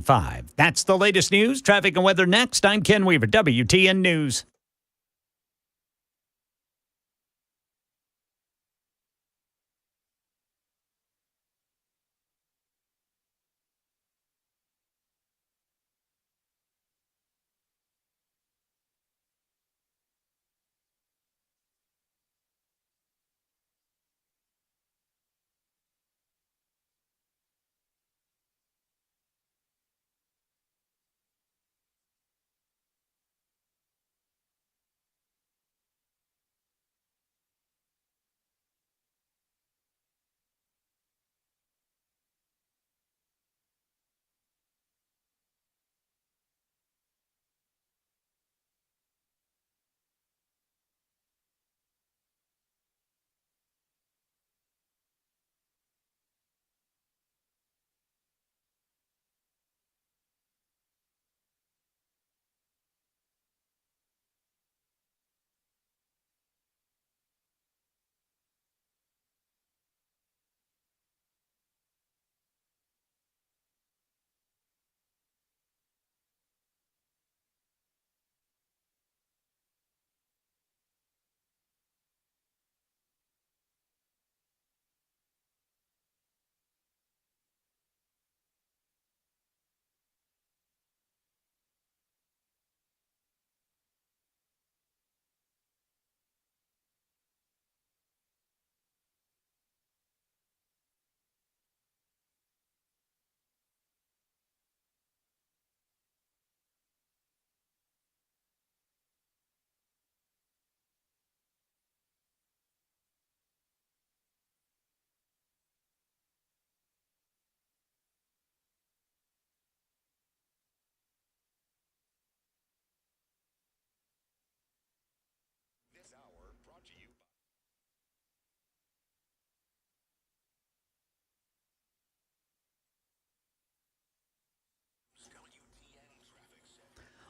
98.5. That's the latest news, traffic, and weather next. I'm Ken Weaver, WTN News.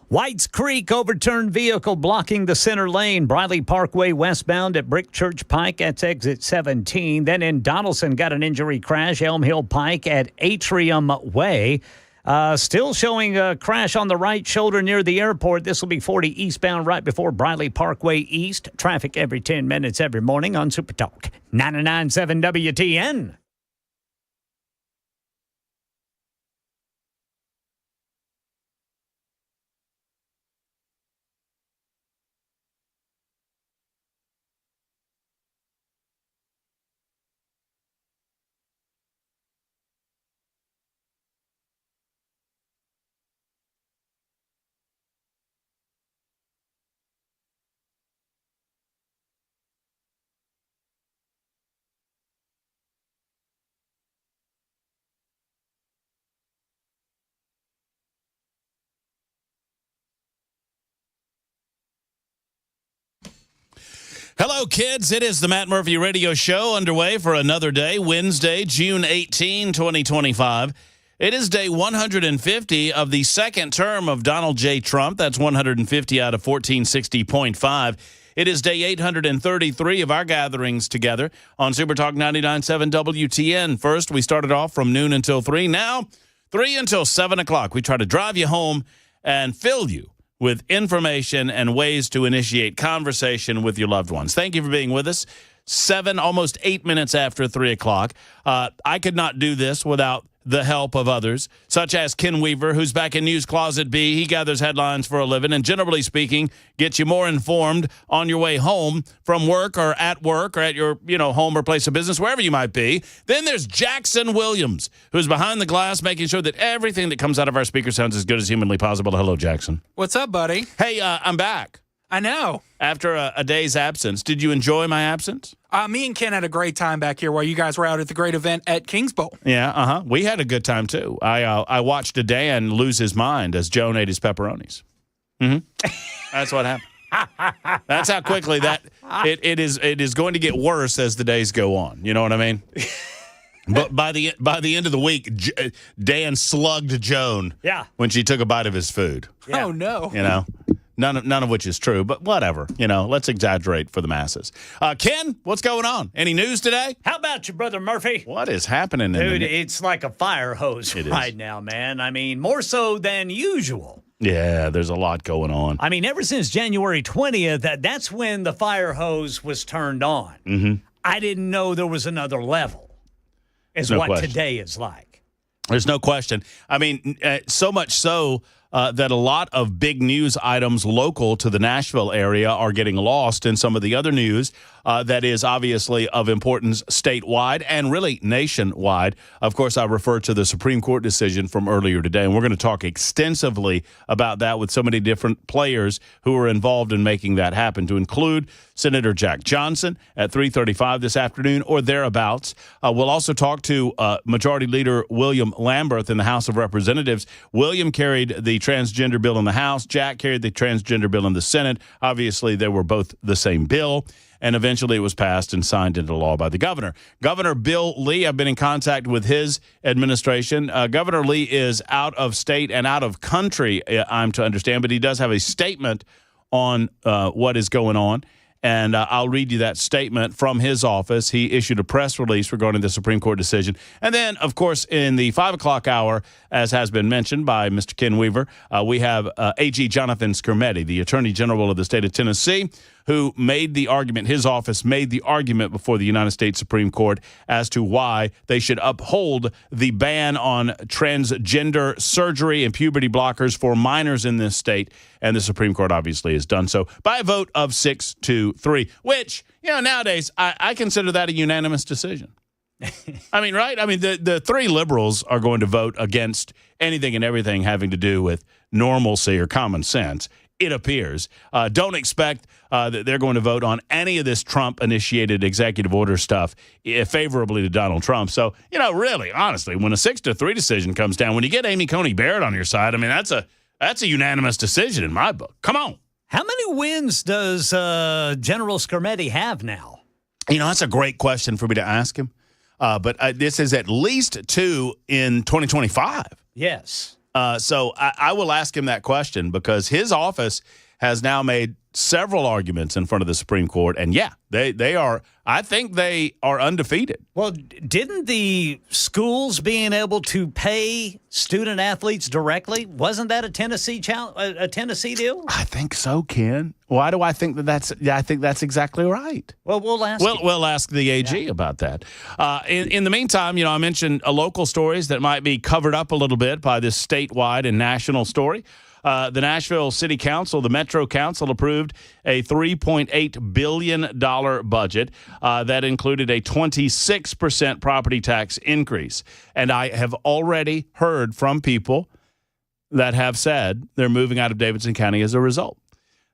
Whites Creek overturned vehicle blocking the center lane. Briley Parkway westbound at Brick Church Pike. That's exit 17. Then in Donaldson got an injury crash. Elm Hill Pike at Atrium Way. Still showing a crash on the right shoulder near the airport. This will be 40 eastbound right before Briley Parkway East. Traffic every 10 minutes every morning on Super Talk 99.7 WTN. Hello, kids. It is the Matt Murphy Radio Show underway for another day, Wednesday, June 18, 2025. It is day 150 of the second term of Donald J. Trump. That's 150 out of 1460.5. It is day 833 of our gatherings together on Super Talk 99.7 WTN. First, we started off from noon until 3. Now, 3 until 7 o'clock. We try to drive you home and fill you with information and ways to initiate conversation with your loved ones. Thank you for being with us. 7, almost 8 minutes after 3 o'clock. I could not do this without the help of others, such as Ken Weaver, who's back in News Closet B. He gathers headlines for a living and, generally speaking, gets you more informed on your way home from work or at your, home or place of business, wherever you might be. Then there's Jackson Williams, who's behind the glass, making sure that everything that comes out of our speaker sounds as good as humanly possible. Hello, Jackson. What's up, buddy? Hey, I'm back. I know. After a day's absence. Did you enjoy my absence? Me and Ken had a great time back here while you guys were out at the great event at Kings Bowl. Yeah, we had a good time, too. I watched Dan lose his mind as Joan ate his pepperonis. That's what happened. That's how quickly it is going to get worse as the days go on. You know what I mean? But by the end of the week, Dan slugged Joan when she took a bite of his food. Yeah. Oh, no. None of which is true, but whatever. Let's exaggerate for the masses. Ken, what's going on? Any news today? How about you, Brother Murphy? What is happening? Dude, it's like a fire hose right now, man. I mean, more so than usual. Yeah, there's a lot going on. I mean, ever since January 20th, that's when the fire hose was turned on. Mm-hmm. I didn't know there was another level, is what question. Today is like. There's no question. I mean, so much so that a lot of big news items local to the Nashville area are getting lost in some of the other news that is obviously of importance statewide and really nationwide. Of course, I refer to the Supreme Court decision from earlier today, and we're going to talk extensively about that with so many different players who are involved in making that happen, to include Senator Jack Johnson at 3:35 this afternoon or thereabouts. We'll also talk to Majority Leader William Lambert in the House of Representatives. William carried the transgender bill in the House. Jack carried the transgender bill in the Senate. Obviously, they were both the same bill, and eventually it was passed and signed into law by the governor. Governor Bill Lee, I've been in contact with his administration. Governor Lee is out of state and out of country, I'm to understand, but he does have a statement on what is going on. And I'll read you that statement from his office. He issued a press release regarding the Supreme Court decision. And then, of course, in the 5 o'clock hour, as has been mentioned by Mr. Ken Weaver, we have AG Jonathan Skrmetti, the Attorney General of the state of Tennessee, who made the argument, his office made the argument before the United States Supreme Court as to why they should uphold the ban on transgender surgery and puberty blockers for minors in this state. And the Supreme Court obviously has done so by a vote of 6-3, which, nowadays I consider that a unanimous decision. I mean, right? I mean, the three liberals are going to vote against anything and everything having to do with normalcy or common sense. It appears. Don't expect that they're going to vote on any of this Trump-initiated executive order stuff favorably to Donald Trump. So, really, honestly, when a 6-3 decision comes down, when you get Amy Coney Barrett on your side, I mean, that's a unanimous decision in my book. Come on. How many wins does General Skrmetti have now? That's a great question for me to ask him. But this is at least 2 in 2025. Yes. So I will ask him that question because his office has now made several arguments in front of the Supreme Court. And, yeah, they are – I think they are undefeated. Well, didn't the schools being able to pay student athletes directly, wasn't that a Tennessee deal? I think so, Ken. Why do I think that's – I think that's exactly right. Well, we'll ask We'll ask the AG about that. In the meantime, I mentioned local stories that might be covered up a little bit by this statewide and national story. The Nashville City Council, the Metro Council, approved a $3.8 billion budget that included a 26% property tax increase. And I have already heard from people that have said they're moving out of Davidson County as a result.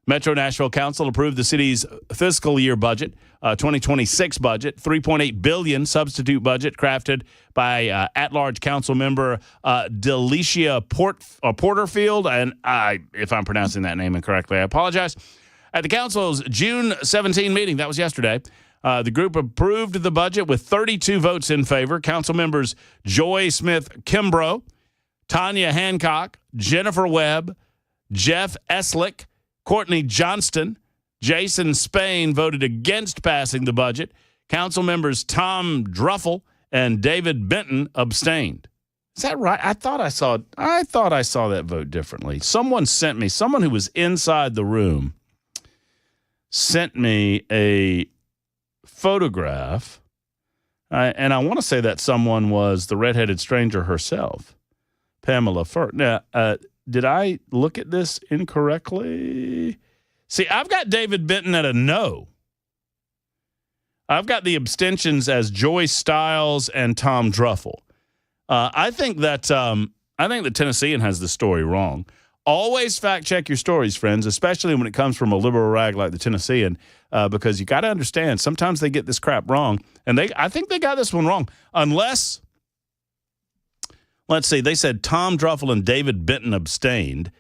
Metro Nashville Council approved the city's fiscal year budget, 2026 budget, $3.8 billion substitute budget crafted by at-large council member Delicia Porterfield. And if I'm pronouncing that name incorrectly, I apologize. At the council's June 17 meeting, that was yesterday, the group approved the budget with 32 votes in favor. Council members Joy Smith Kimbrough, Tanya Hancock, Jennifer Webb, Jeff Eslick, Courtney Johnston, Jason Spain voted against passing the budget. Council members Tom Druffel and David Benton abstained. Is that right? I thought I saw that vote differently. Someone who was inside the room sent me a photograph, and I want to say that someone was the redheaded stranger herself, Pamela Furt. Now, did I look at this incorrectly? See, I've got David Benton at a no. I've got the abstentions as Joy Stiles and Tom Druffel. I think the Tennessean has the story wrong. Always fact check your stories, friends, especially when it comes from a liberal rag like the Tennessean, because you got to understand sometimes they get this crap wrong, and I think they got this one wrong. Unless, let's see, they said Tom Druffel and David Benton abstained,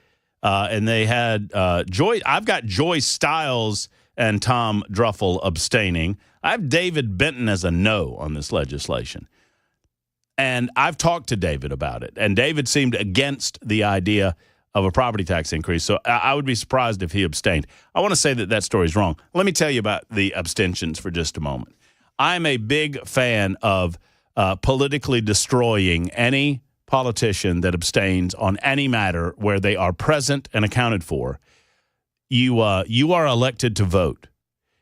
and they had Joy. I've got Joy Stiles and Tom Druffel abstaining. I have David Benton as a no on this legislation. And I've talked to David about it, and David seemed against the idea of a property tax increase. So I would be surprised if he abstained. I want to say that story's wrong. Let me tell you about the abstentions for just a moment. I'm a big fan of politically destroying any politician that abstains on any matter where they are present and accounted for. You are elected to vote.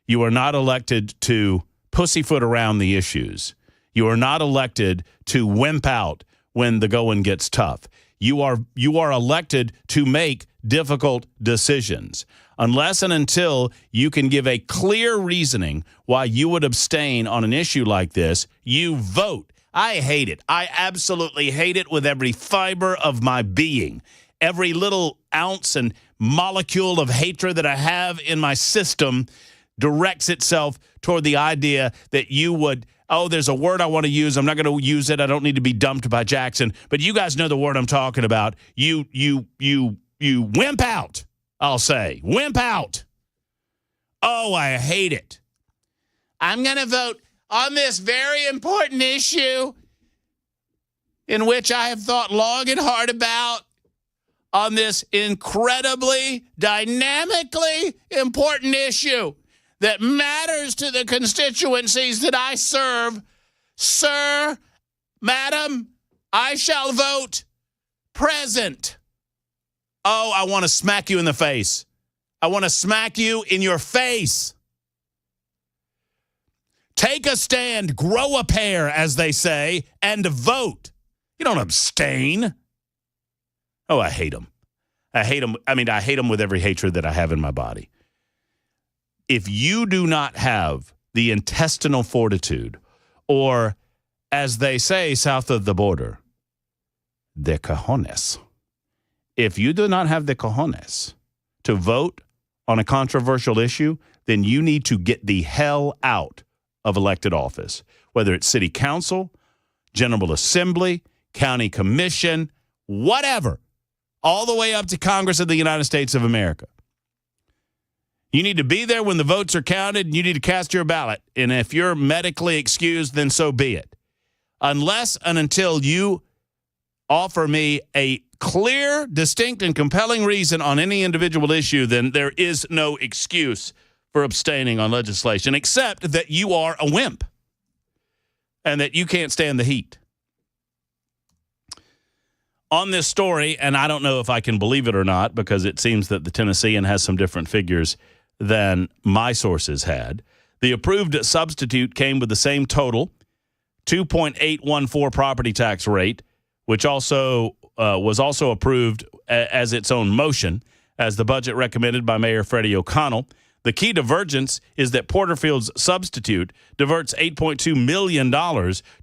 You are not elected to pussyfoot around the issues. You are not elected to wimp out when the going gets tough. You are elected to make difficult decisions. Unless and until you can give a clear reasoning why you would abstain on an issue like this, you vote. I hate it. I absolutely hate it with every fiber of my being. Every little ounce and molecule of hatred that I have in my system directs itself toward the idea that you would, there's a word I want to use. I'm not going to use it. I don't need to be dumped by Jackson. But you guys know the word I'm talking about. You wimp out, I'll say. Wimp out. Oh, I hate it. I'm going to vote on this very important issue in which I have thought long and hard about, on this incredibly, dynamically important issue that matters to the constituencies that I serve. Sir, madam, I shall vote present. Oh, I want to smack you in the face. I want to smack you in your face. Take a stand, grow a pair, as they say, and vote. You don't abstain. Oh, I hate them. I hate them. I mean, I hate them with every hatred that I have in my body. If you do not have the intestinal fortitude, or as they say south of the border, the cojones. If you do not have the cojones to vote on a controversial issue, then you need to get the hell out of elected office, whether it's city council, general assembly, county commission, whatever, all the way up to Congress of the United States of America. You need to be there when the votes are counted, and you need to cast your ballot. And if you're medically excused, then so be it. Unless and until you offer me a clear, distinct, and compelling reason on any individual issue, then there is no excuse for abstaining on legislation, except that you are a wimp and that you can't stand the heat. On this story, and I don't know if I can believe it or not, because it seems that the Tennessean has some different figures than my sources had. The approved substitute came with the same total, 2.814 property tax rate, which also was also approved as its own motion as the budget recommended by Mayor Freddie O'Connell. The key divergence is that Porterfield's substitute diverts $8.2 million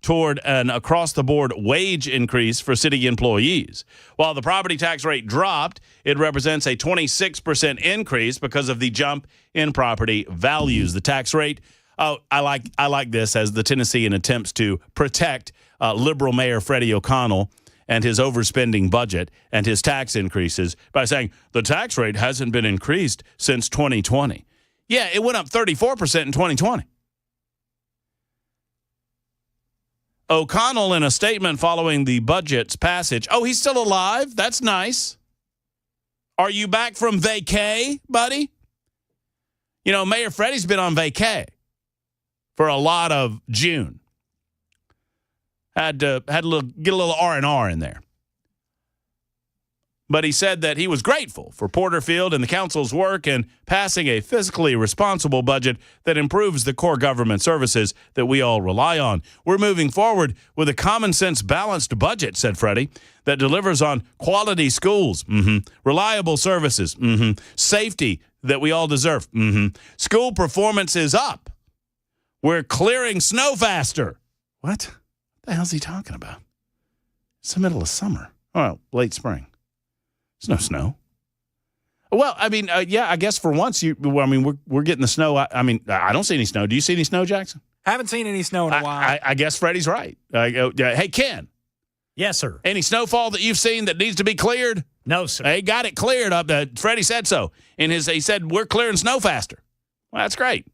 toward an across-the-board wage increase for city employees. While the property tax rate dropped, it represents a 26% increase because of the jump in property values. The tax rate, I like this as the Tennessean attempts to protect liberal Mayor Freddie O'Connell and his overspending budget and his tax increases by saying the tax rate hasn't been increased since 2020. Yeah, it went up 34% in 2020. O'Connell, in a statement following the budget's passage, he's still alive? That's nice. Are you back from vacay, buddy? You know, Mayor Freddie's been on vacay for a lot of June. Had to get a little R&R in there. But he said that he was grateful for Porterfield and the council's work in passing a fiscally responsible budget that improves the core government services that we all rely on. We're moving forward with a common-sense, balanced budget, said Freddie, that delivers on quality schools, reliable services, safety that we all deserve. School performance is up. We're clearing snow faster. What the hell's he talking about? It's the middle of summer. Oh, late spring. There's no snow. Well, I mean, I guess for once, we're getting the snow. I don't see any snow. Do you see any snow, Jackson? Haven't seen any snow in a while. I guess Freddie's right. Hey, Ken. Yes, sir. Any snowfall that you've seen that needs to be cleared? No, sir. They got it cleared up. Freddie said so. He said, we're clearing snow faster. Well, that's great.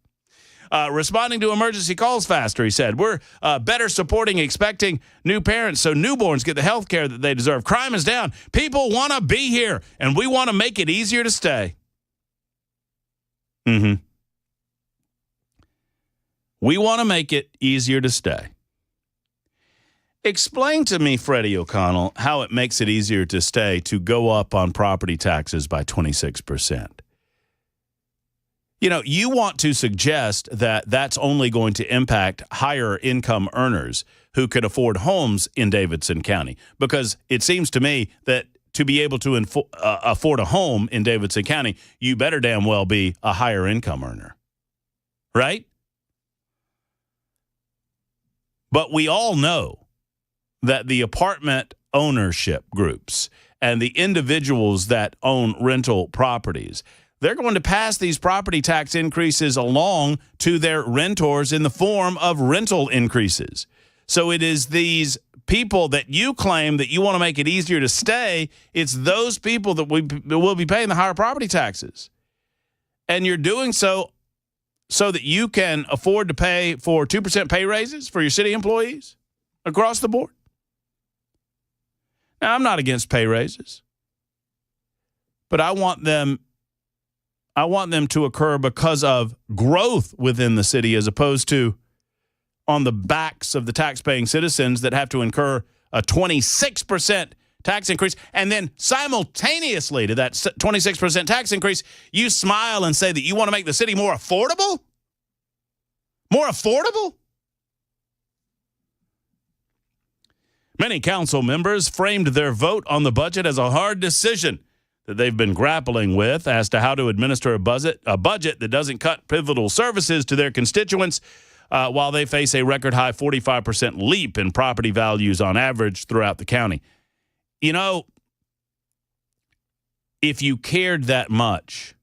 Responding to emergency calls faster, he said. We're better supporting expecting new parents so newborns get the health care that they deserve. Crime is down. People want to be here, and we want to make it easier to stay. We want to make it easier to stay. Explain to me, Freddie O'Connell, how it makes it easier to stay to go up on property taxes by 26%. You know, you want to suggest that that's only going to impact higher income earners who could afford homes in Davidson County, because it seems to me that to be able to afford a home in Davidson County, you better damn well be a higher income earner, right? But we all know that the apartment ownership groups and the individuals that own rental properties, they're going to pass these property tax increases along to their renters in the form of rental increases. So it is these people that you claim that you want to make it easier to stay, it's those people that will be paying the higher property taxes. And you're doing so that you can afford to pay for 2% pay raises for your city employees across the board. Now, I'm not against pay raises, but I want them to occur because of growth within the city as opposed to on the backs of the tax-paying citizens that have to incur a 26% tax increase. And then simultaneously to that 26% tax increase, you smile and say that you want to make the city more affordable? More affordable? Many council members framed their vote on the budget as a hard decision that they've been grappling with as to how to administer a budget that doesn't cut pivotal services to their constituents while they face a record-high 45% leap in property values on average throughout the county. You know, if you cared that much,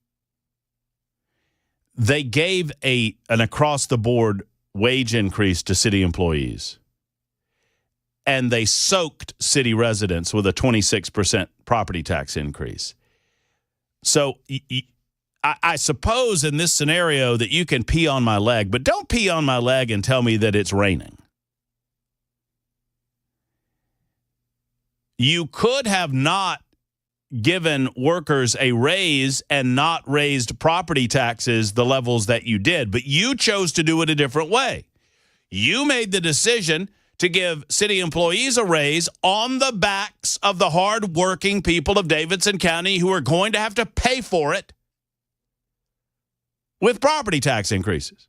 they gave an across-the-board wage increase to city employees, and they soaked city residents with a 26% property tax increase. So I suppose in this scenario that you can pee on my leg, but don't pee on my leg and tell me that it's raining. You could have not given workers a raise and not raised property taxes the levels that you did, but you chose to do it a different way. You made the decision to give city employees a raise on the backs of the hardworking people of Davidson County who are going to have to pay for it with property tax increases.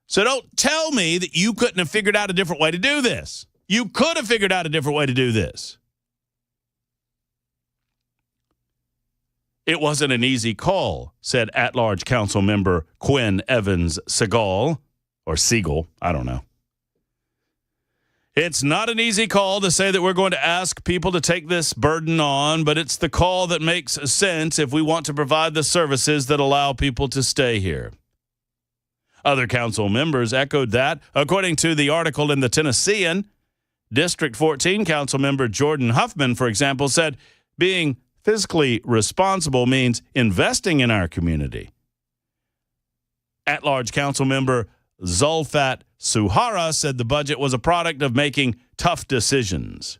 So don't tell me that you couldn't have figured out a different way to do this. You could have figured out a different way to do this. It wasn't an easy call, said at-large council member Quinn Evans Segal, or Siegel, I don't know. It's not an easy call to say that we're going to ask people to take this burden on, but it's the call that makes sense if we want to provide the services that allow people to stay here. Other council members echoed that. According to the article in the Tennessean, District 14 council member Jordan Huffman, for example, said being fiscally responsible means investing in our community. At-large council member Zulfat Suhara said the budget was a product of making tough decisions.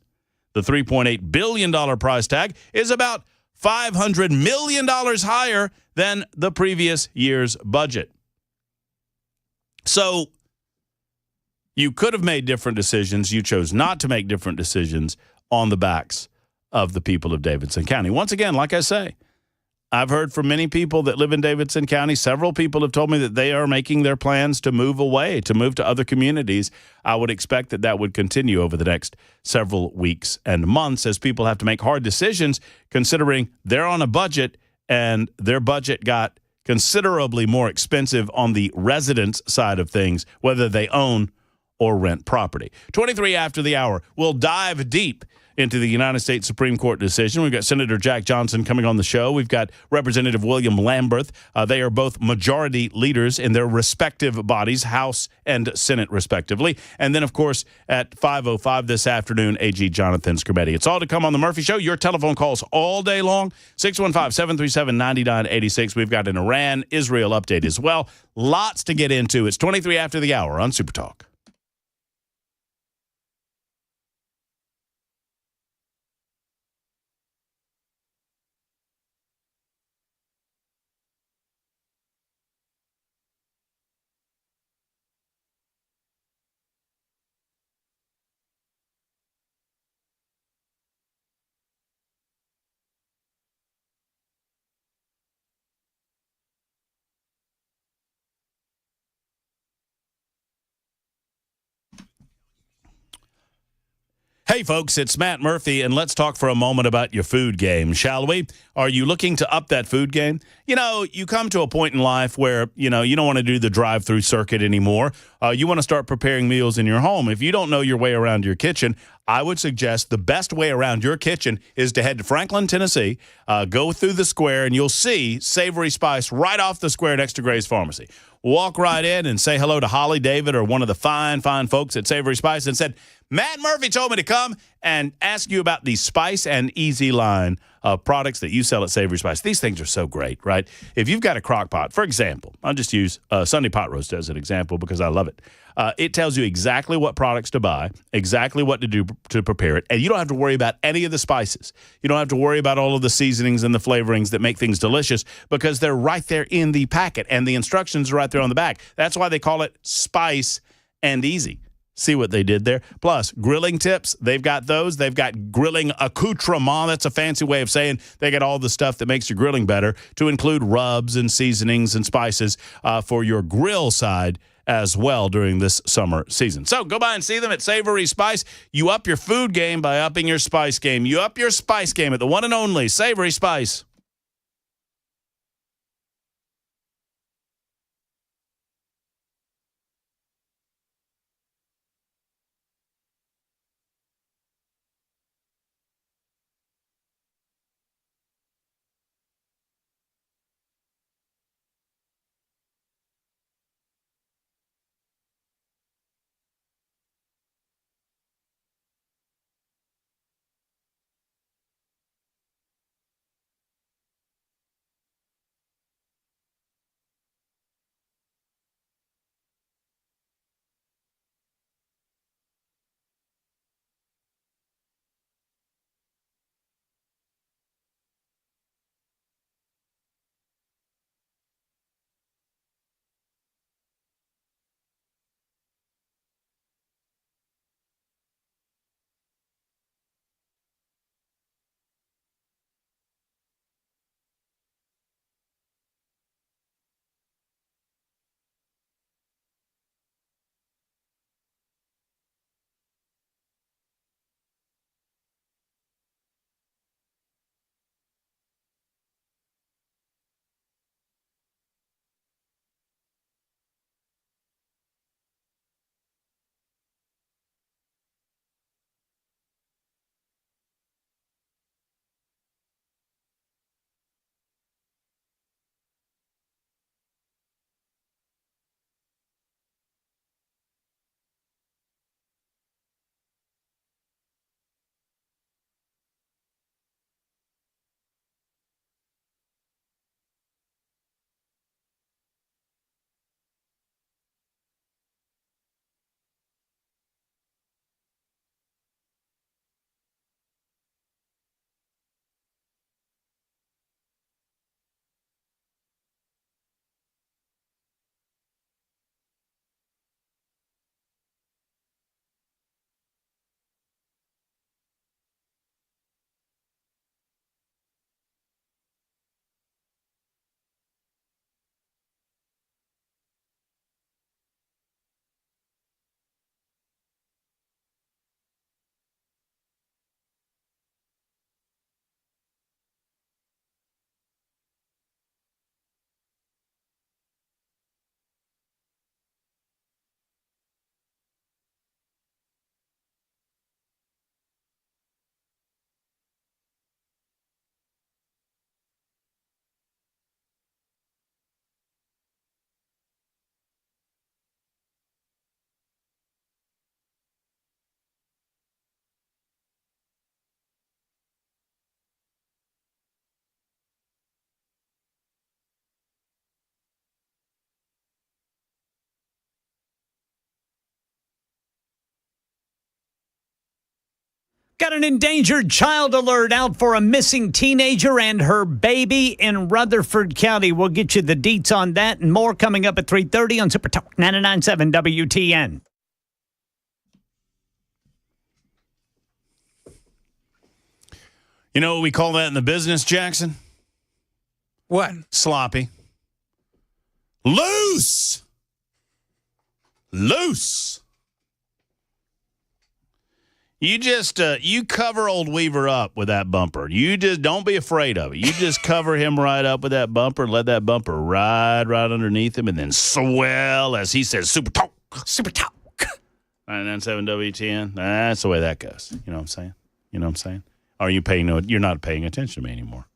The $3.8 billion price tag is about $500 million higher than the previous year's budget. So you could have made different decisions. You chose not to make different decisions on the backs of the people of Davidson County. Once again, like I say, I've heard from many people that live in Davidson County. Several people have told me that they are making their plans to move away, to move to other communities. I would expect that that would continue over the next several weeks and months as people have to make hard decisions, considering they're on a budget and their budget got considerably more expensive on the residents' side of things, whether they own or rent property. 23 after the hour, we'll dive deep into the United States Supreme Court decision. We've got Senator Jack Johnson coming on the show. We've got Representative William Lambert. They are both majority leaders in their respective bodies, House and Senate, respectively. And then, of course, at 5:05 this afternoon, AG Jonathan Scrimetti. It's all to come on The Murphy Show. Your telephone calls all day long, 615-737-9986. We've got an Iran-Israel update as well. Lots to get into. It's 23 after the hour on Super Talk. Hey, folks, it's Matt Murphy, and let's talk for a moment about your food game, shall we? Are you looking to up that food game? You know, you come to a point in life where, you don't want to do the drive-through circuit anymore. You want to start preparing meals in your home. If you don't know your way around your kitchen, I would suggest the best way around your kitchen is to head to Franklin, Tennessee, go through the square, and you'll see Savory Spice right off the square next to Gray's Pharmacy. Walk right in and say hello to Holly, David, or one of the fine folks at Savory Spice and said, Matt Murphy told me to come and ask you about the Spice and Easy line of products that you sell at Savory Spice. These things are so great, right? If you've got a crock pot, for example, I'll just use Sunday Pot Roast as an example because I love it. It tells you exactly what products to buy, exactly what to do to prepare it, and you don't have to worry about any of the spices. You don't have to worry about all of the seasonings and the flavorings that make things delicious because they're right there in the packet, and the instructions are right there on the back. That's why they call it Spice and Easy. See what they did there? Plus, grilling tips, they've got those. They've got grilling accoutrement. That's a fancy way of saying they got all the stuff that makes your grilling better, to include rubs and seasonings and spices for your grill side as well during this summer season. So go by and see them at Savory Spice. You up your food game by upping your spice game. You up your spice game at the one and only Savory Spice. Got an endangered child alert out for a missing teenager and her baby in Rutherford County. We'll get you the deets on that and more coming up at 3:30 on Super Talk 99.7 WTN. You know what we call that in the business, Jackson? What? Sloppy. Loose. You just you cover old Weaver up with that bumper. You just don't be afraid of it. You just cover him right up with that bumper, let that bumper ride right underneath him, and then swell, as he says, Super Talk. 99.7 WTN. That's the way that goes. You know what I'm saying? Are you paying you're not paying attention to me anymore.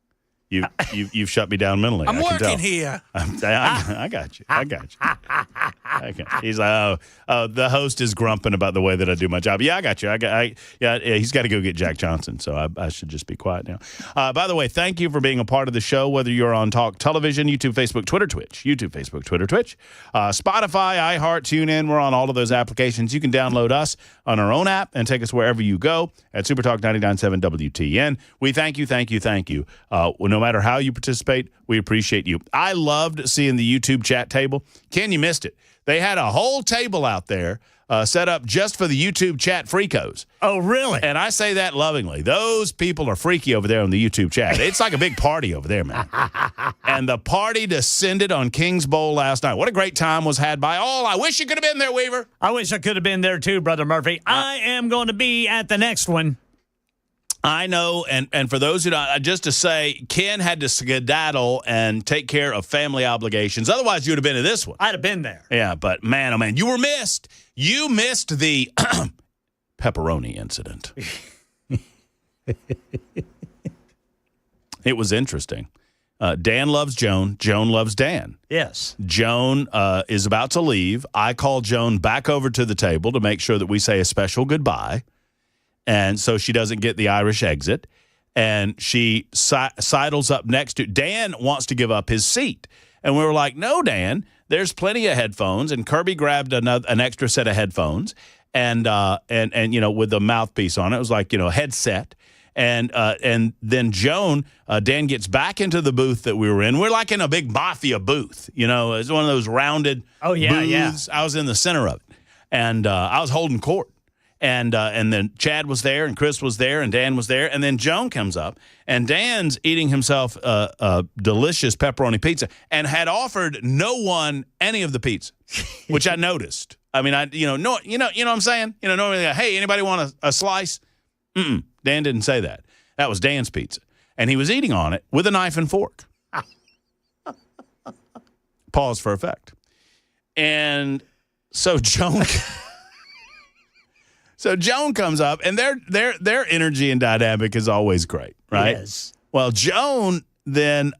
You've shut me down mentally. I'm working here. I got you. Okay. He's like, the host is grumping about the way that I do my job. Yeah, I got you. Yeah, he's got to go get Jack Johnson, so I should just be quiet now. By the way, thank you for being a part of the show, whether you're on Talk Television, YouTube, Facebook, Twitter, Twitch, Spotify, iHeart, TuneIn. We're on all of those applications. You can download us on our own app and take us wherever you go at Super Talk 99.7 WTN. We thank you. No matter how you participate, we appreciate you. I loved seeing the YouTube chat table. Ken, you missed it. They had a whole table out there set up just for the YouTube chat freakos. Oh, really? And I say that lovingly. Those people are freaky over there on the YouTube chat. It's like a big party over there, man. And the party descended on King's Bowl last night. What a great time was had by all. I wish you could have been there, Weaver. I wish I could have been there too, Brother Murphy. I am going to be at the next one. I know, and for those who don't, just to say, Ken had to skedaddle and take care of family obligations. Otherwise, you would have been to this one. I'd have been there. Yeah, but man, oh man, you were missed. You missed the pepperoni incident. It was interesting. Dan loves Joan. Joan loves Dan. Yes. Joan is about to leave. I call Joan back over to the table to make sure that we say a special goodbye. And so she doesn't get the Irish exit. And she sidles up next to Dan wants to give up his seat. And we were like, no, Dan, there's plenty of headphones. And Kirby grabbed an extra set of headphones and you know, with the mouthpiece on it. It was like, you know, headset. And then Joan, Dan gets back into the booth that we were in. We're like in a big mafia booth. You know, it's one of those rounded booths. Yeah. I was in the center of it. And I was holding court. And then Chad was there, and Chris was there, and Dan was there. And then Joan comes up, and Dan's eating himself a delicious pepperoni pizza and had offered no one any of the pizza, which I noticed. I mean, you know what I'm saying? You know, normally, hey, anybody want a slice? Dan didn't say that. That was Dan's pizza. And he was eating on it with a knife and fork. Pause for effect. And so Joan... So Joan comes up, and their energy and dynamic is always great, right? Yes. Well, Joan then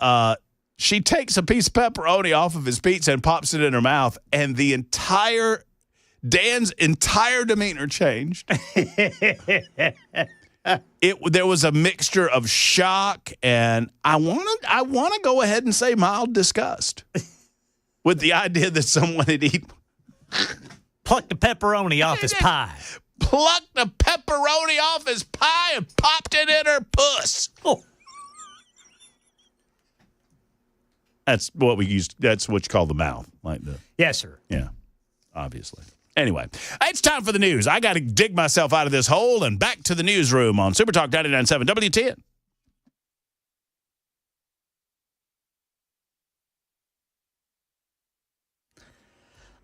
she takes a piece of pepperoni off of his pizza and pops it in her mouth, and Dan's entire demeanor changed. There was a mixture of shock and I want to go ahead and say mild disgust with the idea that someone had eaten. Plucked the pepperoni off his pie. Plucked the pepperoni off his pie and popped it in her puss. Oh. That's what that's what you call the mouth. Yes, sir. Yeah, obviously. Anyway, it's time for the news. I got to dig myself out of this hole and back to the newsroom on Super Talk 99.7 WTN.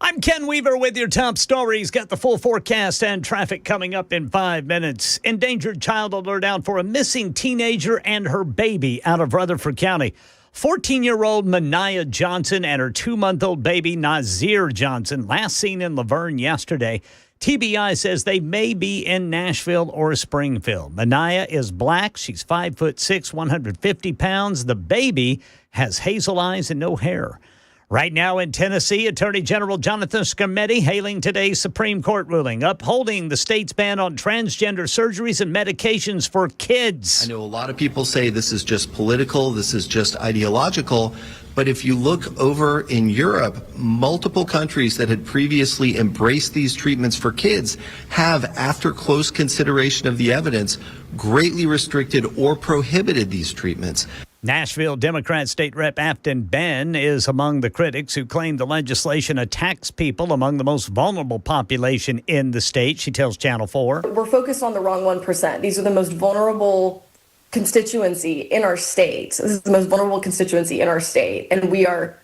I'm Ken Weaver with your top stories. Got the full forecast and traffic coming up in 5 minutes. Endangered child alert out for a missing teenager and her baby out of Rutherford County. 14-year-old Mania Johnson and her 2-month-old baby Nazir Johnson last seen in Laverne yesterday. TBI says they may be in Nashville or Springfield. Mania is black. She's 5'6", 150 pounds. The baby has hazel eyes and no hair. Right now in Tennessee, Attorney General Jonathan Scametti hailing today's Supreme Court ruling, upholding the state's ban on transgender surgeries and medications for kids. I know a lot of people say this is just political, this is just ideological, But if you look over in Europe, multiple countries that had previously embraced these treatments for kids have, after close consideration of the evidence, greatly restricted or prohibited these treatments. Nashville Democrat State Rep Afton Ben is among the critics who claim the legislation attacks people among the most vulnerable population in the state. She tells Channel 4. We're focused on the wrong 1%. These are the most vulnerable constituency in our state. This is the most vulnerable constituency in our state. And we are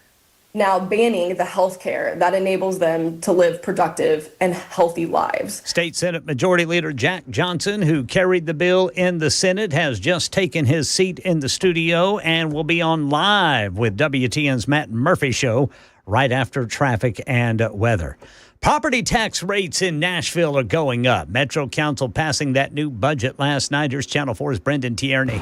now banning the health care that enables them to live productive and healthy lives. State Senate Majority Leader Jack Johnson, who carried the bill in the Senate, has just taken his seat in the studio and will be on live with WTN's Matt Murphy Show right after traffic and weather. Property tax rates in Nashville are going up. Metro Council passing that new budget last night. Here's Channel 4's Brendan Tierney.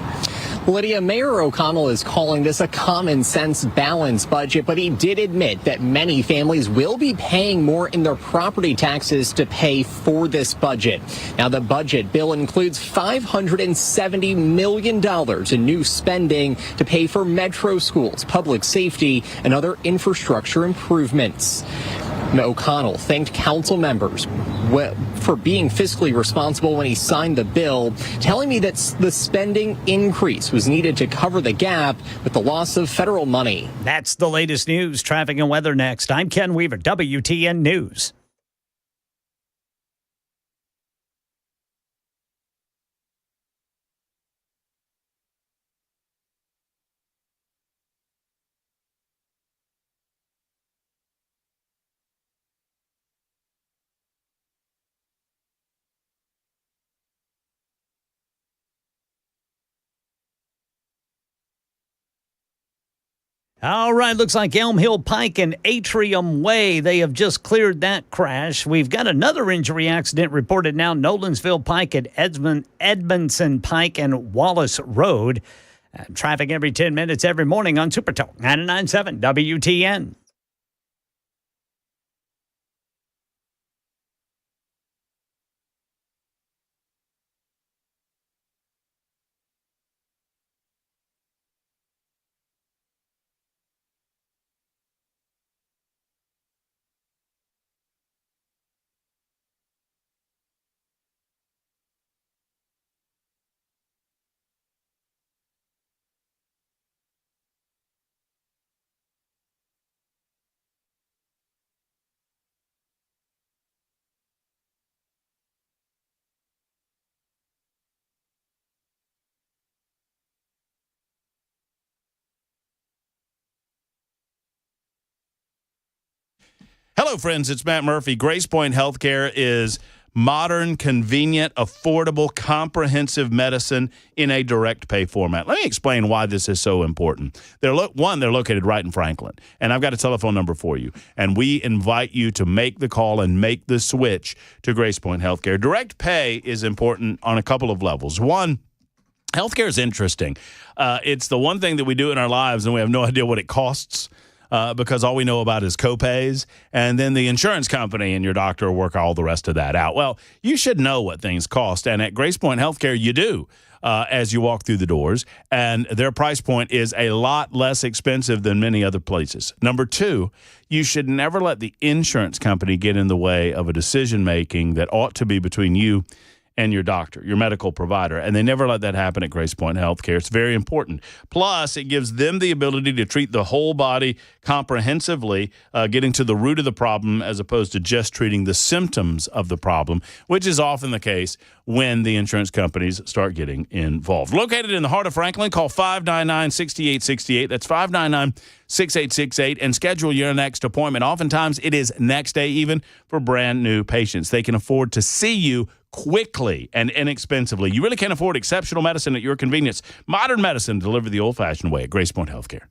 Lydia, Mayor O'Connell is calling this a common sense balanced budget, but he did admit that many families will be paying more in their property taxes to pay for this budget. Now, the budget bill includes $570 million in new spending to pay for metro schools, public safety, and other infrastructure improvements. O'Connell thanked council members for being fiscally responsible when he signed the bill, telling me that the spending increase was needed to cover the gap with the loss of federal money. That's the latest news, traffic and weather next. I'm Ken Weaver, WTN News. All right, looks like Elm Hill Pike and Atrium Way. They have just cleared that crash. We've got another injury accident reported now, Nolensville Pike at Edmondson Pike and Wallace Road. Traffic every 10 minutes every morning on Super Talk 99.7 WTN. Hello, friends. It's Matt Murphy. Grace Point Healthcare is modern, convenient, affordable, comprehensive medicine in a direct pay format. Let me explain why this is so important. They're located right in Franklin, and I've got a telephone number for you, and we invite you to make the call and make the switch to Grace Point Healthcare. Direct pay is important on a couple of levels. One, healthcare is interesting. It's the one thing that we do in our lives, and we have no idea what it costs. Because all we know about is copays, and then the insurance company and your doctor work all the rest of that out. Well, you should know what things cost, and at Grace Point Healthcare, you do as you walk through the doors, and their price point is a lot less expensive than many other places. Number two, you should never let the insurance company get in the way of a decision-making that ought to be between you and your doctor, your medical provider. And they never let that happen at Grace Point Healthcare. It's very important. Plus, it gives them the ability to treat the whole body comprehensively, getting to the root of the problem as opposed to just treating the symptoms of the problem, which is often the case when the insurance companies start getting involved. Located in the heart of Franklin, call 599-6868. That's 599-6868, and schedule your next appointment. Oftentimes, it is next day even for brand new patients. They can afford to see you quickly and inexpensively. You really can't afford exceptional medicine at your convenience. Modern medicine delivered the old-fashioned way at Grace Point Healthcare.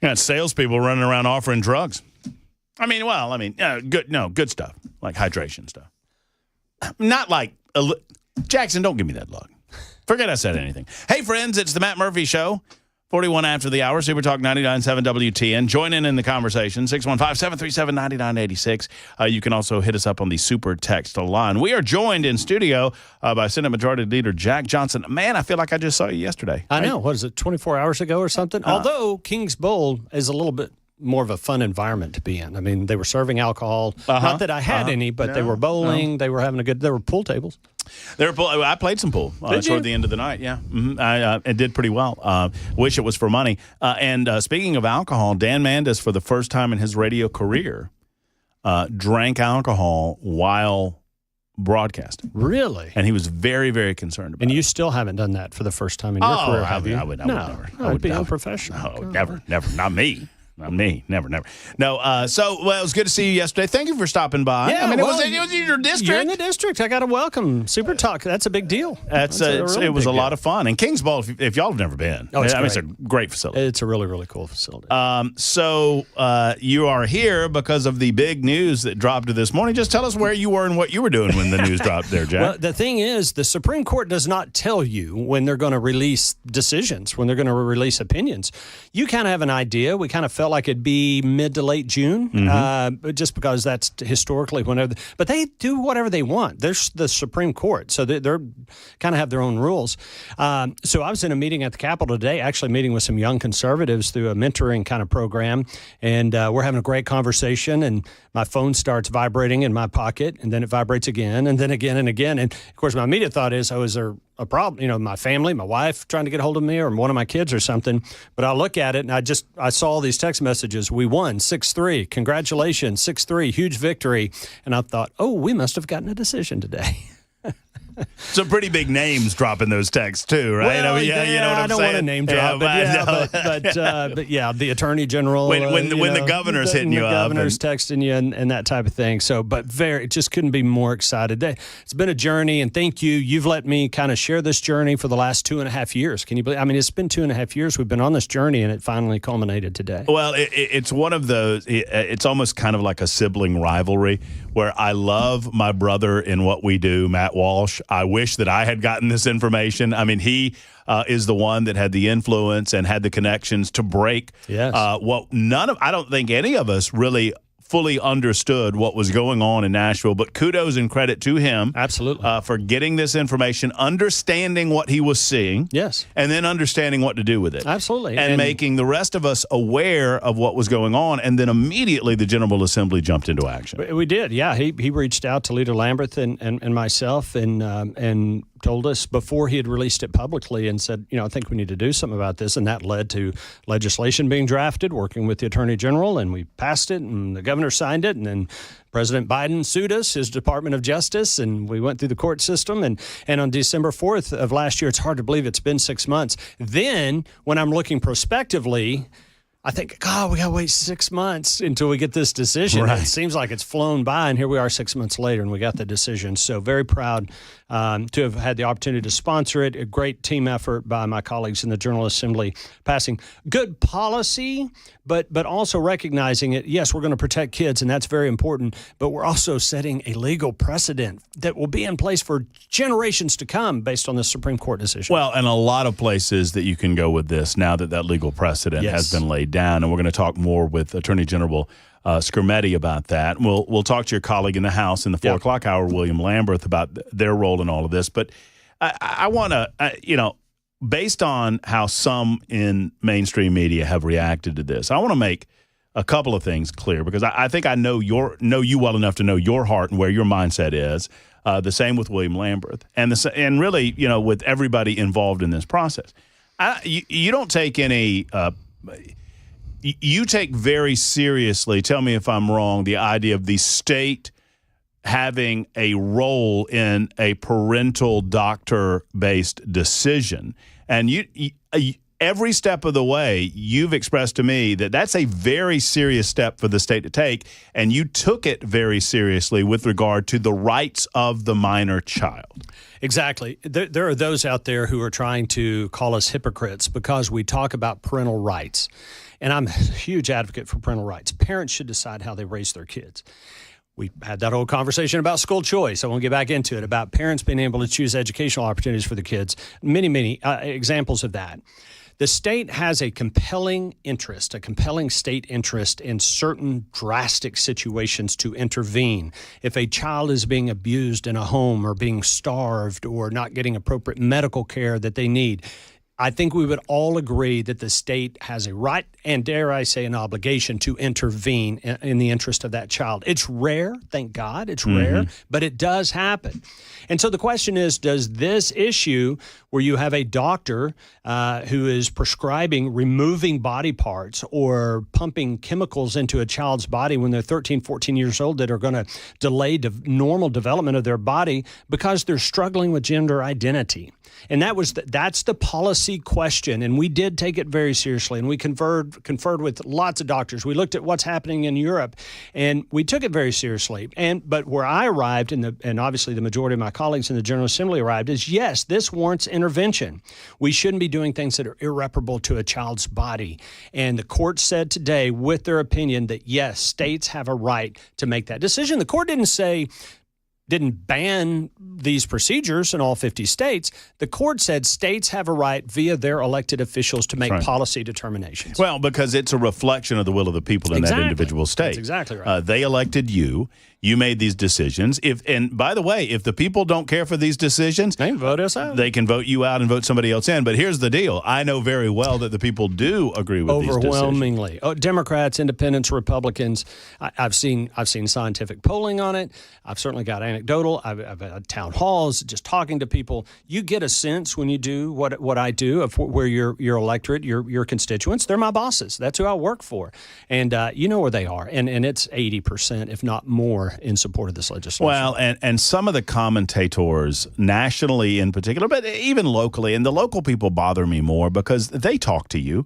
Got salespeople running around offering drugs. Good stuff, like hydration stuff. Not like, Jackson, don't give me that look. Forget I said anything. Hey, friends, it's the Matt Murphy Show. 41 after the hour, Super Talk 99.7 WTN. Join in the conversation, 615-737-9986. You can also hit us up on the Super Text line. We are joined in studio by Senate Majority Leader Jack Johnson. Man, I feel like I just saw you yesterday. I know. What is it, 24 hours ago or something? Although Kings Bowl is a little bit more of a fun environment to be in. I mean, they were serving alcohol. Not that I had any, but they were bowling. They were having there were pool tables. I played some pool toward the end of the night, yeah. Mm-hmm. I did pretty well. Wish it was for money. And speaking of alcohol, Dan Mandis, for the first time in his radio career, drank alcohol while broadcasting. Really? And he was very, very concerned about it. And you still haven't done that for the first time in your career, have you? I would never. I would be unprofessional. No, never. Not me. Not me. Never. No, it was good to see you yesterday. Thank you for stopping by. Yeah, it was in your district. You're in the district. I got to welcome. Super Talk. That's a big deal. It was a lot of fun. And Kings Bowl, if y'all have never been, it's a great facility. It's a really, really cool facility. So you are here because of the big news that dropped this morning. Just tell us where you were and what you were doing when the news dropped there, Jack. Well, the thing is, the Supreme Court does not tell you when they're going to release decisions, when they're going to release opinions. You kind of have an idea. We kind of felt like it'd be mid to late June, just because that's historically whenever. But they do whatever they want. They're the Supreme Court, so they're kind of have their own rules. So I was in a meeting at the Capitol today, actually meeting with some young conservatives through a mentoring kind of program, and we're having a great conversation. And my phone starts vibrating in my pocket, and then it vibrates again, and then again and again. And of course, my immediate thought is, is there a problem? You know, my family, my wife trying to get a hold of me, or one of my kids or something. But I look at it, and I saw all these text messages. We won 6-3. Congratulations, 6-3, huge victory. And I thought, we must have gotten a decision today. Some pretty big names dropping those texts too, right? Well, you know what I'm saying? I don't want to name drop, but the Attorney General, when the governor's hitting you up, the governor's texting you and that type of thing. So, but just couldn't be more excited. It's been a journey, and thank you. You've let me kind of share this journey for the last 2.5 years. Can you believe? I mean, it's been 2.5 years we've been on this journey, and it finally culminated today. Well, it's one of those. It's almost kind of like a sibling rivalry where I love my brother in what we do, Matt Walsh. I wish that I had gotten this information. I mean, he is the one that had the influence and had the connections to break I don't think any of us really fully understood what was going on in Nashville, but kudos and credit to him. Absolutely. For getting this information, understanding what he was seeing. Yes. And then understanding what to do with it. Absolutely. And making the rest of us aware of what was going on. And then immediately the General Assembly jumped into action. We did. Yeah. He reached out to Leader Lambert and myself and told us before he had released it publicly and said, I think we need to do something about this. And that led to legislation being drafted, working with the Attorney General, and we passed it, and the governor signed it, and then President Biden sued us, his Department of Justice, and we went through the court system. And on December 4th of last year, it's hard to believe it's been 6 months. Then, when I'm looking prospectively, I think, we got to wait 6 months until we get this decision. Right. It seems like it's flown by, and here we are 6 months later, and we got the decision. So very proud to have had the opportunity to sponsor it. A great team effort by my colleagues in the General Assembly, passing good policy, but also recognizing it. Yes, we're going to protect kids, and that's very important, but we're also setting a legal precedent that will be in place for generations to come based on the Supreme Court decision. Well, and a lot of places that you can go with this now that legal precedent has been laid down, and we're going to talk more with Attorney General Skrmetti about that. We'll talk to your colleague in the House in the 4 o'clock hour, William Lambert, about their role in all of this. But I want to, based on how some in mainstream media have reacted to this, I want to make a couple of things clear, because I think I know you well enough to know your heart and where your mindset is. The same with William Lambert, and really, with everybody involved in this process. You don't take any. You take very seriously, tell me if I'm wrong, the idea of the state having a role in a parental doctor-based decision. And you every step of the way, you've expressed to me that that's a very serious step for the state to take, and you took it very seriously with regard to the rights of the minor child. Exactly. There are those out there who are trying to call us hypocrites because we talk about parental rights. And I'm a huge advocate for parental rights. Parents should decide how they raise their kids. We had that whole conversation about school choice. I won't get back into it, about parents being able to choose educational opportunities for the kids. Many examples of that. The state has a compelling state interest in certain drastic situations to intervene. If a child is being abused in a home or being starved or not getting appropriate medical care that they need, I think we would all agree that the state has a right and, dare I say, an obligation to intervene in the interest of that child. It's rare, thank God, it's rare, but it does happen. And so the question is, does this issue where you have a doctor who is prescribing removing body parts or pumping chemicals into a child's body when they're 13, 14 years old that are going to delay normal development of their body because they're struggling with gender identity? And that's the policy question, and we did take it very seriously, and we conferred with lots of doctors. We looked at what's happening in Europe, and we took it very seriously. But where I arrived, and obviously the majority of my colleagues in the General Assembly arrived, is yes, this warrants intervention. We shouldn't be doing things that are irreparable to a child's body. And the court said today, with their opinion, that yes, states have a right to make that decision. The court didn't ban these procedures in all 50 states. The court said states have a right via their elected officials to make policy determinations. Well, because it's a reflection of the will of the people in that individual state. That's exactly right. They elected you. You made these decisions. And by the way, if the people don't care for these decisions, they can vote us out. They can vote you out and vote somebody else in. But here's the deal. I know very well that the people do agree with these decisions. Overwhelmingly. Democrats, independents, Republicans. I've seen scientific polling on it. I've certainly got anecdotal. I've had town halls, just talking to people. You get a sense when you do what I do of where your electorate, your constituents, they're my bosses. That's who I work for. And you know where they are. And it's 80%, if not more, in support of this legislation. Well, and some of the commentators, nationally in particular, but even locally, and the local people bother me more because they talk to you.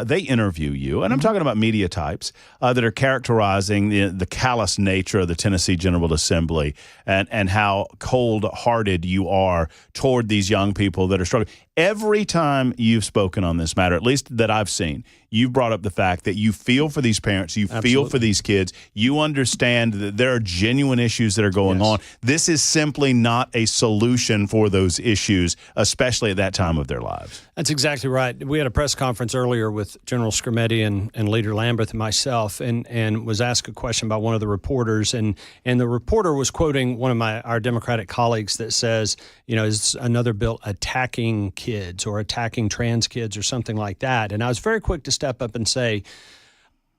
They interview you, and I'm talking about media types that are characterizing the callous nature of the Tennessee General Assembly and how cold-hearted you are toward these young people that are struggling. Every time you've spoken on this matter, at least that I've seen, you've brought up the fact that you feel for these parents, you feel for these kids, you understand that there are genuine issues that are going on. This is simply not a solution for those issues, especially at that time of their lives. That's exactly right. We had a press conference earlier with General Scarametti and Leader Lambert and myself, and was asked a question by one of the reporters, and the reporter was quoting one of our Democratic colleagues that says, is another bill attacking kids or attacking trans kids or something like that. And I was very quick to step up and say,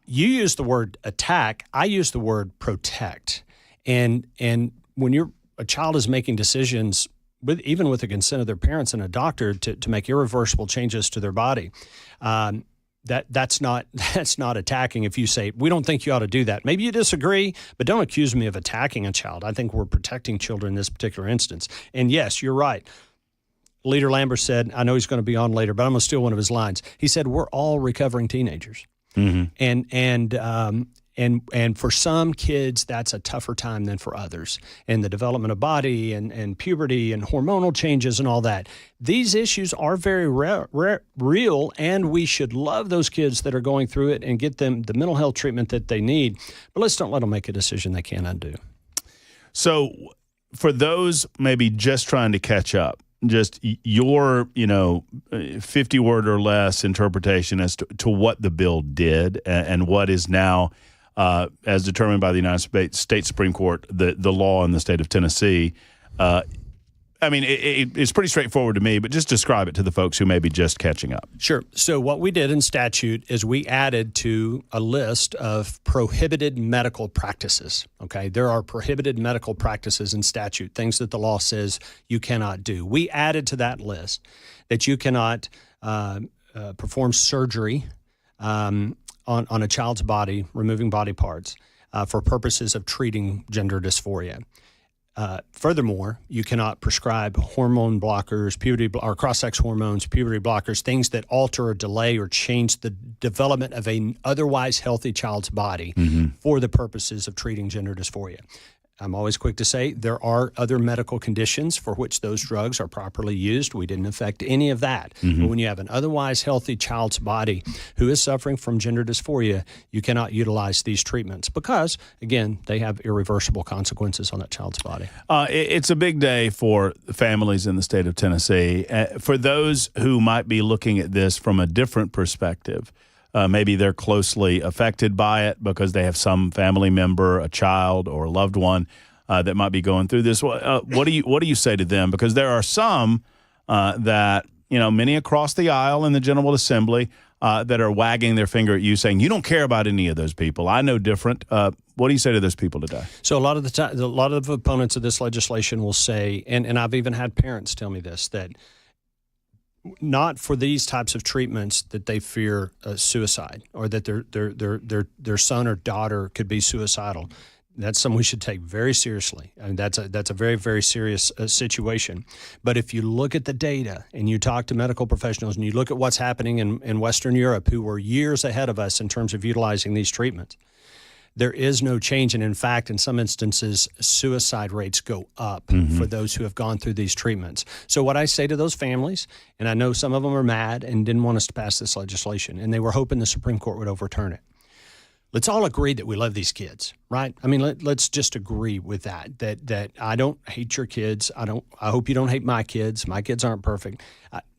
you use the word attack, I use the word protect. And when a child is making decisions, even with the consent of their parents and a doctor, to make irreversible changes to their body, that's not attacking. If you say, we don't think you ought to do that, maybe you disagree, but don't accuse me of attacking a child. I think we're protecting children in this particular instance. And yes, you're right. Leader Lambert said, I know he's going to be on later, but I'm going to steal one of his lines. He said, we're all recovering teenagers. Mm-hmm. And for some kids, that's a tougher time than for others. And the development of body and puberty and hormonal changes and all that. These issues are very real, and we should love those kids that are going through it and get them the mental health treatment that they need. But let's don't let them make a decision they can't undo. So for those maybe just trying to catch up, just your, 50-word or less interpretation as to what the bill did and what is now, as determined by the United States Supreme Court, the law in the state of Tennessee. It's pretty straightforward to me, but just describe it to the folks who may be just catching up. Sure. So what we did in statute is we added to a list of prohibited medical practices. Okay, there are prohibited medical practices in statute, things that the law says you cannot do. We added to that list that you cannot perform surgery on a child's body, removing body parts, for purposes of treating gender dysphoria. Furthermore, you cannot prescribe hormone blockers, or cross-sex hormones, puberty blockers, things that alter or delay or change the development of an otherwise healthy child's body for the purposes of treating gender dysphoria. I'm always quick to say there are other medical conditions for which those drugs are properly used. We didn't affect any of that. But when you have an otherwise healthy child's body who is suffering from gender dysphoria, you cannot utilize these treatments because, again, they have irreversible consequences on that child's body. It's a big day for families in the state of Tennessee. For those who might be looking at this from a different perspective, maybe they're closely affected by it because they have some family member, a child, or a loved one that might be going through this. What do you say to them? Because there are some that, many across the aisle in the General Assembly that are wagging their finger at you, saying you don't care about any of those people. I know different. What do you say to those people today? So a lot of the opponents of this legislation will say, and I've even had parents tell me this, that not for these types of treatments that they fear suicide or that their son or daughter could be suicidal. That's something we should take very seriously. I mean, that's a very, very serious situation. But if you look at the data and you talk to medical professionals and you look at what's happening in Western Europe, who were years ahead of us in terms of utilizing these treatments, there is no change. And in fact, in some instances, suicide rates go up for those who have gone through these treatments. So what I say to those families, and I know some of them are mad and didn't want us to pass this legislation, and they were hoping the Supreme Court would overturn it. Let's all agree that we love these kids, right? I mean, let's just agree with that I don't hate your kids. I hope you don't hate my kids. My kids aren't perfect.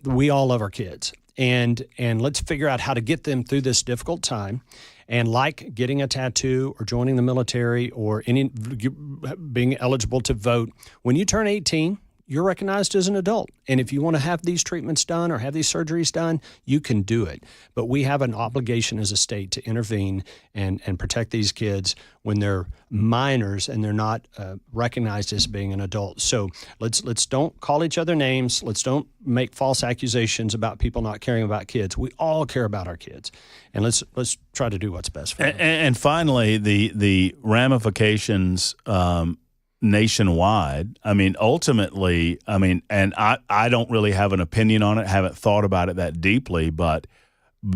We all love our kids. And let's figure out how to get them through this difficult time. And like getting a tattoo or joining the military or being eligible to vote, when you turn 18, you're recognized as an adult. And if you want to have these treatments done or have these surgeries done, you can do it. But we have an obligation as a state to intervene and protect these kids when they're minors and they're not recognized as being an adult. So let's don't call each other names. Let's don't make false accusations about people not caring about kids. We all care about our kids. And let's try to do what's best for them. And finally, the ramifications nationwide. I mean, ultimately, and I don't really have an opinion on it, haven't thought about it that deeply, but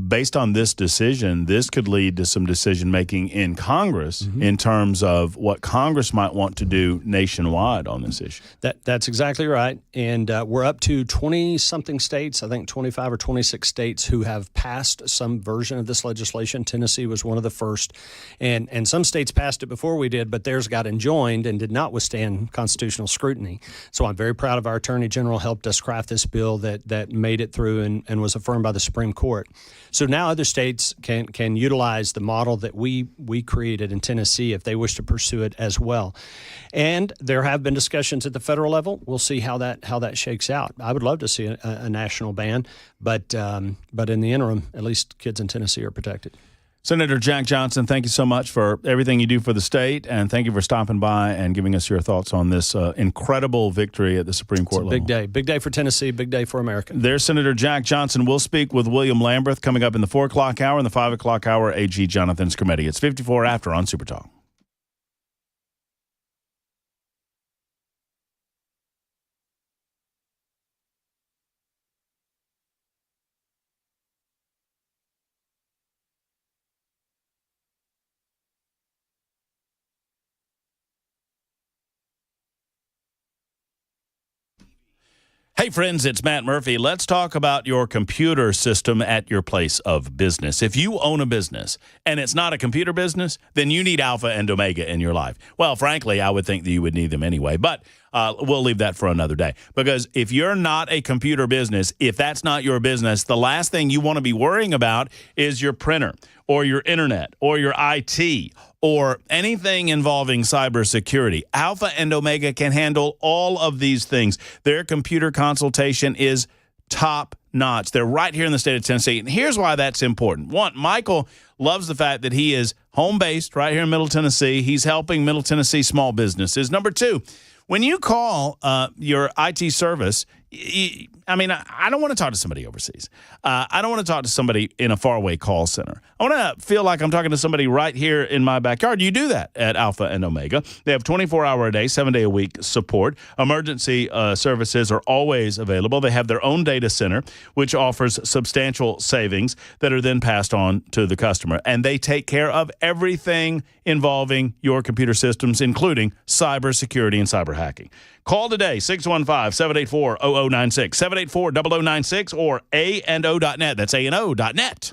based on this decision, this could lead to some decision-making in Congress in terms of what Congress might want to do nationwide on this issue. That's exactly right. And we're up to 20-something states, I think 25 or 26 states, who have passed some version of this legislation. Tennessee was one of the first. And some states passed it before we did, but theirs got enjoined and did not withstand constitutional scrutiny. So I'm very proud of our Attorney General helped us craft this bill that made it through and was affirmed by the Supreme Court. So now other states can utilize the model that we created in Tennessee if they wish to pursue it as well. And there have been discussions at the federal level. We'll see how that shakes out. I would love to see a national ban, but in the interim, at least kids in Tennessee are protected. Senator Jack Johnson, thank you so much for everything you do for the state, and thank you for stopping by and giving us your thoughts on this incredible victory at the Supreme Court level. Big day for Tennessee, big day for America. There's Senator Jack Johnson. We'll speak with William Lambert coming up in the 4 o'clock hour and the 5 o'clock hour, AG Jonathan Skrmetti. It's 54 after on Super Talk. Hey, friends, it's Matt Murphy. Let's talk about your computer system at your place of business. If you own a business and it's not a computer business, then you need Alpha and Omega in your life. Well, frankly, I would think that you would need them anyway, but we'll leave that for another day. Because if you're not a computer business, if that's not your business, the last thing you want to be worrying about is your printer or your internet or your IT or anything involving cybersecurity. Alpha and Omega can handle all of these things. Their computer consultation is top-notch. They're right here in the state of Tennessee. And here's why that's important. One, Michael loves the fact that he is home-based right here in Middle Tennessee. He's helping Middle Tennessee small businesses. Number two, when you call your IT service, I mean, I don't want to talk to somebody overseas. I don't want to talk to somebody in a faraway call center. I want to feel like I'm talking to somebody right here in my backyard. You do that at Alpha and Omega. They have 24-hour-a-day, 7-day-a-week support. Emergency services are always available. They have their own data center, which offers substantial savings that are then passed on to the customer. And they take care of everything involving your computer systems, including cybersecurity and cyber hacking. Call today, 615-784-0096, 784-0096, or A&O.net. That's A&O.net.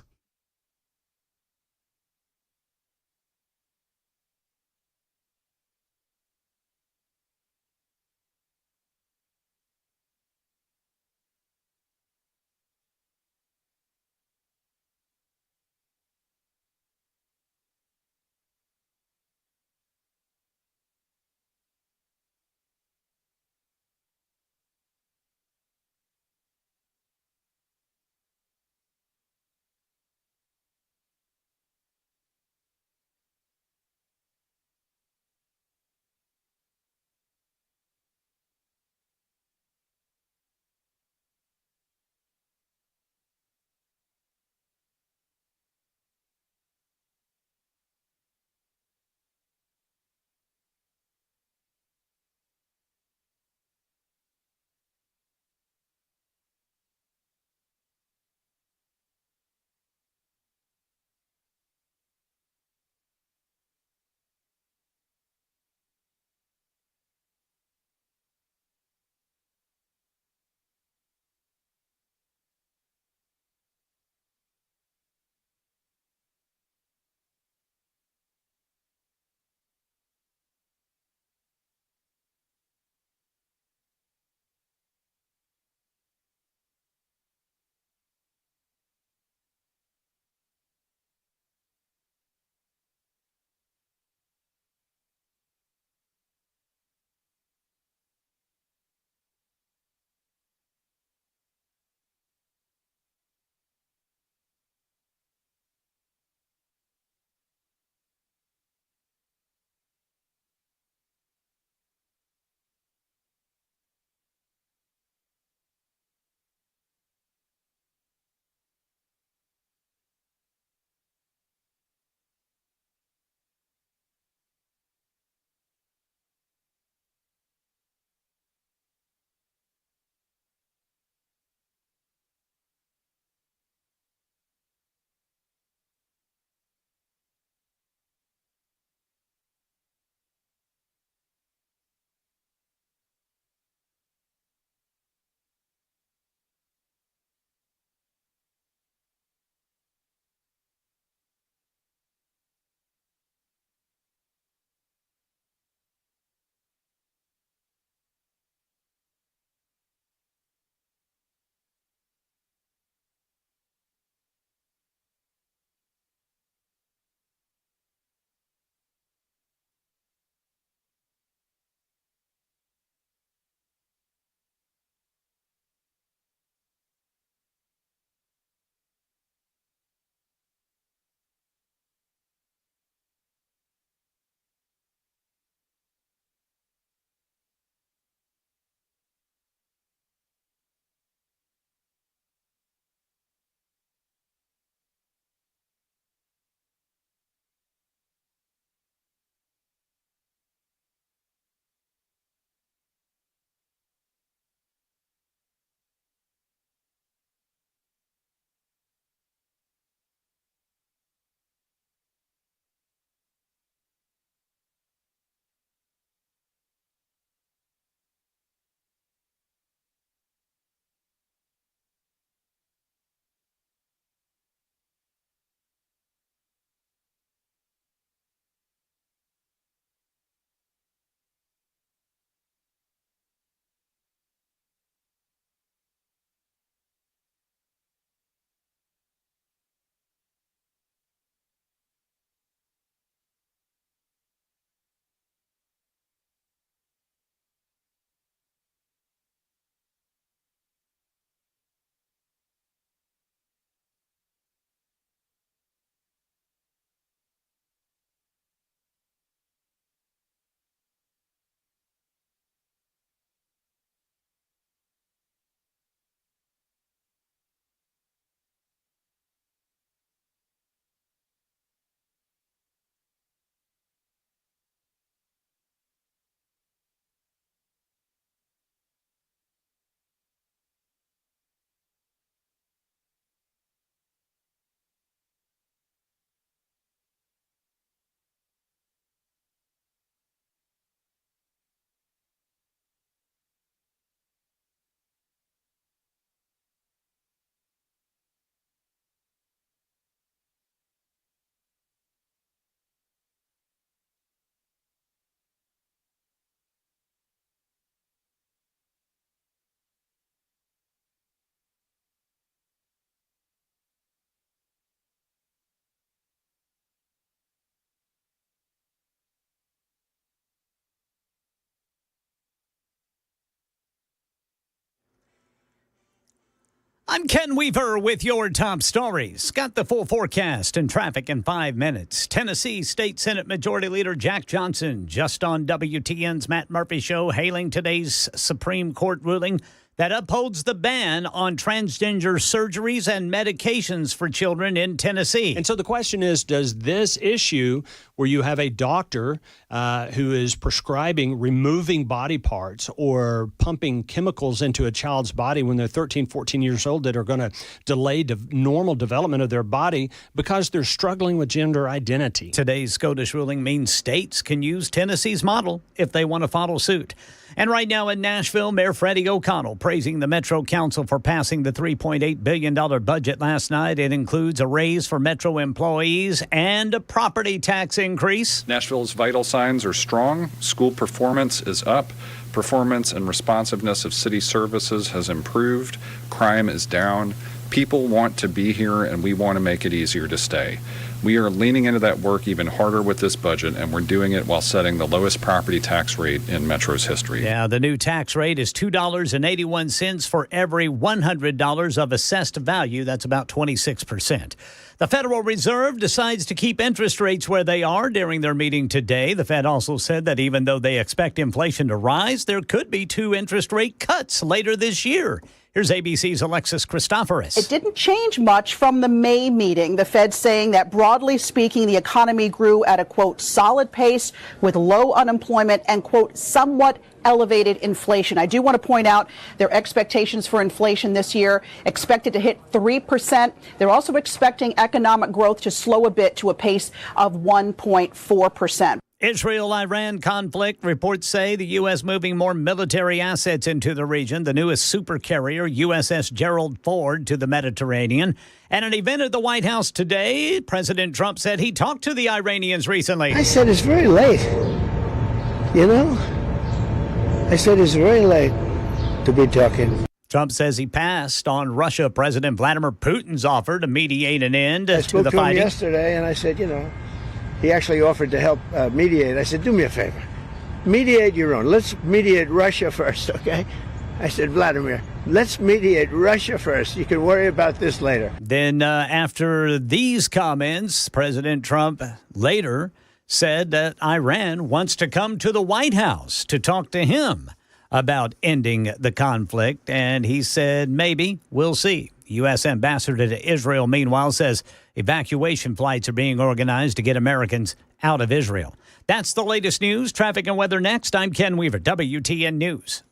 I'm Ken Weaver with your top stories. Got the full forecast and traffic in 5 minutes. Tennessee State Senate Majority Leader Jack Johnson just on WTN's Matt Murphy Show hailing today's Supreme Court ruling that upholds the ban on transgender surgeries and medications for children in Tennessee. And so the question is, does this issue where you have a doctor who is prescribing removing body parts or pumping chemicals into a child's body when they're 13, 14 years old that are going to delay normal development of their body because they're struggling with gender identity? Today's SCOTUS ruling means states can use Tennessee's model if they want to follow suit. And right now in Nashville, Mayor Freddie O'Connell praising the Metro Council for passing the $3.8 billion budget last night. It includes a raise for Metro employees and a property tax increase. Nashville's vital signs are strong. School performance is up. Performance and responsiveness of city services has improved. Crime is down. People want to be here, and we want to make it easier to stay. We are leaning into that work even harder with this budget, and we're doing it while setting the lowest property tax rate in Metro's history. Yeah, the new tax rate is $2.81 for every $100 of assessed value. That's about 26%. The Federal Reserve decides to keep interest rates where they are during their meeting today. The Fed also said that even though they expect inflation to rise, there could be 2 interest rate cuts later this year. Here's ABC's Alexis Christoforous. It didn't change much from the May meeting. The Fed saying that broadly speaking, the economy grew at a, quote, solid pace with low unemployment and, quote, somewhat elevated inflation. I do want to point out their expectations for inflation this year expected to hit 3%. They're also expecting economic growth to slow a bit to a pace of 1.4%. Israel-Iran conflict. Reports say the U.S. moving more military assets into the region. The newest supercarrier, USS Gerald Ford, to the Mediterranean. At an event at the White House today, President Trump said he talked to the Iranians recently. I said it's very late. You know? I said it's very late to be talking. Trump says he passed on Russia President Vladimir Putin's offer to mediate an end to the fighting. I spoke to him yesterday, and I said, you know, he actually offered to help mediate. I said, do me a favor. Mediate your own. Let's mediate Russia first, okay? I said, Vladimir, let's mediate Russia first. You can worry about this later. Then after these comments, President Trump later said that Iran wants to come to the White House to talk to him about ending the conflict. And he said, maybe, we'll see. U.S. Ambassador to Israel, meanwhile, says evacuation flights are being organized to get Americans out of Israel. That's the latest news. Traffic and weather next. I'm Ken Weaver, WTN News.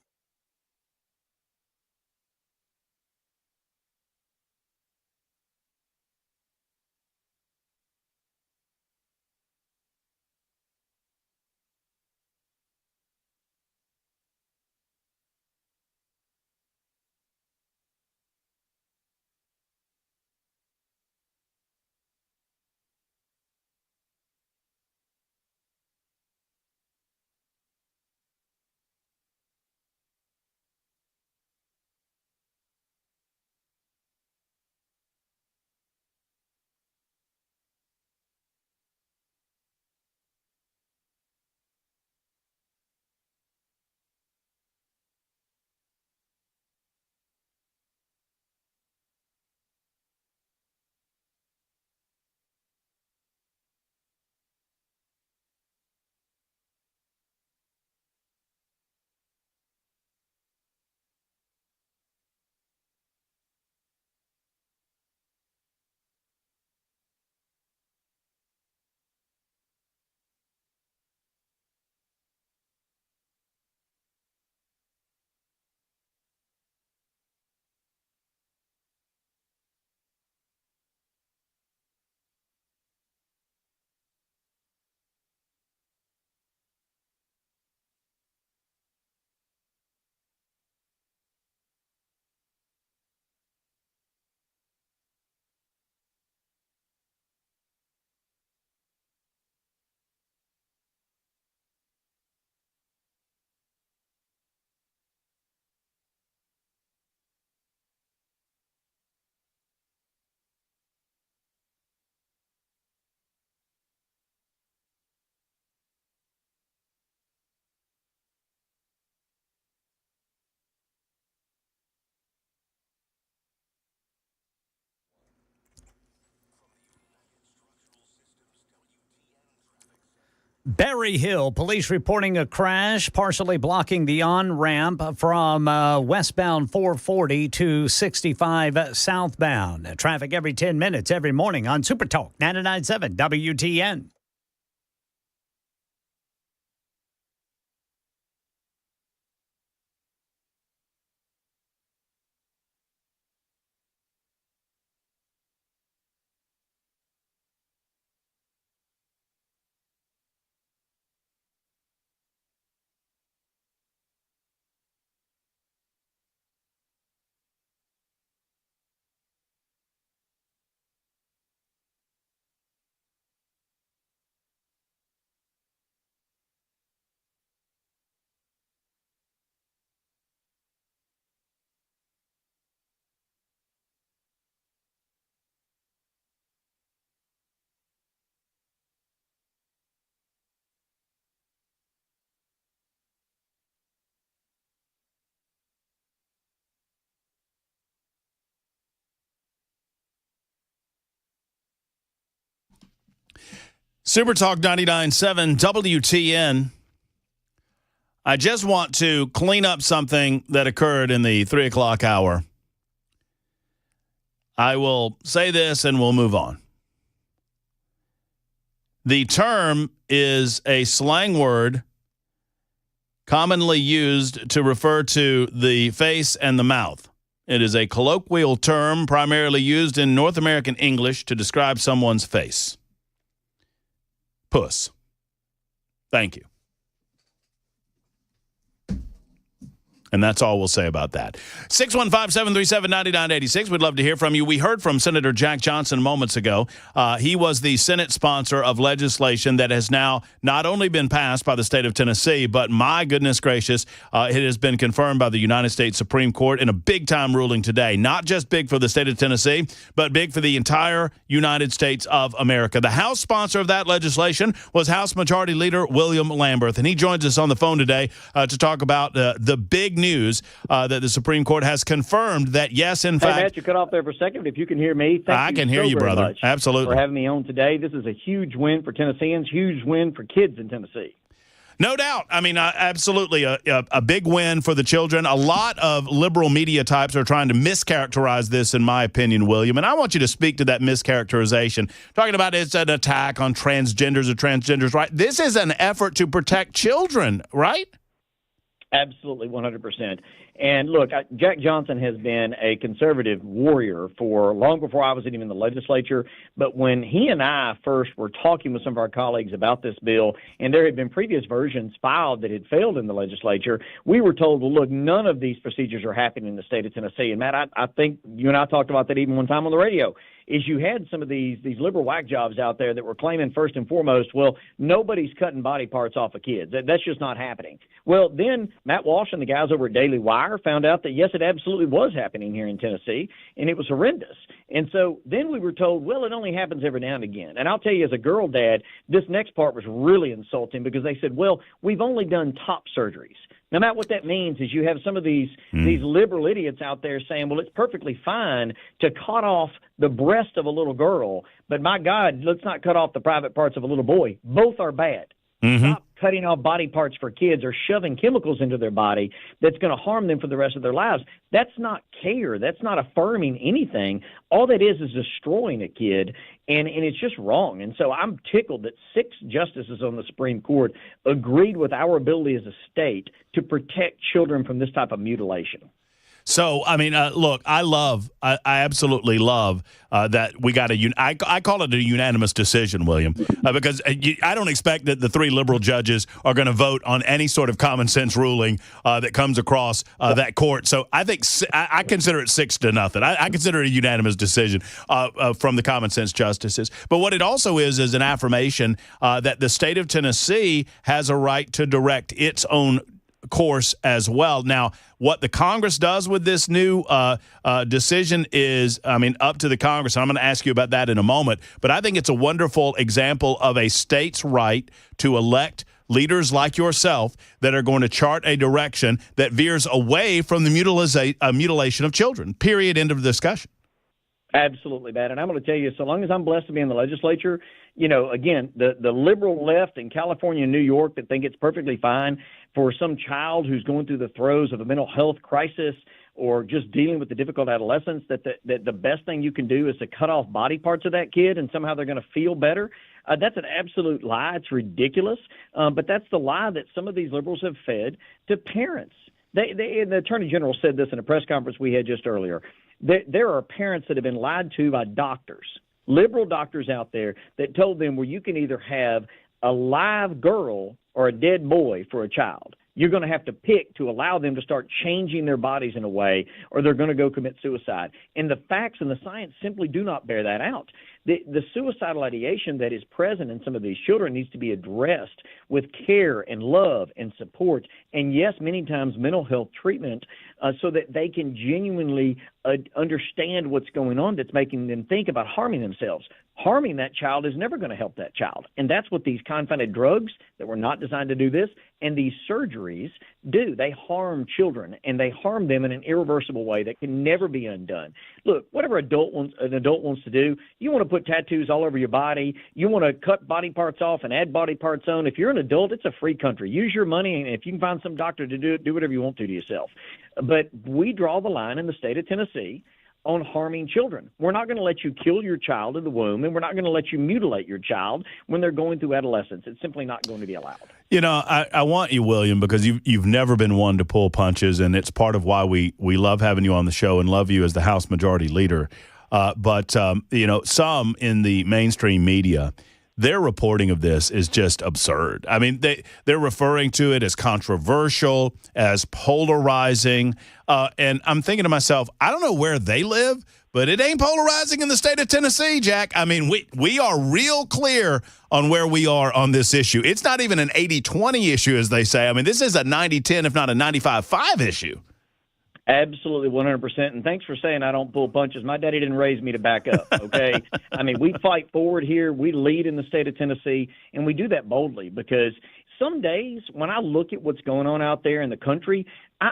Berry Hill, police reporting a crash partially blocking the on-ramp from westbound 440 to 65 southbound. Traffic every 10 minutes every morning on Super Talk 99.7 WTN. Super Talk 99.7 WTN. I just want to clean up something that occurred in the 3 o'clock hour. I will say this and we'll move on. The term is a slang word commonly used to refer to the face and the mouth. It is a colloquial term primarily used in North American English to describe someone's face. Puss. Thank you. And that's all we'll say about that. 615-737-9986. We'd love to hear from you. We heard from Senator Jack Johnson moments ago. He was the Senate sponsor of legislation that has now not only been passed by the state of Tennessee, but my goodness gracious, it has been confirmed by the United States Supreme Court in a big-time ruling today. Not just big for the state of Tennessee, but big for the entire United States of America. The House sponsor of that legislation was House Majority Leader William Lambert, and he joins us on the phone today to talk about the big news that the Supreme Court has confirmed that, yes, in fact... Hey, Matt, you cut off there for a second, but if you can hear me, I can hear you, brother. Absolutely. For having me on today. This is a huge win for Tennesseans, huge win for kids in Tennessee. No doubt. I mean, absolutely a big win for the children. A lot of liberal media types are trying to mischaracterize this, in my opinion, William. And I want you to speak to that mischaracterization. Talking about it's an attack on transgenders or transgenders, right? This is an effort to protect children, right? Absolutely, 100%. And look, Jack Johnson has been a conservative warrior for long before I was even in the legislature. But when he and I first were talking with some of our colleagues about this bill, and there had been previous versions filed that had failed in the legislature, we were told, well, look, none of these procedures are happening in the state of Tennessee. And, Matt, I think you and I talked about that even one time on the radio, is you had some of these liberal whack jobs out there that were claiming first and foremost, well, nobody's cutting body parts off of kids. That's just not happening. Well, then Matt Walsh and the guys over at Daily Wire found out that, yes, it absolutely was happening here in Tennessee, and it was horrendous. And so then we were told, well, it only happens every now and again. And I'll tell you, as a girl dad, this next part was really insulting because they said, well, we've only done top surgeries. Now, Matt, what that means is you have some of these liberal idiots out there saying, well, it's perfectly fine to cut off the breast of a little girl, but my God, let's not cut off the private parts of a little boy. Both are bad. Stop cutting off body parts for kids or shoving chemicals into their body that's going to harm them for the rest of their lives. That's not care. That's not affirming anything. All that is destroying a kid, and it's just wrong. And so I'm tickled that 6 justices on the Supreme Court agreed with our ability as a state to protect children from this type of mutilation. So, I mean, look, I absolutely love that we got I call it a unanimous decision, William, because I don't expect that the 3 liberal judges are going to vote on any sort of common sense ruling that comes across that court. So I think I consider it 6-0. I consider it a unanimous decision from the common sense justices. But what it also is an affirmation that the state of Tennessee has a right to direct its own course as well. Now, what the Congress does with this new decision is, I mean, up to the Congress. And I'm going to ask you about that in a moment. But I think it's a wonderful example of a state's right to elect leaders like yourself that are going to chart a direction that veers away from the mutilation of children. Period. End of discussion. Absolutely, Matt. And I'm going to tell you, so long as I'm blessed to be in the legislature, again, the liberal left in California and New York that think it's perfectly fine for some child who's going through the throes of a mental health crisis or just dealing with the difficult adolescence, that the best thing you can do is to cut off body parts of that kid and somehow they're going to feel better. That's an absolute lie. It's ridiculous. But that's the lie that some of these liberals have fed to parents. And the Attorney General said this in a press conference we had just earlier. There are parents that have been lied to by doctors, liberal doctors out there that told them, well, you can either have a live girl or a dead boy for a child. You're going to have to pick to allow them to start changing their bodies in a way, or they're going to go commit suicide. And the facts and the science simply do not bear that out. The suicidal ideation that is present in some of these children needs to be addressed with care and love and support, and yes, many times mental health treatment, so that they can genuinely understand what's going on that's making them think about harming themselves. Harming that child is never going to help that child. And that's what these confounded drugs that were not designed to do this and these surgeries do. They harm children, and they harm them in an irreversible way that can never be undone. Look, whatever an adult wants to do, you want to put tattoos all over your body, you want to cut body parts off and add body parts on. If you're an adult, it's a free country. Use your money, and if you can find some doctor to do it, do whatever you want to yourself. But we draw the line in the state of Tennessee on harming children. We're not going to let you kill your child in the womb, and we're not going to let you mutilate your child when they're going through adolescence. It's simply not going to be allowed. I want you, William, because you've never been one to pull punches, and it's part of why we love having you on the show and love you as the House Majority Leader. But some in the mainstream media, their reporting of this is just absurd. I mean, they're referring to it as controversial, as polarizing. And I'm thinking to myself, I don't know where they live, but it ain't polarizing in the state of Tennessee, Jack. I mean, we are real clear on where we are on this issue. It's not even an 80-20 issue, as they say. I mean, this is a 90-10, if not a 95-5 issue. Absolutely, 100%. And thanks for saying I don't pull punches. My daddy didn't raise me to back up, okay? I mean, we fight forward here. We lead in the state of Tennessee, and we do that boldly because some days when I look at what's going on out there in the country,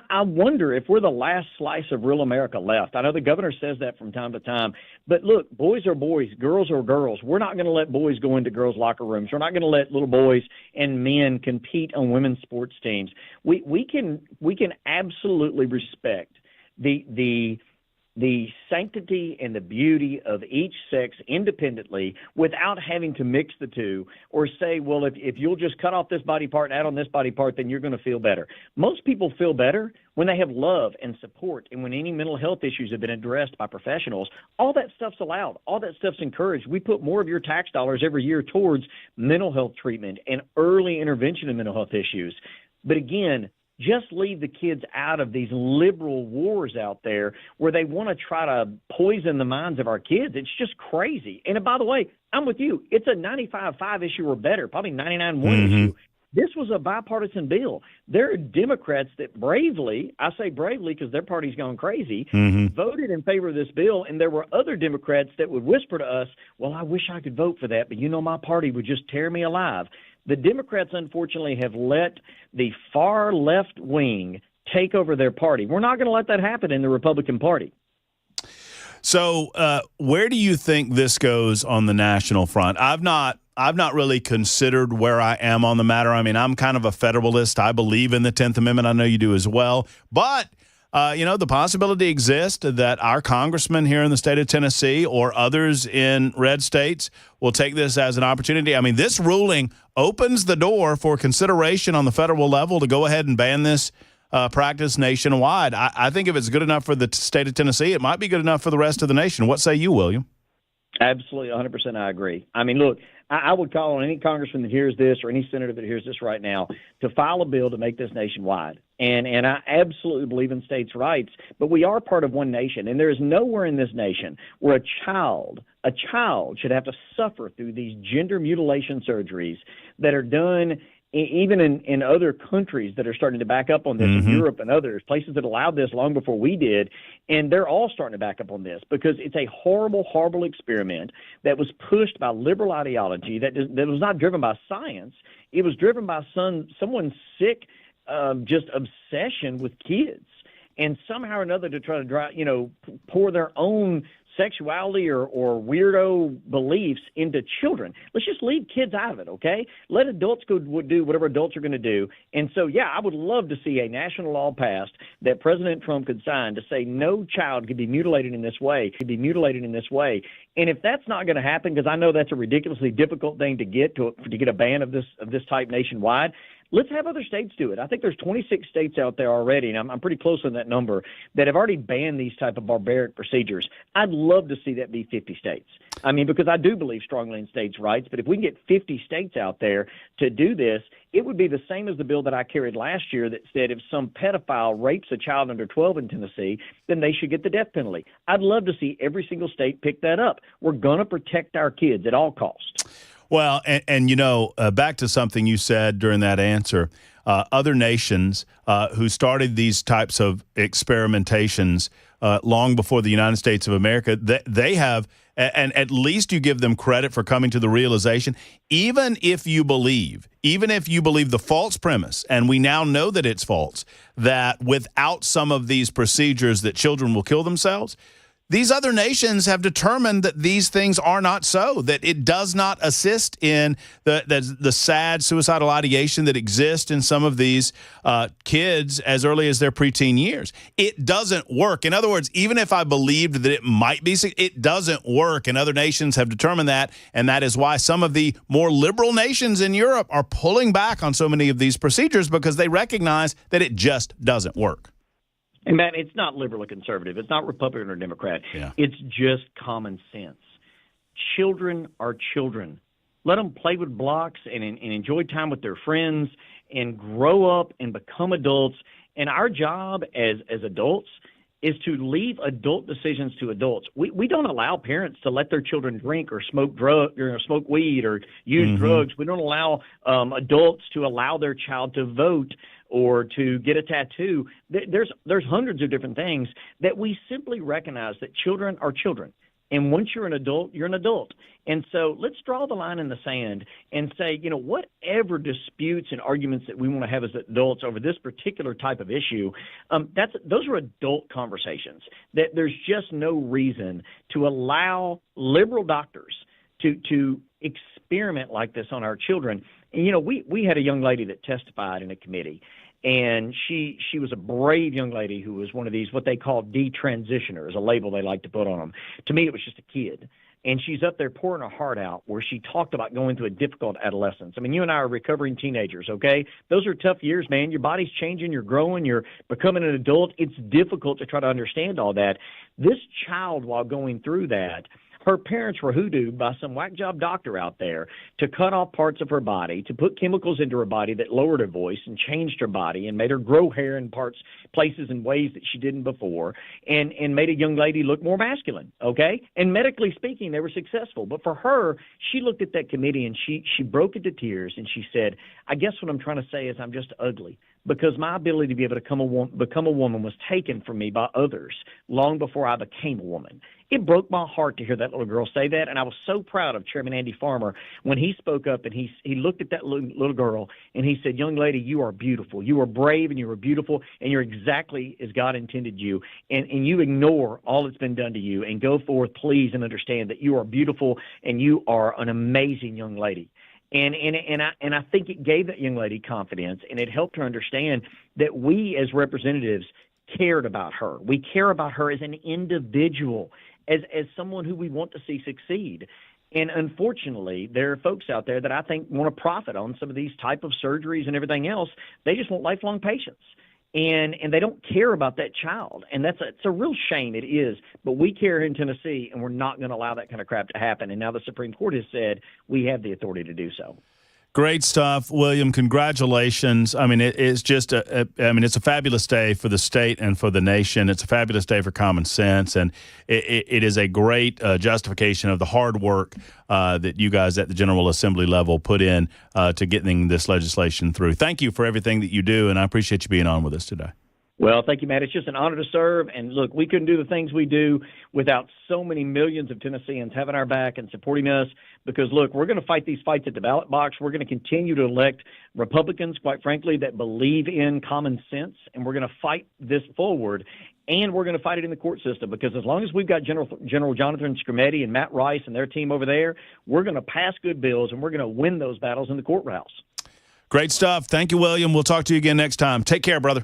I wonder if we're the last slice of real America left. I know the governor says that from time to time. But look, boys are boys, girls are girls. We're not going to let boys go into girls' locker rooms. We're not going to let little boys and men compete on women's sports teams. We can absolutely respect the sanctity and the beauty of each sex independently without having to mix the two or say, well, if you'll just cut off this body part and add on this body part, then you're going to feel better. Most people feel better when they have love and support and when any mental health issues have been addressed by professionals. All that stuff's allowed. All that stuff's encouraged. We put more of your tax dollars every year towards mental health treatment and early intervention in mental health issues. But again, just leave the kids out of these liberal wars out there where they want to try to poison the minds of our kids. It's just crazy. And by the way, I'm with you. It's a 95-5 issue or better, probably 99-1 issue. This was a bipartisan bill. There are Democrats that bravely, I say bravely because their party's gone crazy, voted in favor of this bill, and there were other Democrats that would whisper to us, well, I wish I could vote for that, but my party would just tear me alive. The Democrats, unfortunately, have let the far left wing take over their party. We're not going to let that happen in the Republican Party. So where do you think this goes on the national front? I've not really considered where I am on the matter. I mean, I'm kind of a federalist. I believe in the 10th Amendment. I know you do as well. But the possibility exists that our congressman here in the state of Tennessee or others in red states will take this as an opportunity. I mean, this ruling opens the door for consideration on the federal level to go ahead and ban this practice nationwide. I think if it's good enough for the state of Tennessee, it might be good enough for the rest of the nation. What say you, William? Absolutely, 100% I agree. I mean, look, I would call on any congressman that hears this or any senator that hears this right now to file a bill to make this nationwide. And I absolutely believe in states' rights, but we are part of one nation, and there is nowhere in this nation where a child should have to suffer through these gender mutilation surgeries that are done even in other countries that are starting to back up on this, in Europe and others, places that allowed this long before we did, and they're all starting to back up on this because it's a horrible, horrible experiment that was pushed by liberal ideology that was not driven by science. It was driven by someone's sick just obsession with kids. And somehow or another to try to pour their own sexuality or weirdo beliefs into children. Let's just leave kids out of it, okay? Let adults go do whatever adults are going to do. And so, yeah, I would love to see a national law passed that President Trump could sign to say no child could be mutilated in this way, And if that's not going to happen, because I know that's a ridiculously difficult thing to get a ban of this type nationwide, let's have other states do it. I think there's 26 states out there already, and I'm pretty close on that number, that have already banned these type of barbaric procedures. I'd love to see that be 50 states. I mean, because I do believe strongly in states' rights, but if we can get 50 states out there to do this, it would be the same as the bill that I carried last year that said if some pedophile rapes a child under 12 in Tennessee, then they should get the death penalty. I'd love to see every single state pick that up. We're going to protect our kids at all costs. Well, and back to something you said during that answer, other nations who started these types of experimentations long before the United States of America, they have, and at least you give them credit for coming to the realization, even if you believe the false premise, and we now know that it's false, that without some of these procedures that children will kill themselves, these other nations have determined that these things are not so, that it does not assist in the sad suicidal ideation that exists in some of these kids as early as their preteen years. It doesn't work. In other words, even if I believed that it might be, it doesn't work, and other nations have determined that, and that is why some of the more liberal nations in Europe are pulling back on so many of these procedures because they recognize that it just doesn't work. And, Matt, it's not liberal or conservative. It's not Republican or Democrat. Yeah. It's just common sense. Children are children. Let them play with blocks and enjoy time with their friends and grow up and become adults. And our job as adults is to leave adult decisions to adults. We don't allow parents to let their children drink or smoke smoke weed or use drugs. We don't allow adults to allow their child to vote or to get a tattoo. There's hundreds of different things that we simply recognize that children are children. And once you're an adult, you're an adult. And so let's draw the line in the sand and say, whatever disputes and arguments that we want to have as adults over this particular type of issue, those are adult conversations. That there's just no reason to allow liberal doctors to experiment like this on our children. And, we had a young lady that testified in a committee, and she was a brave young lady who was one of these, what they call detransitioners, a label they like to put on them. To me, it was just a kid. And she's up there pouring her heart out where she talked about going through a difficult adolescence. I mean, you and I are recovering teenagers, okay? Those are tough years, man. Your body's changing, you're growing, you're becoming an adult. It's difficult to try to understand all that. This child, while going through that, her parents were hoodooed by some whack job doctor out there to cut off parts of her body, to put chemicals into her body that lowered her voice and changed her body and made her grow hair in places and ways that she didn't before, and made a young lady look more masculine, okay? And medically speaking, they were successful. But for her, she looked at that committee and she broke into tears and she said, I guess what I'm trying to say is I'm just ugly, because my ability to be able to become a woman was taken from me by others long before I became a woman. It broke my heart to hear that little girl say that, and I was so proud of Chairman Andy Farmer when he spoke up and he looked at that little girl and he said, young lady, you are beautiful. You are brave and you are beautiful, and you're exactly as God intended you, and you ignore all that's been done to you and go forth, please, and understand that you are beautiful and you are an amazing young lady. And I think it gave that young lady confidence, and it helped her understand that we as representatives cared about her. We care about her as an individual, as someone who we want to see succeed. And unfortunately, there are folks out there that I think want to profit on some of these type of surgeries and everything else. They just want lifelong patience. And they don't care about that child. And it's a real shame, it is. But we care in Tennessee, and we're not going to allow that kind of crap to happen. And now the Supreme Court has said we have the authority to do so. Great stuff, William. Congratulations. I mean, it's just it's a fabulous day for the state and for the nation. It's a fabulous day for common sense, and it is a great justification of the hard work that you guys at the General Assembly level put in to getting this legislation through. Thank you for everything that you do, and I appreciate you being on with us today. Well, thank you, Matt. It's just an honor to serve. And look, we couldn't do the things we do without so many millions of Tennesseans having our back and supporting us. Because, look, we're going to fight these fights at the ballot box. We're going to continue to elect Republicans, quite frankly, that believe in common sense. And we're going to fight this forward. And we're going to fight it in the court system, because as long as we've got General Jonathan Skrmetti and Matt Rice and their team over there, we're going to pass good bills and we're going to win those battles in the courthouse. Great stuff. Thank you, William. We'll talk to you again next time. Take care, brother.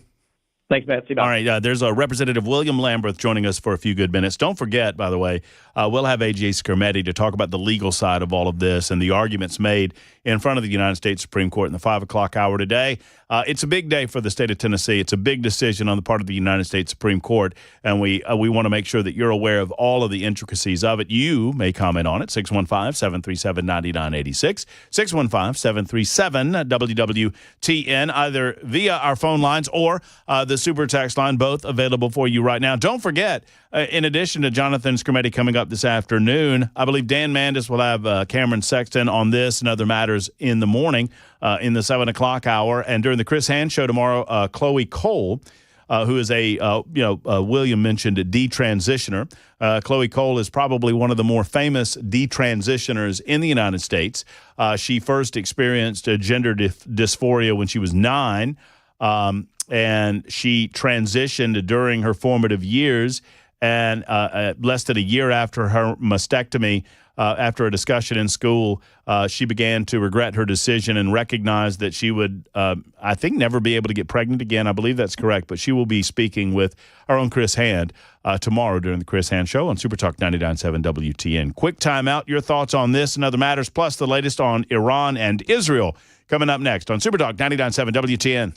Thanks, Matt. See you. Bye. All right, there's a Representative William Lambert joining us for a few good minutes. Don't forget, by the way, we'll have A.J. Skrmetti to talk about the legal side of all of this and the arguments made in front of the United States Supreme Court in the 5 o'clock hour today. It's a big day for the state of Tennessee. It's a big decision on the part of the United States Supreme Court, and we want to make sure that you're aware of all of the intricacies of it. You may comment on it, 615-737-9986, 615-737-WWTN, either via our phone lines or the super text line, both available for you right now. Don't forget, in addition to Jonathan Skrmetti coming up this afternoon, I believe Dan Mandis will have Cameron Sexton on this and other matters in the morning in the 7 o'clock hour. And during the Chris Hand Show tomorrow, Chloe Cole, who is William mentioned, a detransitioner. Chloe Cole is probably one of the more famous detransitioners in the United States. She first experienced gender dysphoria when she was 9, and she transitioned during her formative years. And less than a year after her mastectomy, after a discussion in school, she began to regret her decision and recognize that she would, I think, never be able to get pregnant again. I believe that's correct. But she will be speaking with our own Chris Hand tomorrow during the Chris Hand Show on Super Talk 99.7 WTN. Quick timeout. Your thoughts on this and other matters, plus the latest on Iran and Israel, coming up next on Super Talk 99.7 WTN.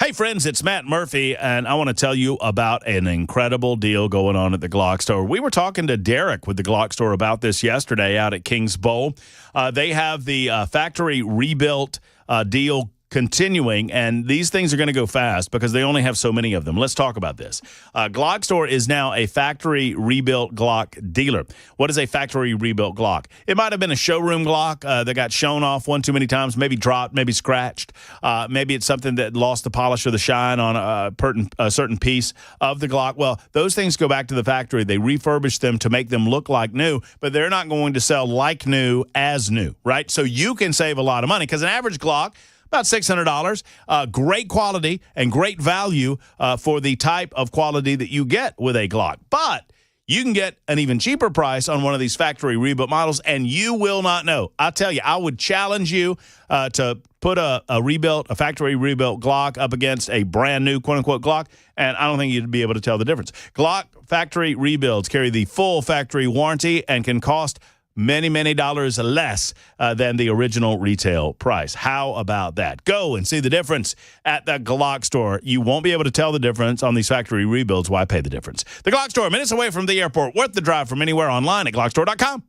Hey, friends, it's Matt Murphy, and I want to tell you about an incredible deal going on at the Glock store. We were talking to Derek with the Glock store about this yesterday out at Kings Bowl. They have the factory rebuilt deal continuing, and these things are going to go fast because they only have so many of them. Let's talk about this. Glock store is now a factory rebuilt Glock dealer. What is a factory rebuilt Glock? It might have been a showroom Glock that got shown off one too many times, maybe dropped, maybe scratched. Maybe it's something that lost the polish or the shine on a certain piece of the Glock. Well, those things go back to the factory. They refurbish them to make them look like new, but they're not going to sell like new as new, right? So you can save a lot of money because an average Glock, about $600, great quality and great value for the type of quality that you get with a Glock. But you can get an even cheaper price on one of these factory rebuilt models, and you will not know. I tell you, I would challenge you to put a factory rebuilt Glock up against a brand new quote-unquote Glock, and I don't think you'd be able to tell the difference. Glock factory rebuilds carry the full factory warranty and can cost many, many dollars less than the original retail price. How about that? Go and see the difference at the Glock store. You won't be able to tell the difference on these factory rebuilds. Why pay the difference? The Glock store, minutes away from the airport, worth the drive from anywhere, online at glockstore.com.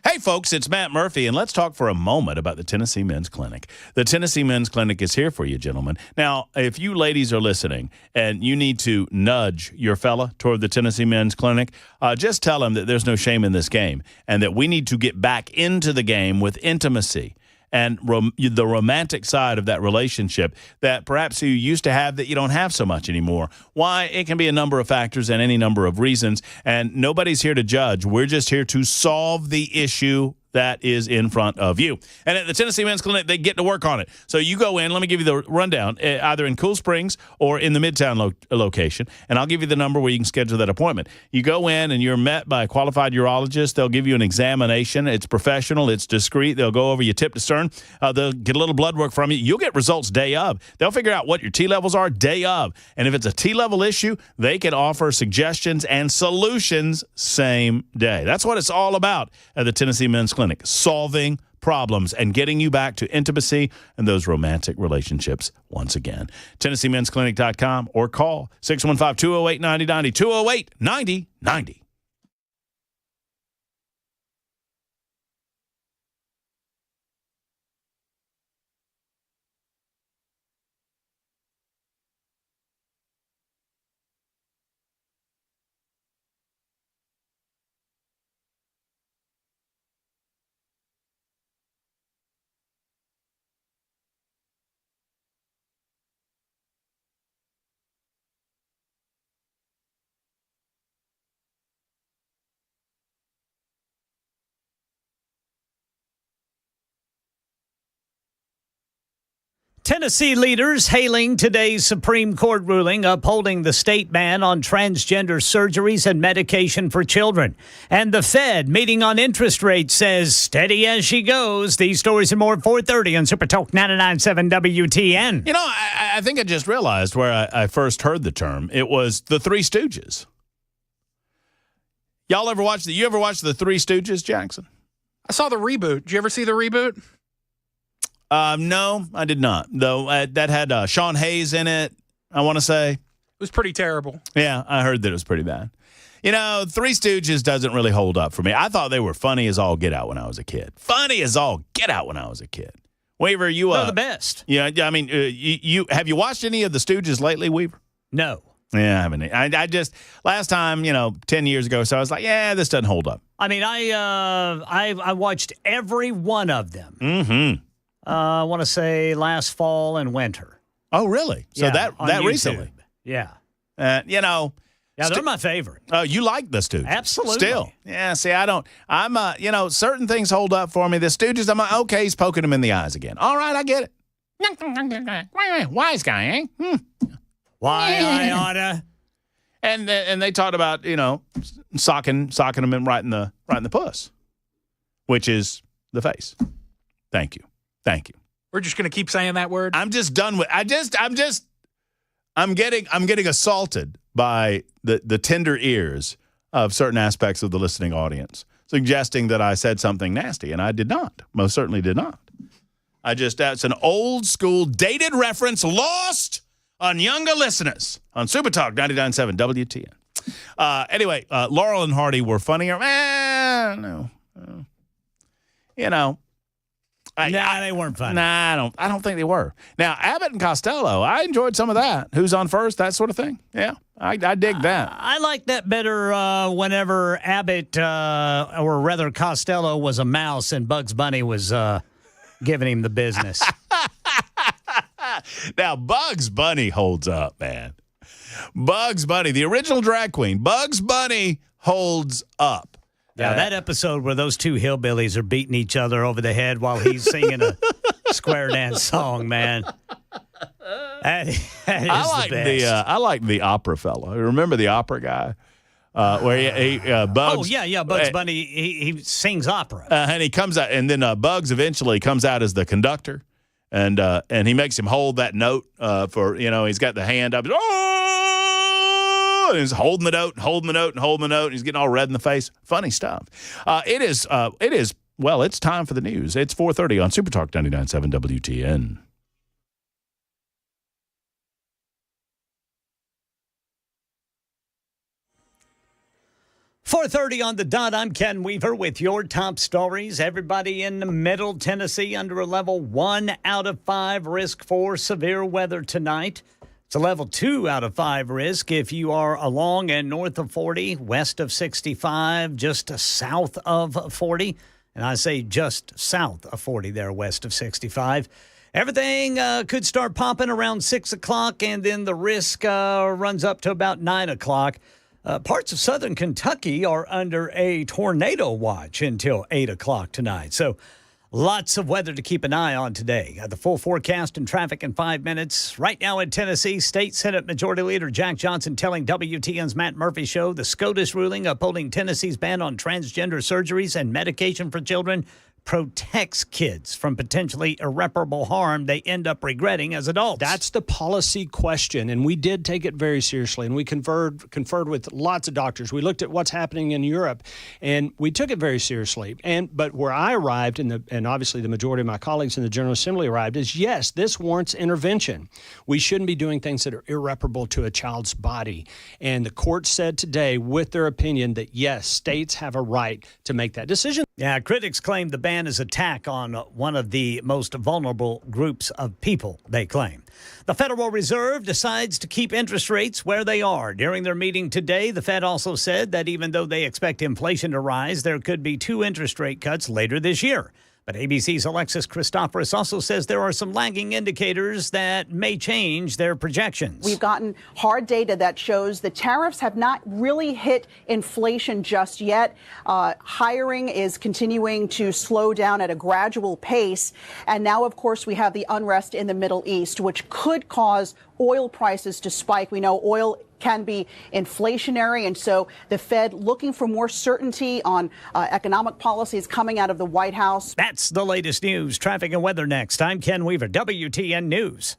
Hey, folks, it's Matt Murphy, and let's talk for a moment about the Tennessee Men's Clinic. The Tennessee Men's Clinic is here for you, gentlemen. Now, if you ladies are listening and you need to nudge your fella toward the Tennessee Men's Clinic, just tell him that there's no shame in this game and that we need to get back into the game with intimacy and the romantic side of that relationship that perhaps you used to have that you don't have so much anymore. Why? It can be a number of factors and any number of reasons, and nobody's here to judge. We're just here to solve the issue that is in front of you. And at the Tennessee Men's Clinic, they get to work on it. So you go in, let me give you the rundown, either in Cool Springs or in the Midtown location, and I'll give you the number where you can schedule that appointment. You go in and you're met by a qualified urologist. They'll give you an examination. It's professional. It's discreet. They'll go over you tip to stern. They'll get a little blood work from you. You'll get results day of. They'll figure out what your T levels are day of. And if it's a T level issue, they can offer suggestions and solutions same day. That's what it's all about at the Tennessee Men's Clinic, solving problems and getting you back to intimacy and those romantic relationships once again. TennesseeMen'sClinic.com or call 615-208-9090, 208-9090. Tennessee leaders hailing today's Supreme Court ruling upholding the state ban on transgender surgeries and medication for children. And the Fed meeting on interest rates says steady as she goes. These stories and more at 4:30 on Super Talk 99.7 WTN. You know, I think I just realized where I first heard the term. It was the Three Stooges. You ever watch the Three Stooges, Jackson? I saw the reboot. Did you ever see the reboot? No, I did not. Though that had Sean Hayes in it, I want to say. It was pretty terrible. Yeah, I heard that it was pretty bad. You know, Three Stooges doesn't really hold up for me. I thought they were funny as all get out when I was a kid. Funny as all get out when I was a kid. Weaver, They're the best. Yeah, I mean, you have you watched any of the Stooges lately, Weaver? No. Yeah, I haven't. I just last time, 10 years ago, so I was like, yeah, this doesn't hold up. I mean, I watched every one of them. Mm-hmm. I want to say last fall and winter. Oh, really? So yeah, that recently? Yeah. Yeah, they're my favorite. Oh, you like the Stooges? Absolutely. Still. Yeah, see, I don't. I'm, certain things hold up for me. The Stooges, I'm like, okay, he's poking him in the eyes again. All right, I get it. Wise guy, eh? Why I oughta. And they talked about, socking him in right in the puss, which is the face. Thank you. We're just going to keep saying that word. I'm just done with. I'm getting assaulted by the tender ears of certain aspects of the listening audience, suggesting that I said something nasty, and I did not. Most certainly did not. That's an old school dated reference lost on younger listeners on Super Talk 99.7 WTN. Anyway, Laurel and Hardy were funnier. No. They weren't funny. Nah, I don't think they were. Now, Abbott and Costello, I enjoyed some of that. Who's on first, that sort of thing. Yeah, I dig that. I like that better whenever Abbott, or rather Costello, was a mouse and Bugs Bunny was giving him the business. Now, Bugs Bunny holds up, man. Bugs Bunny, the original drag queen, Bugs Bunny holds up. Yeah, that episode where those two hillbillies are beating each other over the head while he's singing a square dance song, man. That is the best. I like the opera fellow. Remember the opera guy? Where he Bugs. Oh, yeah, Bugs Bunny, he sings opera. And he comes out, and then Bugs eventually comes out as the conductor, and he makes him hold that note for, he's got the hand up. And he's holding the note, and he's getting all red in the face. Funny stuff. It is, it's time for the news. It's 4:30 on Super Talk 99.7 WTN. 4:30 on the dot. I'm Ken Weaver with your top stories. Everybody in the middle Tennessee under a level 1 out of 5 risk for severe weather tonight. It's a level 2 out of 5 risk if you are along and north of 40, west of 65, just south of 40. And I say just south of 40 there, west of 65. Everything could start popping around 6 o'clock, and then the risk runs up to about 9 o'clock. Parts of southern Kentucky are under a tornado watch until 8 o'clock tonight. So lots of weather to keep an eye on today. The full forecast and traffic in 5 minutes. Right now in Tennessee, State Senate Majority Leader Jack Johnson telling WTN's Matt Murphy Show the SCOTUS ruling upholding Tennessee's ban on transgender surgeries and medication for children protects kids from potentially irreparable harm they end up regretting as adults. That's the policy question, and we did take it very seriously, and we conferred with lots of doctors. We looked at what's happening in Europe, and we took it very seriously. But where I arrived, and obviously the majority of my colleagues in the General Assembly arrived, is yes, this warrants intervention. We shouldn't be doing things that are irreparable to a child's body. And the court said today, with their opinion, that yes, states have a right to make that decision. Yeah, critics claim the ban is an attack on one of the most vulnerable groups of people, they claim. The Federal Reserve decides to keep interest rates where they are. During their meeting today, the Fed also said that even though they expect inflation to rise, there could be 2 interest rate cuts later this year. But ABC's Alexis Christoforous also says there are some lagging indicators that may change their projections. We've gotten hard data that shows the tariffs have not really hit inflation just yet. Hiring is continuing to slow down at a gradual pace. And now, of course, we have the unrest in the Middle East, which could cause oil prices to spike. We know oil can be inflationary, and so the Fed looking for more certainty on economic policies coming out of the White House. That's the latest news. Traffic and weather next. I'm Ken Weaver, WTN News.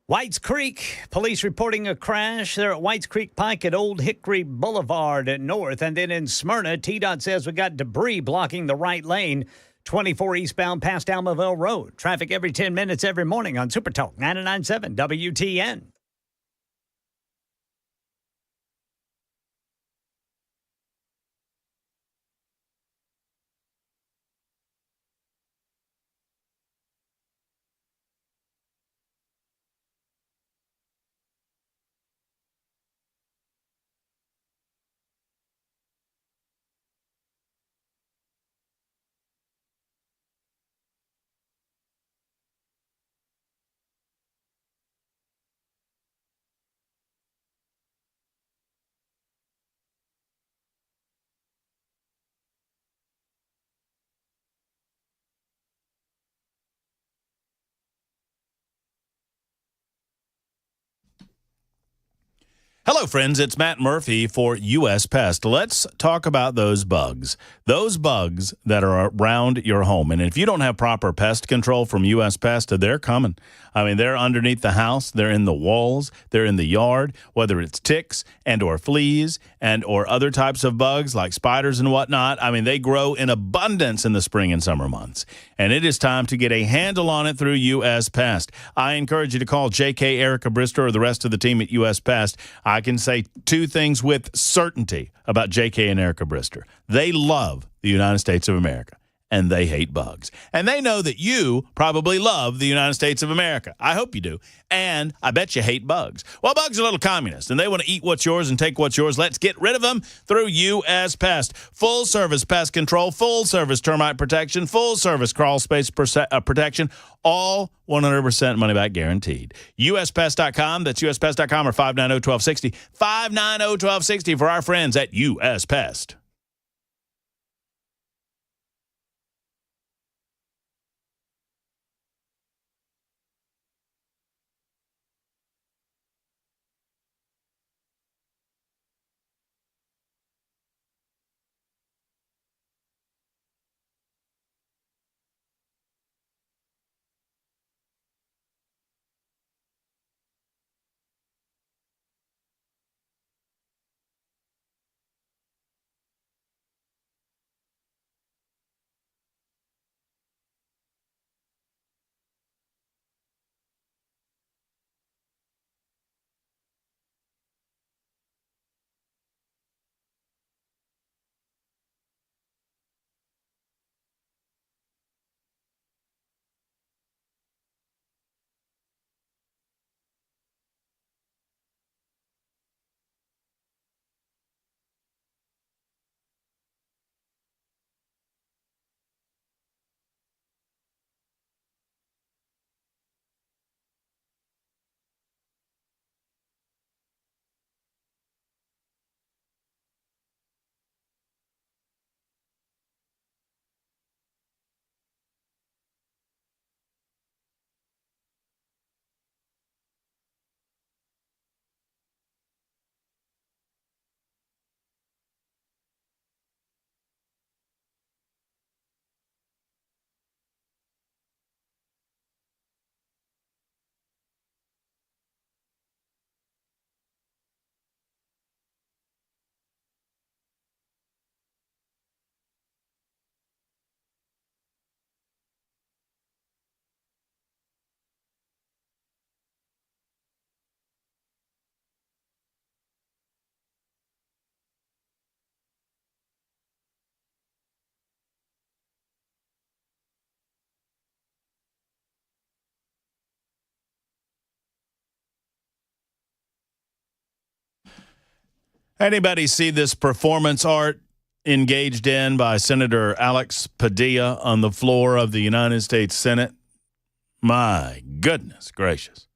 Whites Creek, police reporting a crash. They're at Whites Creek Pike at Old Hickory Boulevard at North. And then in Smyrna, TDOT says we got debris blocking the right lane, 24 eastbound past Almaville Road. Traffic every 10 minutes every morning on Super Talk 99.7 WTN. Hello, friends. It's Matt Murphy for U.S. Pest. Let's talk about those bugs that are around your home. And if you don't have proper pest control from U.S. Pest, they're coming. I mean, they're underneath the house. They're in the walls. They're in the yard, whether it's ticks and or fleas and or other types of bugs like spiders and whatnot. I mean, they grow in abundance in the spring and summer months. And it is time to get a handle on it through U.S. Pest. I encourage you to call J.K., Erica Brister, or the rest of the team at U.S. Pest. I can say 2 things with certainty about J.K. and Erica Brister. They love the United States of America, and they hate bugs. And they know that you probably love the United States of America. I hope you do. And I bet you hate bugs. Well, bugs are little communists, and they want to eat what's yours and take what's yours. Let's get rid of them through U.S. Pest. Full-service pest control, full-service termite protection, full-service crawl space protection, all 100% money-back guaranteed. USPest.com. That's USPest.com or 590-1260. 590-1260 for our friends at U.S. Pest. Anybody see this performance art engaged in by Senator Alex Padilla on the floor of the United States Senate? My goodness gracious.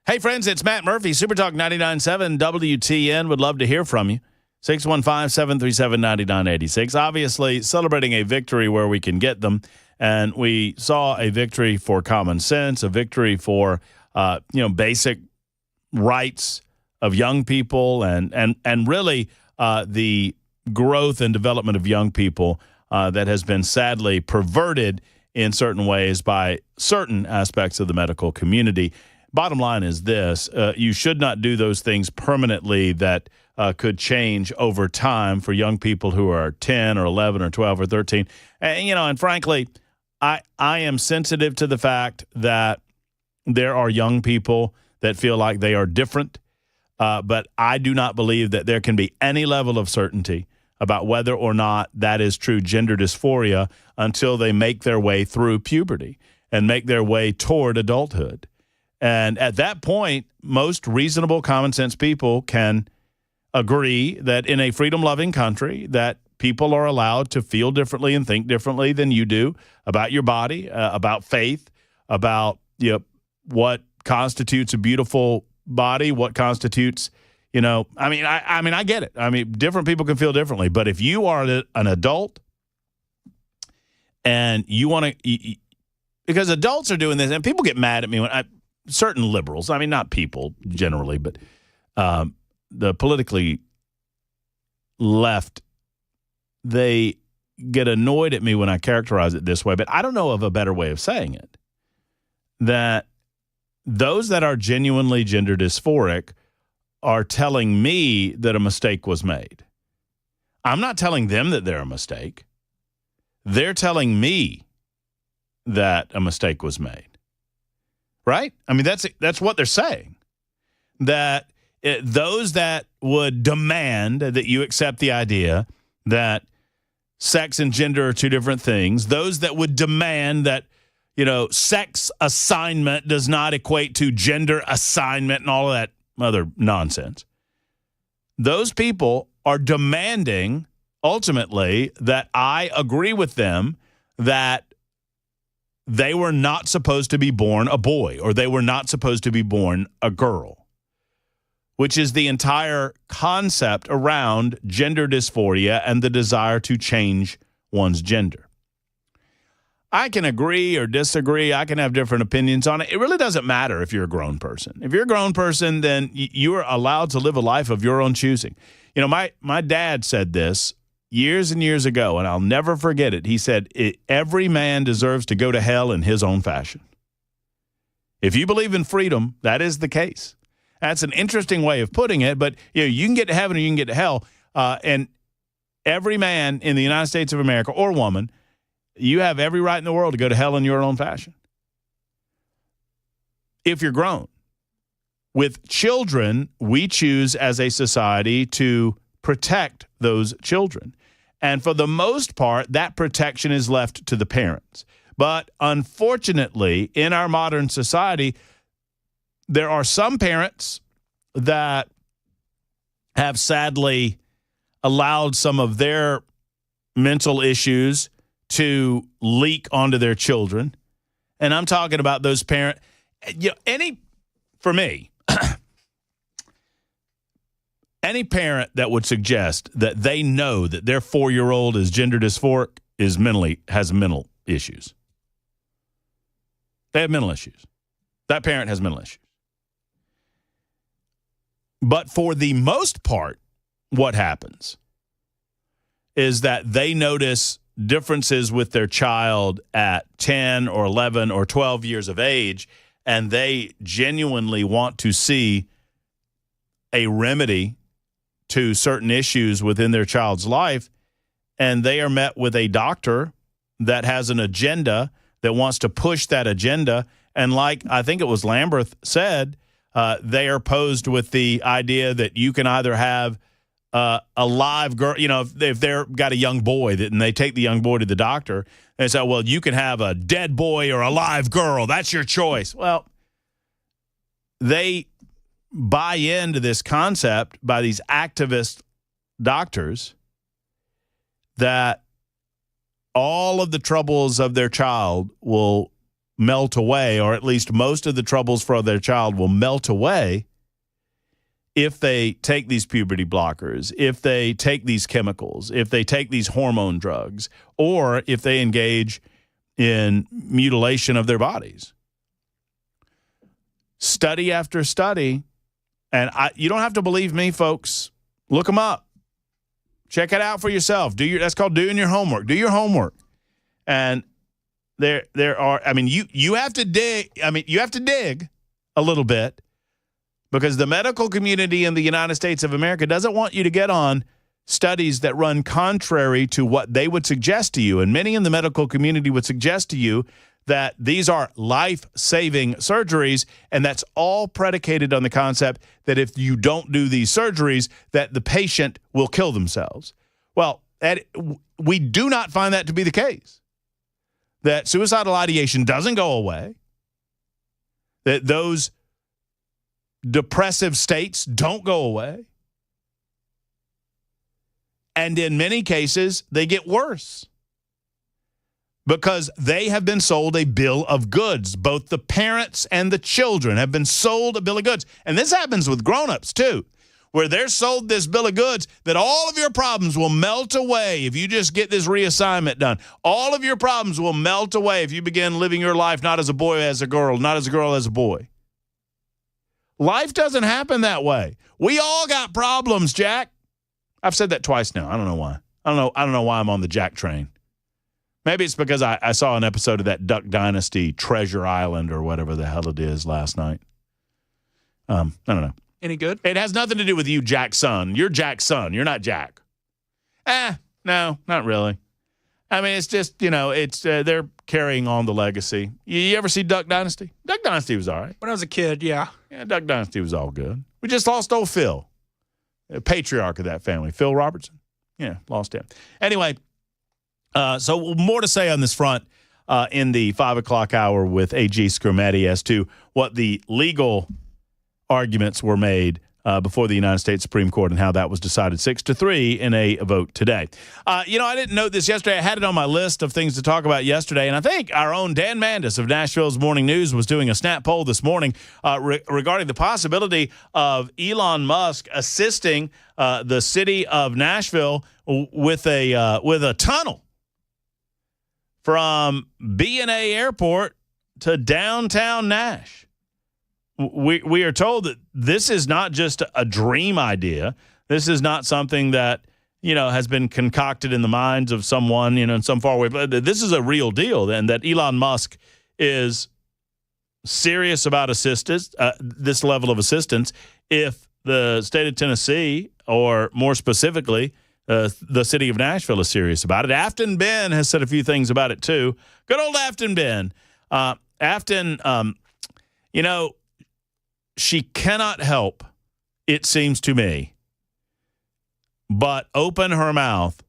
Hey, friends, it's Matt Murphy, Super Talk 99.7 WTN. Would love to hear from you. 615-737-9986. Obviously, celebrating a victory where we can get them. And we saw a victory for common sense, a victory for, basic rights of young people and really the growth and development of young people that has been sadly perverted in certain ways by certain aspects of the medical community. Bottom line is this. You should not do those things permanently that could change over time for young people who are 10 or 11 or 12 or 13. And frankly, I am sensitive to the fact that there are young people that feel like they are different, but I do not believe that there can be any level of certainty about whether or not that is true gender dysphoria until they make their way through puberty and make their way toward adulthood. And at that point, most reasonable, common sense people can agree that in a freedom-loving country that people are allowed to feel differently and think differently than you do about your body, about faith, about what constitutes a beautiful body, what constitutes, I get it. I mean, different people can feel differently. But if you are an adult and you want to, because adults are doing this, and people get mad at me when certain liberals, not people generally, but the politically left, they get annoyed at me when I characterize it this way, but I don't know of a better way of saying it. That those that are genuinely gender dysphoric are telling me that a mistake was made. I'm not telling them that they're a mistake. They're telling me that a mistake was made. Right? That's what they're saying. That those that would demand that you accept the idea that sex and gender are two different things, those that would demand that, sex assignment does not equate to gender assignment and all of that other nonsense, those people are demanding ultimately that I agree with them that they were not supposed to be born a boy or they were not supposed to be born a girl, which is the entire concept around gender dysphoria and the desire to change one's gender. I can agree or disagree. I can have different opinions on it. It really doesn't matter if you're a grown person. If you're a grown person, then you are allowed to live a life of your own choosing. My dad said this years and years ago, and I'll never forget it. He said, every man deserves to go to hell in his own fashion. If you believe in freedom, that is the case. That's an interesting way of putting it, but you can get to heaven or you can get to hell. And every man in the United States of America or woman, you have every right in the world to go to hell in your own fashion. If you're grown. With children, we choose as a society to protect those children. And for the most part, that protection is left to the parents. But unfortunately, in our modern society, there are some parents that have sadly allowed some of their mental issues to leak onto their children. And I'm talking about those parents. For me, any parent that would suggest that they know that their 4-year-old is gender dysphoric has mental issues. They have mental issues. That parent has mental issues. But for the most part, what happens is that they notice differences with their child at 10 or 11 or 12 years of age, and they genuinely want to see a remedy to certain issues within their child's life, and they are met with a doctor that has an agenda that wants to push that agenda. And like I think it was Lambert said, they are posed with the idea that you can either have a live girl, if they've got a young boy and they take the young boy to the doctor, they say, well, you can have a dead boy or a live girl. That's your choice. Well, they buy into this concept by these activist doctors that all of the troubles of their child will melt away, or at least most of the troubles for their child will melt away if they take these puberty blockers, if they take these chemicals, if they take these hormone drugs, or if they engage in mutilation of their bodies. Study after study, and you don't have to believe me, folks. Look them up. Check it out for yourself. That's called doing your homework. Do your homework. And there are, I mean, you have to dig. I mean, you have to dig a little bit, because the medical community in the United States of America doesn't want you to get on studies that run contrary to what they would suggest to you. And many in the medical community would suggest to you that these are life-saving surgeries, and that's all predicated on the concept that if you don't do these surgeries, that the patient will kill themselves. Well, we do not find that to be the case. That suicidal ideation doesn't go away, that those depressive states don't go away, and in many cases, they get worse because they have been sold a bill of goods. Both the parents and the children have been sold a bill of goods. And this happens with grown-ups, too, where they're sold this bill of goods that all of your problems will melt away if you just get this reassignment done. All of your problems will melt away if you begin living your life not as a boy as a girl, not as a girl as a boy. Life doesn't happen that way. We all got problems, Jack. I've said that twice now. I don't know why. I don't know why I'm on the Jack train. Maybe it's because I saw an episode of that Duck Dynasty Treasure Island or whatever the hell it is last night. I don't know. Any good? It has nothing to do with you, Jack's son. You're Jack's son. You're not Jack. No, not really. I mean, it's just, it's they're carrying on the legacy. You ever see Duck Dynasty? Duck Dynasty was all right. When I was a kid, yeah. Yeah, Duck Dynasty was all good. We just lost old Phil, the patriarch of that family, Phil Robertson. Yeah, lost him. Anyway, so more to say on this front in the 5 o'clock hour with A.G. Skermetti as to what the legal arguments were made before the United States Supreme Court and how that was decided 6-3 in a vote today. I didn't note this yesterday. I had it on my list of things to talk about yesterday, and I think our own Dan Mandis of Nashville's Morning News was doing a snap poll this morning regarding the possibility of Elon Musk assisting the city of Nashville with a tunnel from B&A Airport to downtown Nash. We are told that this is not just a dream idea. This is not something that, has been concocted in the minds of someone, in some far away. But this is a real deal, and that Elon Musk is serious about assistance, this level of assistance, if the state of Tennessee, or more specifically, the city of Nashville is serious about it. Afton Ben has said a few things about it, too. Good old Afton Ben. Afton, she cannot help, it seems to me, but open her mouth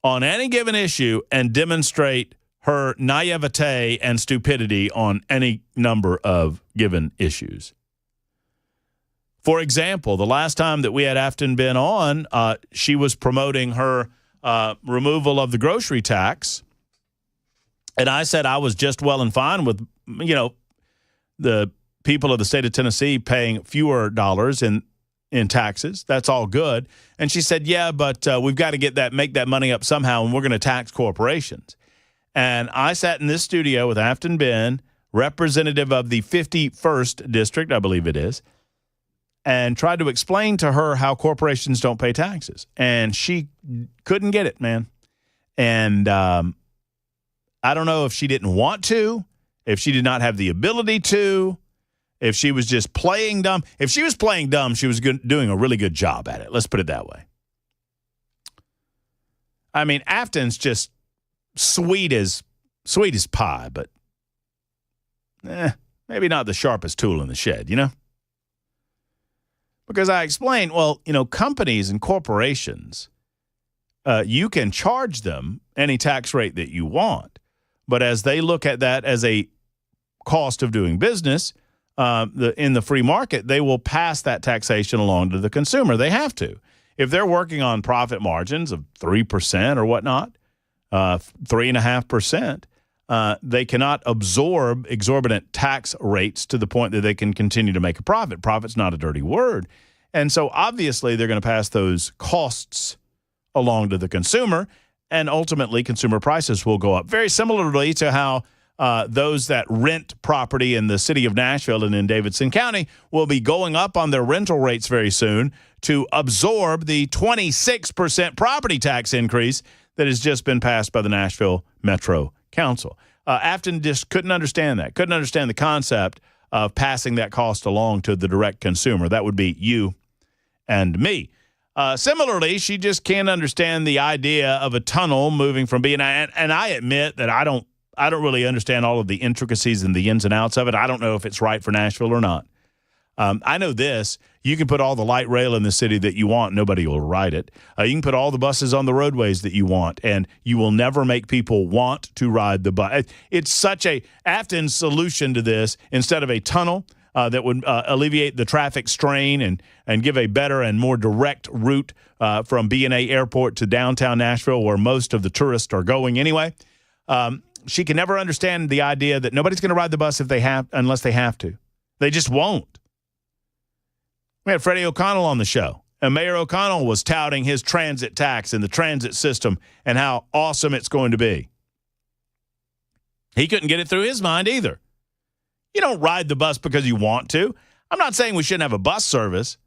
on any given issue and demonstrate her naivete and stupidity on any number of given issues. For example, the last time that we had Afton Ben on, she was promoting her removal of the grocery tax, and I said I was just well and fine with, the people of the state of Tennessee paying fewer dollars in taxes. That's all good. And she said, yeah, but we've got to make that money up somehow, and we're going to tax corporations. And I sat in this studio with Afton Ben, representative of the 51st District, I believe it is, and tried to explain to her how corporations don't pay taxes. And she couldn't get it, man. And I don't know if she didn't want to, if she did not have the ability to, if she was just playing dumb. If she was playing dumb, she was doing a really good job at it. Let's put it that way. I mean, Afton's just sweet as pie, but maybe not the sharpest tool in the shed, Because I explained, companies and corporations, you can charge them any tax rate that you want, but as they look at that as a cost of doing business, in the free market, they will pass that taxation along to the consumer. They have to. If they're working on profit margins of 3% or whatnot, 3.5%, they cannot absorb exorbitant tax rates to the point that they can continue to make a profit. Profit's not a dirty word. And so obviously they're going to pass those costs along to the consumer, and ultimately consumer prices will go up. Very similarly to how those that rent property in the city of Nashville and in Davidson County will be going up on their rental rates very soon to absorb the 26% property tax increase that has just been passed by the Nashville Metro Council. Afton just couldn't understand that, couldn't understand the concept of passing that cost along to the direct consumer. That would be you and me. Similarly, she just can't understand the idea of a tunnel moving from being, and I admit that I don't really understand all of the intricacies and the ins and outs of it. I don't know if it's right for Nashville or not. I know this. You can put all the light rail in the city that you want. Nobody will ride it. You can put all the buses on the roadways that you want, and you will never make people want to ride the bus. It's such a Afton's solution to this, instead of a tunnel that would alleviate the traffic strain and give a better and more direct route from B&A Airport to downtown Nashville, where most of the tourists are going anyway. She can never understand the idea that nobody's going to ride the bus unless they have to. They just won't. We had Freddie O'Connell on the show, and Mayor O'Connell was touting his transit tax and the transit system and how awesome it's going to be. He couldn't get it through his mind either. You don't ride the bus because you want to. I'm not saying we shouldn't have a bus service,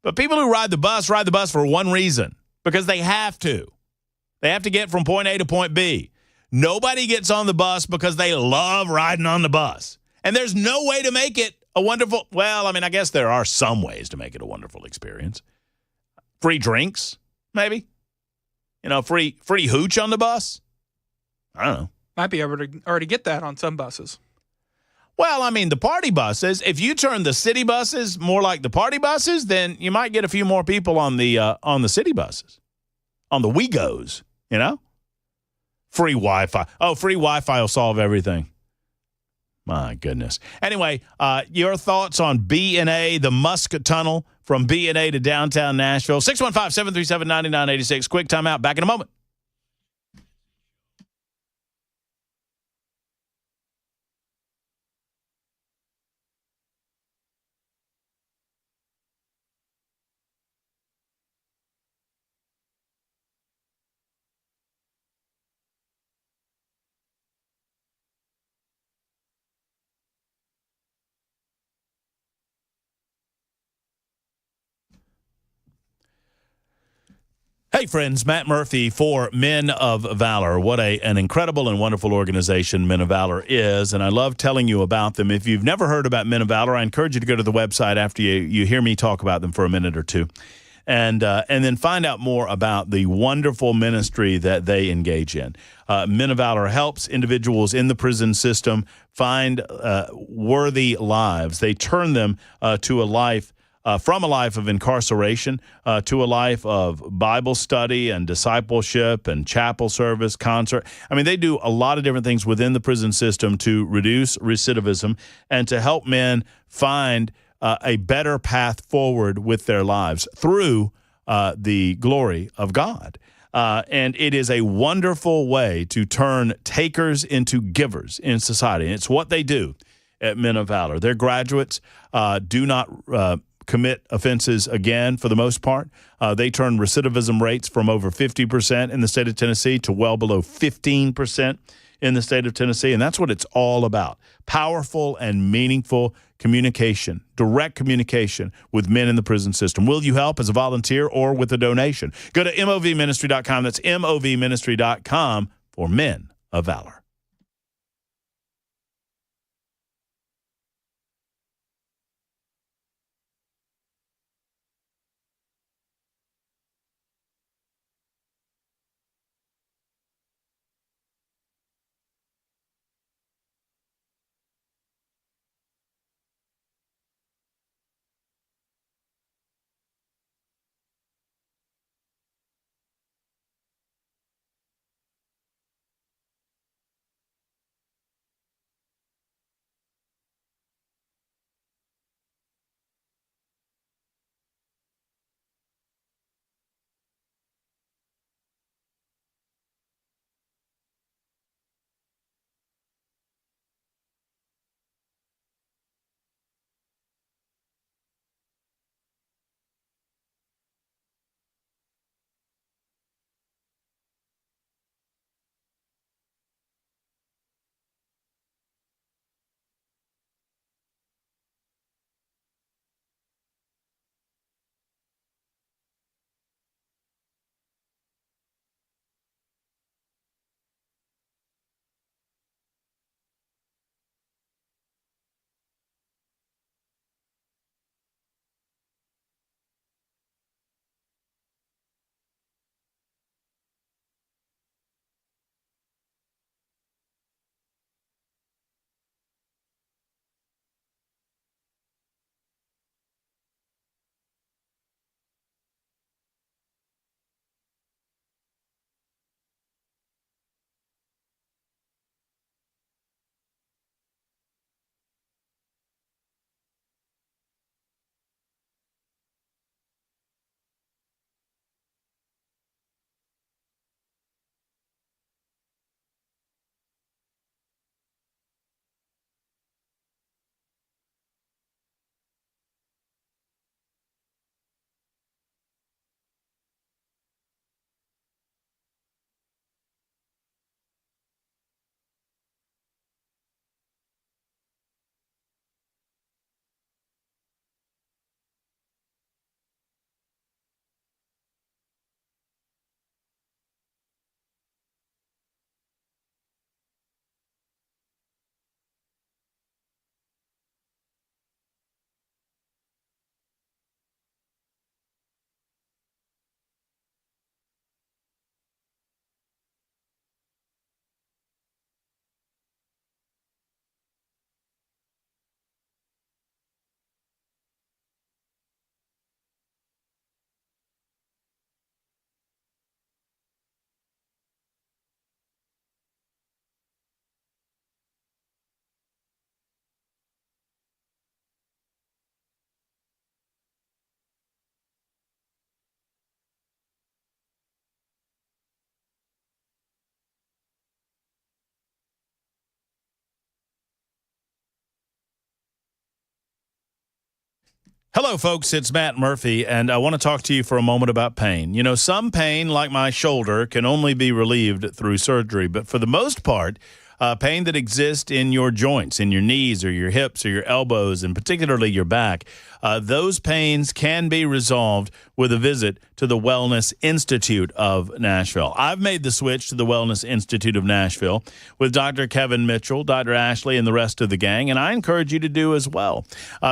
but people who ride the bus for one reason, because they have to. They have to get from point A to point B. Nobody gets on the bus because they love riding on the bus. And there's no way to make it a wonderful, well, I mean, I guess there are some ways to make it a wonderful experience. Free drinks, maybe. Free hooch on the bus. I don't know. Might be able to already get that on some buses. Well, I mean, the party buses, if you turn the city buses more like the party buses, then you might get a few more people on the city buses, on the WeGos, Free Wi-Fi. Oh, free Wi-Fi will solve everything. My goodness. Anyway, your thoughts on B&A, the Musk Tunnel from B&A to downtown Nashville. 615-737-9986. Quick timeout. Back in a moment. Hey, friends, Matt Murphy for Men of Valor. What an incredible and wonderful organization Men of Valor is, and I love telling you about them. If you've never heard about Men of Valor, I encourage you to go to the website after you hear me talk about them for a minute or two, and then find out more about the wonderful ministry that they engage in. Men of Valor helps individuals in the prison system find worthy lives. They turn them to a life from a life of incarceration to a life of Bible study and discipleship and chapel service, concert. I mean, they do a lot of different things within the prison system to reduce recidivism and to help men find a better path forward with their lives through the glory of God. And it is a wonderful way to turn takers into givers in society. And it's what they do at Men of Valor. Their graduates do not commit offenses again for the most part. They turn recidivism rates from over 50% in the state of Tennessee to well below 15% in the state of Tennessee. And that's what it's all about. Powerful and meaningful communication, direct communication with men in the prison system. Will you help as a volunteer or with a donation? Go to movministry.com. That's movministry.com for Men of Valor. Hello, folks. It's Matt Murphy, and I want to talk to you for a moment about pain. You know, some pain, like my shoulder, can only be relieved through surgery, but for the most part, pain that exists in your joints, in your knees or your hips or your elbows, and particularly your back, those pains can be resolved with a visit to the Wellness Institute of Nashville. I've made the switch to the Wellness Institute of Nashville with Dr. Kevin Mitchell, Dr. Ashley, and the rest of the gang, and I encourage you to do as well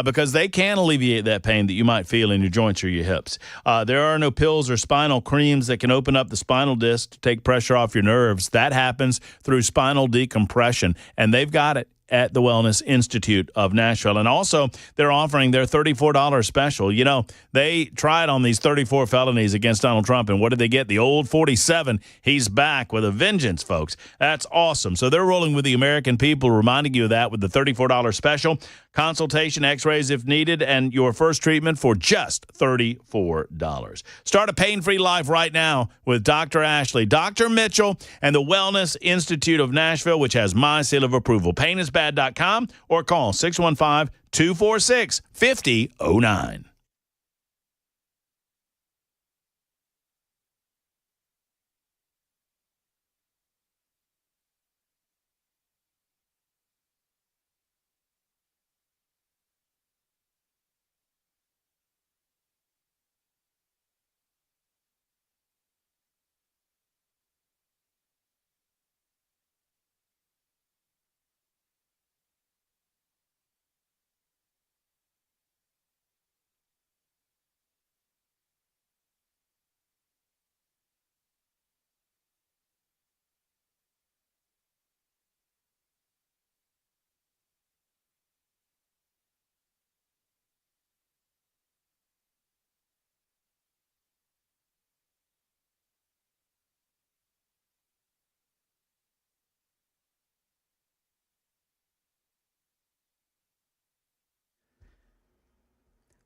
because they can alleviate that pain that you might feel in your joints or your hips. There are no pills or spinal creams that can open up the spinal disc to take pressure off your nerves. That happens through spinal decompression, and they've got it at the Wellness Institute of Nashville. And also, they're offering their $34 special. You know, they tried on these 34 felonies against Donald Trump, and what did they get? The old 47. He's back with a vengeance, folks. That's awesome. So they're rolling with the American people, reminding you of that with the $34 special. Consultation, x-rays if needed, and your first treatment for just $34. Start a pain-free life right now with Dr. Ashley, Dr. Mitchell, and the Wellness Institute of Nashville, which has my seal of approval. Painisbad.com or call 615-246-5009.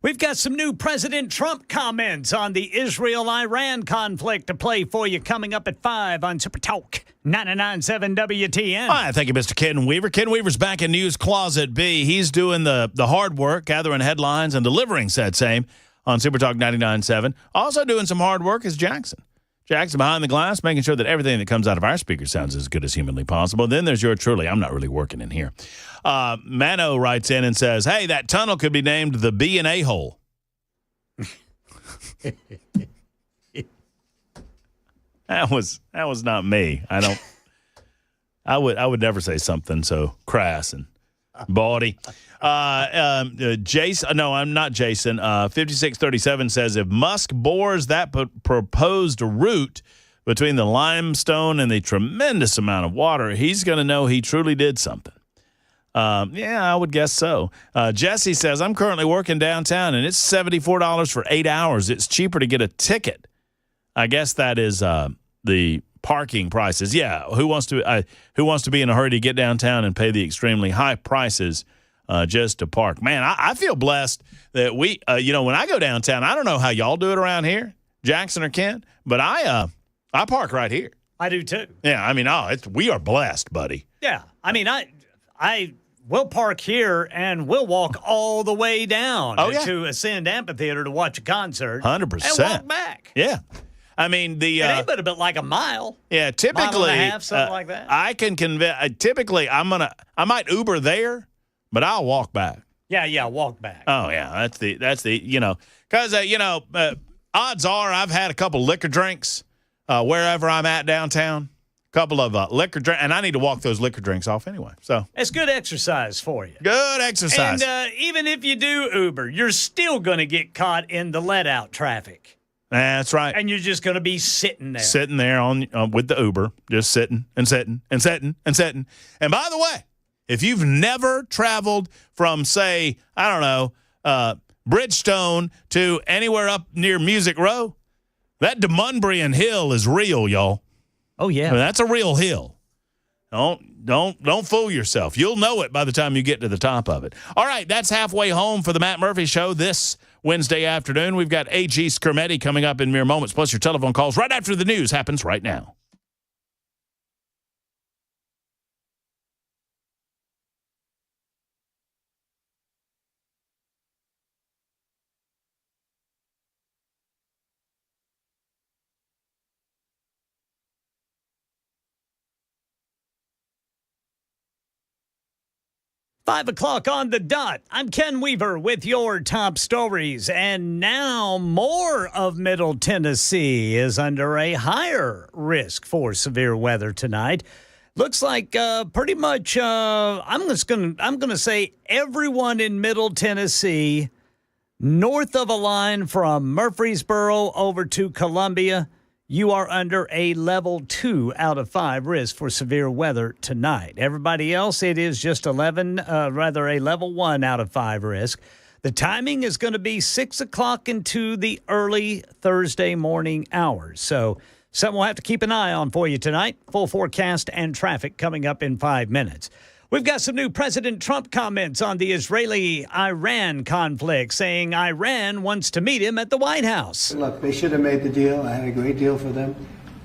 We've got some new President Trump comments on the Israel-Iran conflict to play for you coming up at 5 on Super Talk 99.7 WTN. All right, thank you, Mr. Ken Weaver. Ken Weaver's back in News Closet B. He's doing the hard work, gathering headlines and delivering said same on Super Talk 99.7. Also doing some hard work is Jackson. Jackson behind the glass, making sure that everything that comes out of our speakers sounds as good as humanly possible. Then there's yours truly. I'm not really working in here. Mano writes in and says, hey, that tunnel could be named the B and A hole. That was not me. I would never say something so crass and bawdy. Jason, no, I'm not Jason. 5637 says if Musk bores that proposed route between the limestone and the tremendous amount of water, he's going to know he truly did something. Yeah, I would guess so. Jesse says, I'm currently working downtown, and it's $74 for 8 hours. It's cheaper to get a ticket. I guess that is the parking prices. Yeah, who wants to be in a hurry to get downtown and pay the extremely high prices just to park? Man, I feel blessed that we, when I go downtown, I don't know how y'all do it around here, Jackson or Kent, but I park right here. I do too. Yeah, I mean, we are blessed, buddy. Yeah, I mean, I will park here and we'll walk all the way down to Ascend Amphitheater to watch a concert. 100%. And walk back. Yeah. I mean, it ain't but a bit like a mile. Yeah, typically. Mile and a half, something like that. I can typically, I might Uber there, but I'll walk back. Yeah, walk back. Oh, yeah, that's the because, odds are I've had a couple liquor drinks wherever I'm at downtown. Couple of liquor drinks, and I need to walk those liquor drinks off anyway. So it's good exercise for you. Good exercise. And even if you do Uber, you're still going to get caught in the let-out traffic. That's right. And you're just going to be sitting there. Sitting there on with the Uber, just sitting and sitting and sitting and sitting. And by the way, if you've never traveled from, say, I don't know, Bridgestone to anywhere up near Music Row, that DeMundrian Hill is real, y'all. Oh, yeah. I mean, that's a real hill. Don't fool yourself. You'll know it by the time you get to the top of it. All right, that's halfway home for the Matt Murphy Show this Wednesday afternoon. We've got A.G. Skermetti coming up in mere moments, plus your telephone calls right after the news happens right now. 5 o'clock on the dot. I'm Ken Weaver with your top stories. And now more of Middle Tennessee is under a higher risk for severe weather tonight. Looks like pretty much I'm going to say everyone in Middle Tennessee north of a line from Murfreesboro over to Columbia, you are under a level 2 out of 5 risk for severe weather tonight. Everybody else, it is just a level 1 out of 5 risk. The timing is going to be 6 o'clock into the early Thursday morning hours. So something we'll have to keep an eye on for you tonight. Full forecast and traffic coming up in 5 minutes. We've got some new President Trump comments on the Israeli-Iran conflict, saying Iran wants to meet him at the White House. Look, they should have made the deal. I had a great deal for them.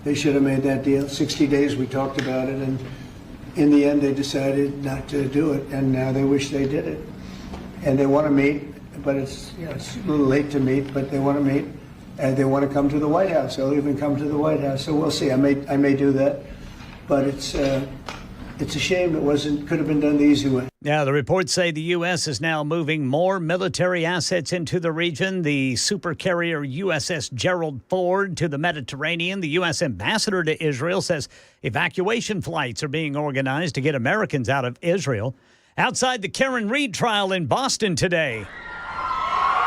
They should have made that deal. 60 days we talked about it, and in the end they decided not to do it, and now they wish they did it. And they want to meet, but it's a little late to meet, but they want to meet, and they want to come to the White House. They'll even come to the White House. So we'll see. I may do that, but it's a shame it could have been done the easy way. Yeah, the reports say the U.S. is now moving more military assets into the region. The supercarrier USS Gerald Ford to the Mediterranean. The U.S. ambassador to Israel says evacuation flights are being organized to get Americans out of Israel. Outside the Karen Reed trial in Boston today,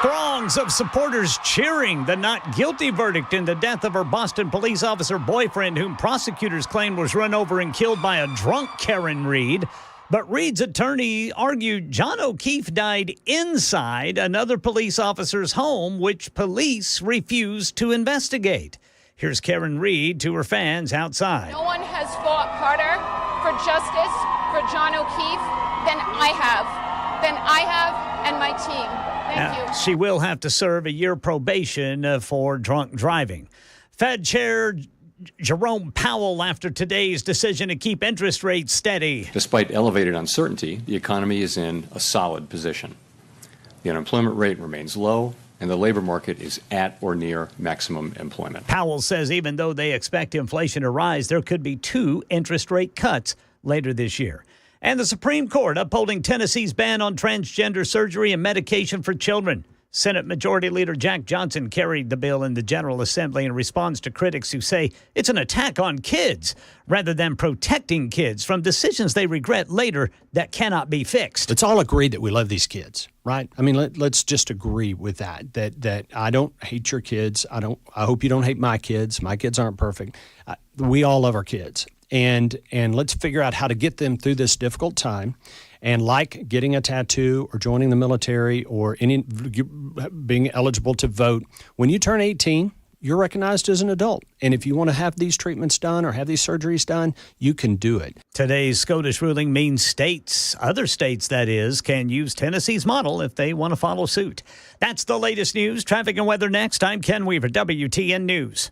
throngs of supporters cheering the not guilty verdict in the death of her Boston police officer boyfriend, whom prosecutors claimed was run over and killed by a drunk Karen Reed. But Reed's attorney argued John O'Keefe died inside another police officer's home, which police refused to investigate. Here's Karen Reed to her fans outside. No one has fought harder for justice for John O'Keefe than I have and my team. Thank you. She will have to serve a year probation for drunk driving. Fed Chair Jerome Powell after today's decision to keep interest rates steady. Despite elevated uncertainty, the economy is in a solid position. The unemployment rate remains low, and the labor market is at or near maximum employment. Powell says even though they expect inflation to rise, there could be 2 interest rate cuts later this year. And the Supreme Court upholding Tennessee's ban on transgender surgery and medication for children. Senate Majority Leader Jack Johnson carried the bill in the General Assembly in response to critics who say it's an attack on kids rather than protecting kids from decisions they regret later that cannot be fixed. Let's all agree that we love these kids, right? I mean, let's just agree with that I don't hate your kids. I hope you don't hate my kids. My kids aren't perfect. We all love our kids. And let's figure out how to get them through this difficult time. And like getting a tattoo or joining the military or being eligible to vote, when you turn 18, you're recognized as an adult. And if you want to have these treatments done or have these surgeries done, you can do it. Today's SCOTUS ruling means other states that is, can use Tennessee's model if they want to follow suit. That's the latest news. Traffic and weather next. I'm Ken Weaver, WTN News.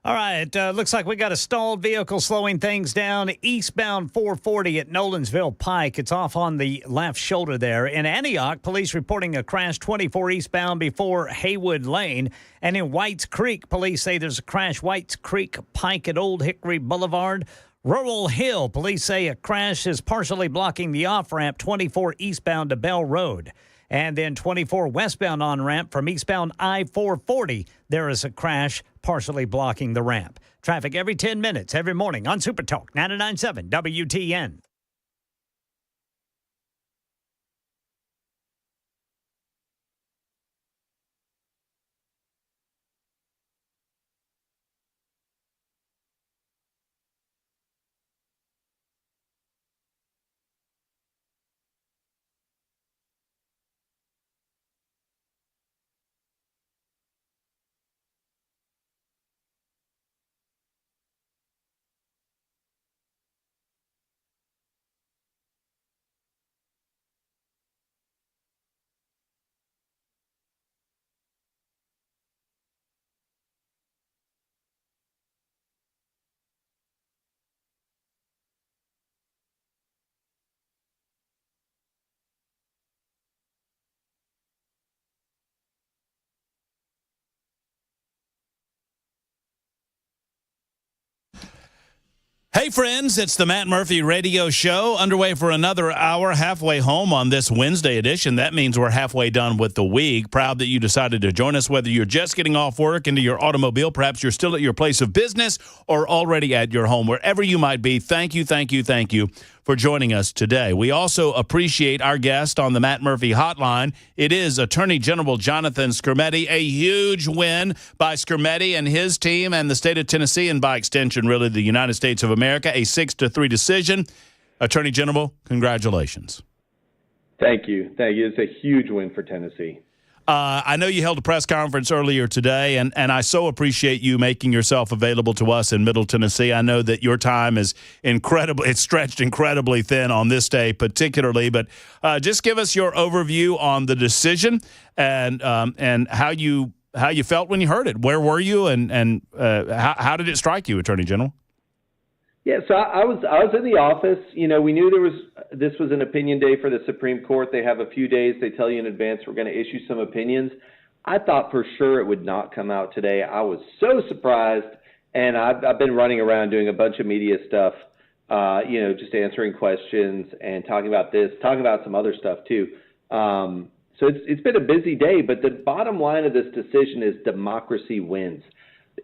All right, looks like we got a stalled vehicle slowing things down. Eastbound 440 at Nolensville Pike. It's off on the left shoulder there. In Antioch, police reporting a crash 24 eastbound before Haywood Lane. And in Whites Creek, police say there's a crash Whites Creek Pike at Old Hickory Boulevard. Rural Hill, police say a crash is partially blocking the off-ramp 24 eastbound to Bell Road. And then 24 westbound on-ramp from eastbound I-440, there is a crash partially blocking the ramp. Traffic every 10 minutes, every morning on Super Talk 99.7 WTN. Hey, friends, it's the Matt Murphy Radio Show, underway for another hour, halfway home on this Wednesday edition. That means we're halfway done with the week. Proud that you decided to join us, whether you're just getting off work into your automobile, perhaps you're still at your place of business, or already at your home. Wherever you might be, thank you for joining us today. We also appreciate our guest on the Matt Murphy Hotline. It is Attorney General Jonathan Skrmetti. A huge win by Skrmetti and his team and the state of Tennessee, and by extension, really, the United States of America. A 6-3 decision. Attorney General, congratulations. Thank you. It's a huge win for Tennessee. I know you held a press conference earlier today, and I so appreciate you making yourself available to us in Middle Tennessee. I know that your time is it's stretched incredibly thin on this day particularly, but just give us your overview on the decision and how you felt when you heard it. Where were you, and how did it strike you, Attorney General? Yeah, so I was in the office. You know, we knew this was an opinion day for the Supreme Court. They have a few days. They tell you in advance we're going to issue some opinions. I thought for sure it would not come out today. I was so surprised, and I've been running around doing a bunch of media stuff, just answering questions and talking about some other stuff too. So it's been a busy day, but the bottom line of this decision is democracy wins.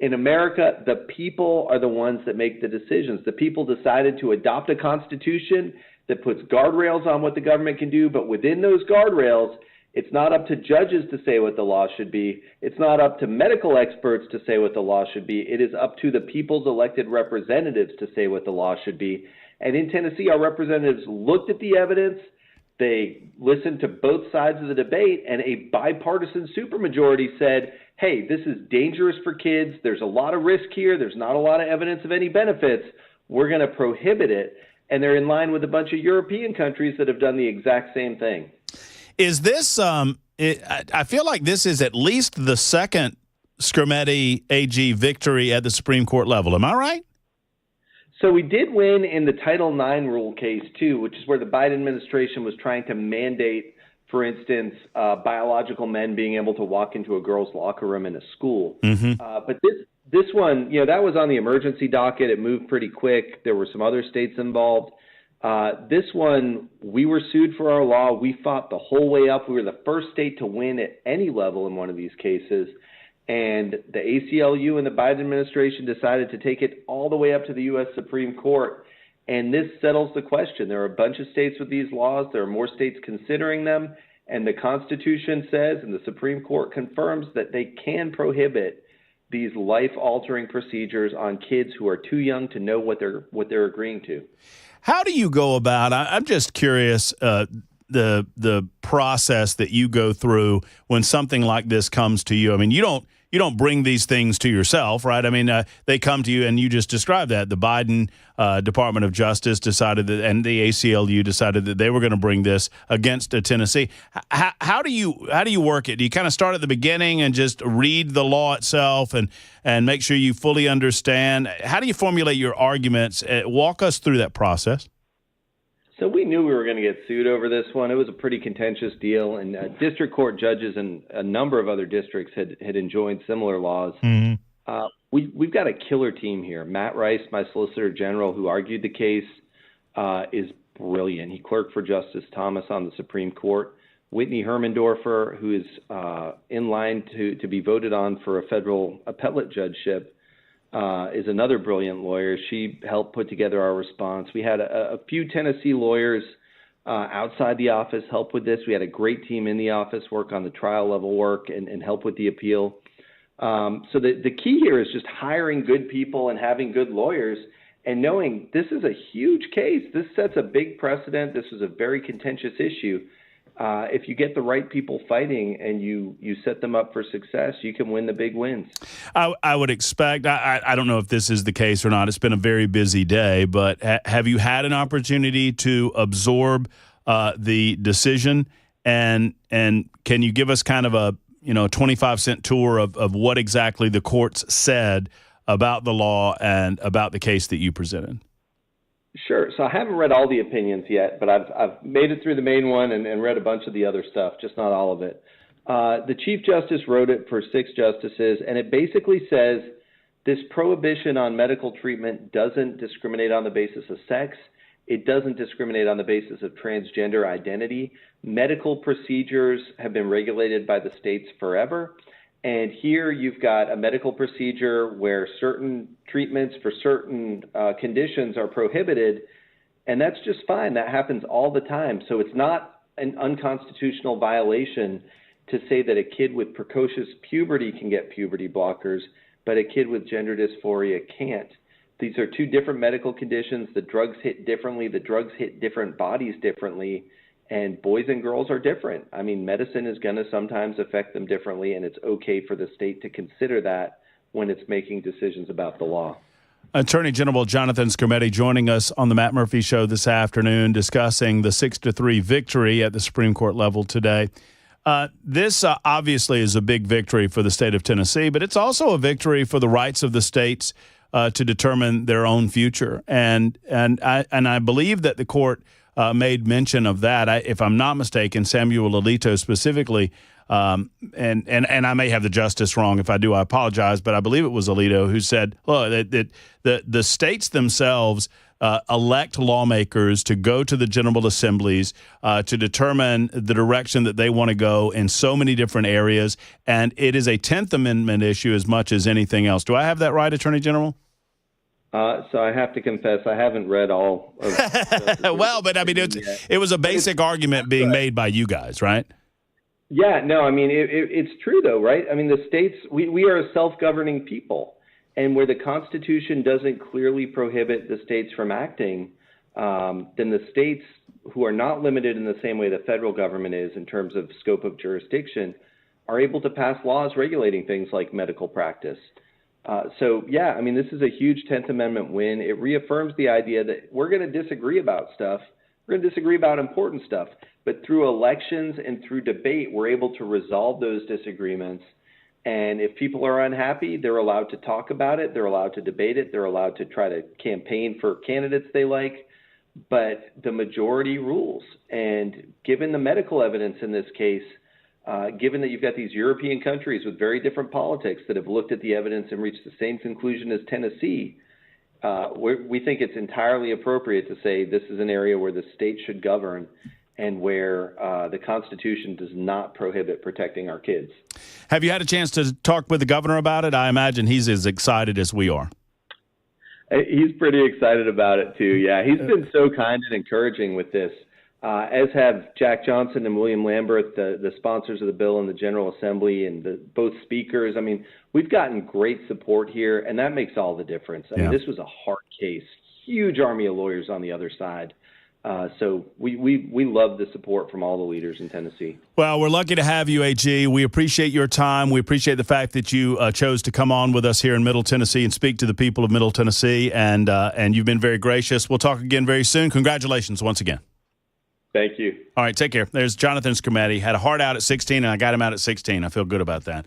In America, the people are the ones that make the decisions. The people decided to adopt a constitution that puts guardrails on what the government can do, but within those guardrails, it's not up to judges to say what the law should be. It's not up to medical experts to say what the law should be. It is up to the people's elected representatives to say what the law should be. And in Tennessee, our representatives looked at the evidence. They listened to both sides of the debate, and a bipartisan supermajority said, hey, this is dangerous for kids. There's a lot of risk here. There's not a lot of evidence of any benefits. We're going to prohibit it. And they're in line with a bunch of European countries that have done the exact same thing. Is this, I feel like this is at least the second Skrmetti AG victory at the Supreme Court level. Am I right? So we did win in the Title IX rule case, too, which is where the Biden administration was trying to mandate, for instance, biological men being able to walk into a girl's locker room in a school. Mm-hmm. But this one, that was on the emergency docket. It moved pretty quick. There were some other states involved. This one, we were sued for our law. We fought the whole way up. We were the first state to win at any level in one of these cases. And the ACLU and the Biden administration decided to take it all the way up to the U.S. Supreme Court. And this settles the question. There are a bunch of states with these laws. There are more states considering them. And the Constitution says, and the Supreme Court confirms, that they can prohibit these life-altering procedures on kids who are too young to know what they're agreeing to. How do you go about? I'm just curious. The process that you go through when something like this comes to you. I mean, you don't bring these things to yourself, right? I mean, they come to you, and you just described that. The Biden Department of Justice decided that, and the ACLU decided that they were going to bring this against Tennessee. How do you work it? Do you kind of start at the beginning and just read the law itself and make sure you fully understand? How do you formulate your arguments? Walk us through that process. So we knew we were going to get sued over this one. It was a pretty contentious deal, and district court judges in a number of other districts had enjoined similar laws. Mm-hmm. We've got a killer team here. Matt Rice, my Solicitor General, who argued the case, is brilliant. He clerked for Justice Thomas on the Supreme Court. Whitney Hermendorfer, who is in line to be voted on for a federal appellate judgeship, is another brilliant lawyer. She helped put together our response. We had a few Tennessee lawyers outside the office help with this. We had a great team in the office work on the trial level work and help with the appeal. So the key here is just hiring good people and having good lawyers and knowing this is a huge case. This sets a big precedent. This is a very contentious issue. If you get the right people fighting and you set them up for success, you can win the big wins. I would expect, I don't know if this is the case or not. It's been a very busy day, but have you had an opportunity to absorb the decision? And can you give us kind of a 25-cent tour of what exactly the courts said about the law and about the case that you presented? Sure. So I haven't read all the opinions yet, but I've made it through the main one and read a bunch of the other stuff, just not all of it. The Chief Justice wrote it for 6 justices, and it basically says this prohibition on medical treatment doesn't discriminate on the basis of sex. It doesn't discriminate on the basis of transgender identity. Medical procedures have been regulated by the states forever. And here you've got a medical procedure where certain treatments for certain conditions are prohibited, and that's just fine. That happens all the time. So it's not an unconstitutional violation to say that a kid with precocious puberty can get puberty blockers, but a kid with gender dysphoria can't. These are 2 different medical conditions. The drugs hit differently. The drugs hit different bodies differently. And boys and girls are different. I mean, medicine is going to sometimes affect them differently, and it's okay for the state to consider that when it's making decisions about the law. Attorney General Jonathan Skrmetti joining us on the Matt Murphy Show this afternoon, discussing the 6-3 victory at the Supreme Court level today. This obviously is a big victory for the state of Tennessee, but it's also a victory for the rights of the states to determine their own future. And I believe that the court made mention of that. If I'm not mistaken, Samuel Alito specifically, and I may have the justice wrong. If I do, I apologize. But I believe it was Alito who said, "Look, that the states themselves elect lawmakers to go to the General Assemblies to determine the direction that they want to go in so many different areas, and it is a 10th Amendment issue as much as anything else." Do I have that right, Attorney General? So I have to confess, I haven't read all of well, but I mean, it was a basic argument being made by you guys, right? Yeah, no, I mean, it's true, though, right? I mean, the states, we are a self-governing people, and where the Constitution doesn't clearly prohibit the states from acting, then the states, who are not limited in the same way the federal government is in terms of scope of jurisdiction, are able to pass laws regulating things like medical practice. So, yeah, I mean, this is a huge 10th Amendment win. It reaffirms the idea that we're going to disagree about stuff. We're going to disagree about important stuff. But through elections and through debate, we're able to resolve those disagreements. And if people are unhappy, they're allowed to talk about it. They're allowed to debate it. They're allowed to try to campaign for candidates they like. But the majority rules. And given the medical evidence in this case, given that you've got these European countries with very different politics that have looked at the evidence and reached the same conclusion as Tennessee, we think it's entirely appropriate to say this is an area where the state should govern and where the Constitution does not prohibit protecting our kids. Have you had a chance to talk with the governor about it? I imagine he's as excited as we are. He's pretty excited about it, too. Yeah, he's been so kind and encouraging with this. As have Jack Johnson and William Lambert, the sponsors of the bill in the General Assembly, and both speakers. I mean, we've gotten great support here, and that makes all the difference. I mean, this was a hard case, huge army of lawyers on the other side. So we love the support from all the leaders in Tennessee. Well, we're lucky to have you, AG. We appreciate your time. We appreciate the fact that you chose to come on with us here in Middle Tennessee and speak to the people of Middle Tennessee, and you've been very gracious. We'll talk again very soon. Congratulations once again. Thank you. All right, take care. There's Jonathan Scrimetti. Had a heart out at 16, and I got him out at 16. I feel good about that.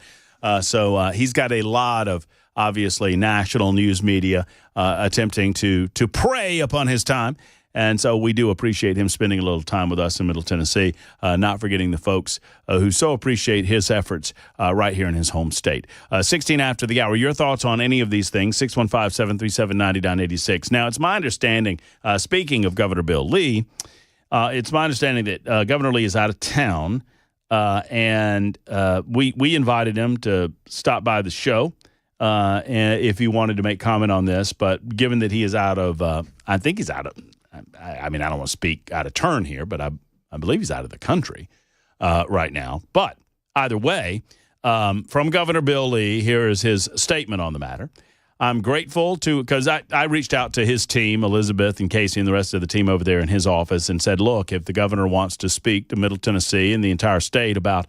So he's got a lot of, obviously, national news media attempting to prey upon his time. And so we do appreciate him spending a little time with us in Middle Tennessee, not forgetting the folks who so appreciate his efforts right here in his home state. 16 after the hour. Your thoughts on any of these things, 615-737-9986. Now, it's my understanding, speaking of Governor Bill Lee, it's my understanding that Governor Lee is out of town, and we invited him to stop by the show and if he wanted to make comment on this. But given that he is out of, I think he's out of, I mean, I don't want to speak out of turn here, but I believe he's out of the country right now. But either way, from Governor Bill Lee, here is his statement on the matter. I'm grateful because I reached out to his team, Elizabeth and Casey and the rest of the team over there in his office, and said, look, if the governor wants to speak to Middle Tennessee and the entire state about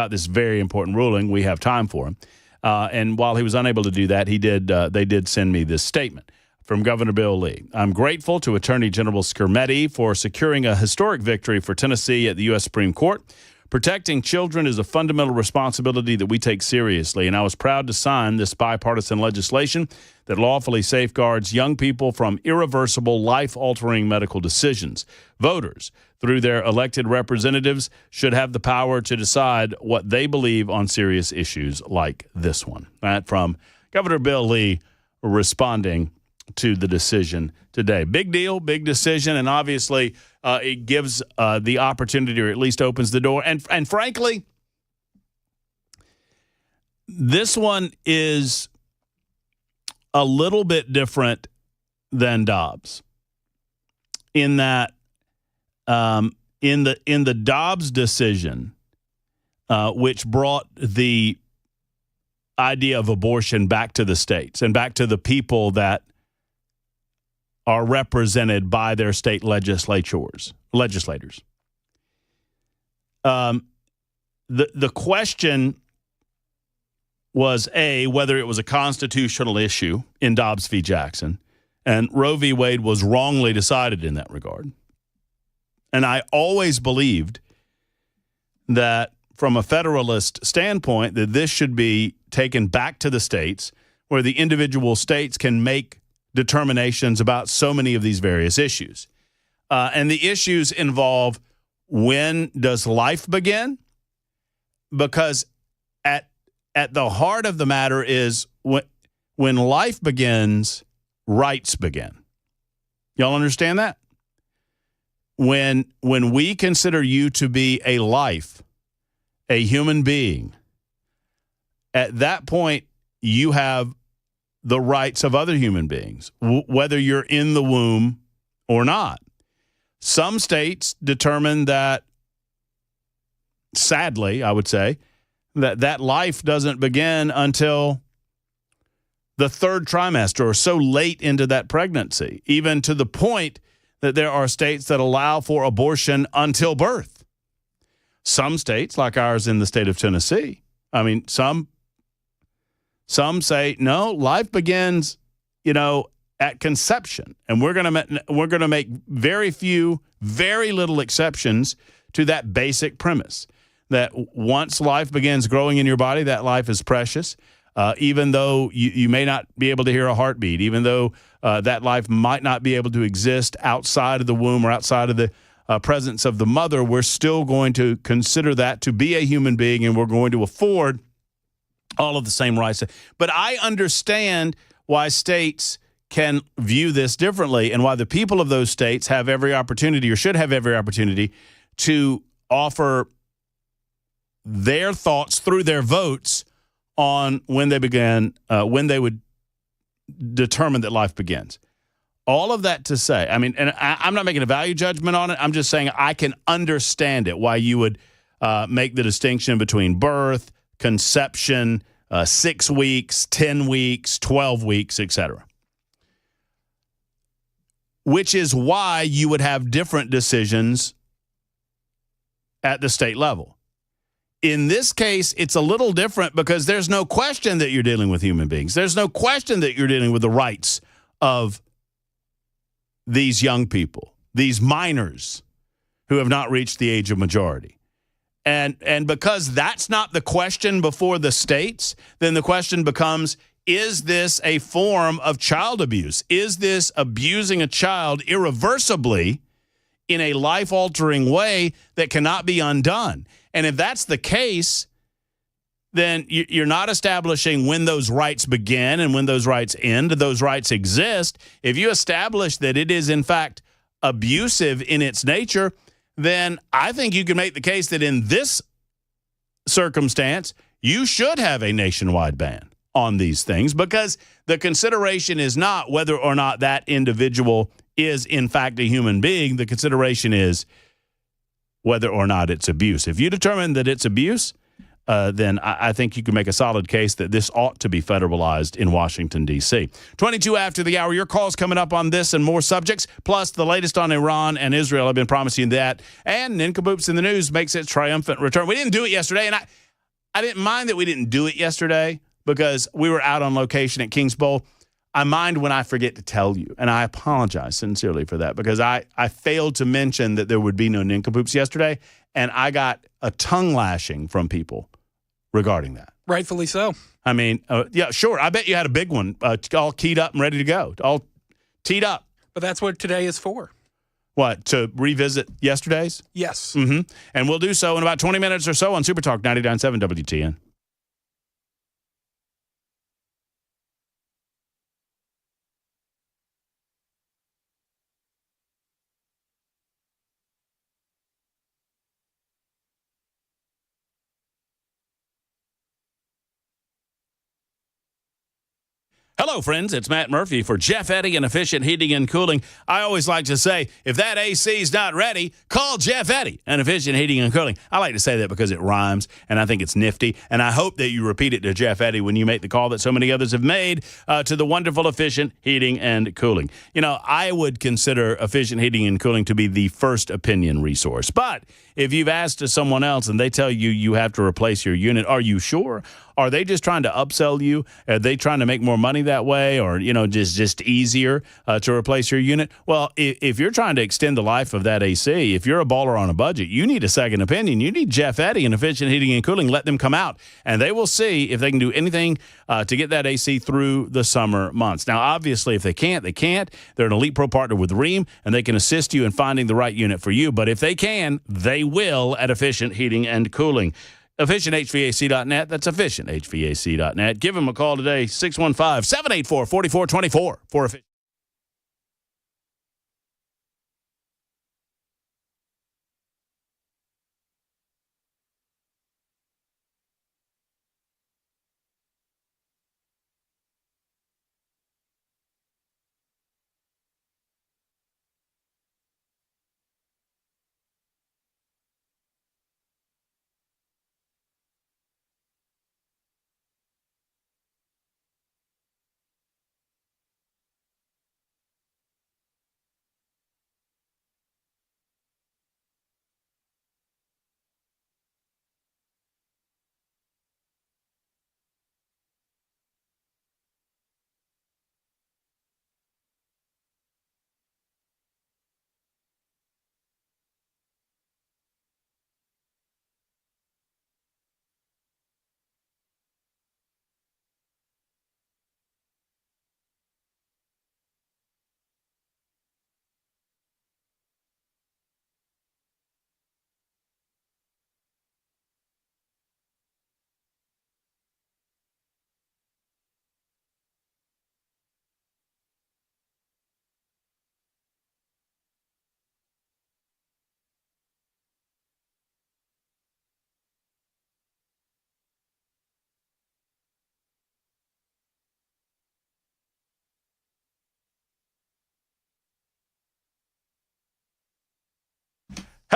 this very important ruling, we have time for him. And while he was unable to do that, they did send me this statement from Governor Bill Lee. I'm grateful to Attorney General Scrimetti for securing a historic victory for Tennessee at the U.S. Supreme Court. Protecting children is a fundamental responsibility that we take seriously, and I was proud to sign this bipartisan legislation that lawfully safeguards young people from irreversible, life-altering medical decisions. Voters, through their elected representatives, should have the power to decide what they believe on serious issues like this one. That from Governor Bill Lee responding to the decision today. Big deal, big decision, and obviously it gives the opportunity, or at least opens the door. And frankly, this one is a little bit different than Dobbs in that in the Dobbs decision, which brought the idea of abortion back to the states and back to the people that are represented by their state legislators. The question was, A, whether it was a constitutional issue in Dobbs v. Jackson, and Roe v. Wade was wrongly decided in that regard. And I always believed that from a federalist standpoint, that this should be taken back to the states, where the individual states can make determinations about so many of these various issues. And the issues involve, when does life begin? Because at the heart of the matter is when life begins, rights begin. Y'all understand that? When we consider you to be a life, a human being, at that point you have the rights of other human beings, whether you're in the womb or not. Some states determine that, sadly, I would say, that life doesn't begin until the third trimester or so late into that pregnancy, even to the point that there are states that allow for abortion until birth. Some states, like ours in the state of Tennessee, I mean, some say, no, life begins, at conception. And we're going to make very little exceptions to that basic premise that once life begins growing in your body, that life is precious. Even though you may not be able to hear a heartbeat, even though that life might not be able to exist outside of the womb or outside of the presence of the mother, we're still going to consider that to be a human being, and we're going to afford all of the same rights. But I understand why states can view this differently, and why the people of those states have every opportunity, or should have every opportunity, to offer their thoughts through their votes on when they would determine that life begins. All of that to say, I mean, and I'm not making a value judgment on it. I'm just saying I can understand it, why you would make the distinction between birth, conception, 6 weeks, 10 weeks, 12 weeks, etc. which is why you would have different decisions at the state level. In this case, it's a little different because there's no question that you're dealing with human beings. There's no question that you're dealing with the rights of these young people, these minors who have not reached the age of majority. And because that's not the question before the states, then the question becomes, is this a form of child abuse? Is this abusing a child irreversibly in a life-altering way that cannot be undone? And if that's the case, then you're not establishing when those rights begin and when those rights end. Those rights exist. If you establish that it is, in fact, abusive in its nature, then I think you can make the case that in this circumstance, you should have a nationwide ban on these things, because the consideration is not whether or not that individual is, in fact, a human being. The consideration is whether or not it's abuse. If you determine that it's abuse, then I think you can make a solid case that this ought to be federalized in Washington, D.C. 22 after the hour. Your call's coming up on this and more subjects, plus the latest on Iran and Israel. I've been promising that. And Nincompoops in the News makes its triumphant return. We didn't do it yesterday, and I didn't mind that we didn't do it yesterday because we were out on location at Kings Bowl. I mind when I forget to tell you, and I apologize sincerely for that, because I failed to mention that there would be no Nincompoops yesterday, and I got a tongue lashing from people regarding that. Rightfully so. I mean, yeah, sure. I bet you had a big one all keyed up and ready to go, all teed up. But that's what today is for. What, to revisit yesterday's? Yes. Mm-hmm. And we'll do so in about 20 minutes or so on Super Talk 99.7 WTN. Hello, friends. It's Matt Murphy for Jeff Eddy and Efficient Heating and Cooling. I always like to say, if that AC is not ready, call Jeff Eddy and Efficient Heating and Cooling. I like to say that because it rhymes, and I think it's nifty, and I hope that you repeat it to Jeff Eddy when you make the call that so many others have made to the wonderful Efficient Heating and Cooling. You know, I would consider Efficient Heating and Cooling to be the first opinion resource, but if you've asked to someone else and they tell you you have to replace your unit, are you sure? Are they just trying to upsell you? Are they trying to make more money that way, or, you know, just easier to replace your unit? Well, if you're trying to extend the life of that AC, if you're a baller on a budget, you need a second opinion. You need Jeff Eddy and Efficient Heating and Cooling. Let them come out, and they will see if they can do anything to get that AC through the summer months. Now, obviously, if they can't, they can't. They're an Elite Pro partner with Rheem, and they can assist you in finding the right unit for you. But if they can, they will at Efficient Heating and Cooling. EfficientHVAC.net. That's EfficientHVAC.net. Give them a call today, 615-784-4424 for Efficient.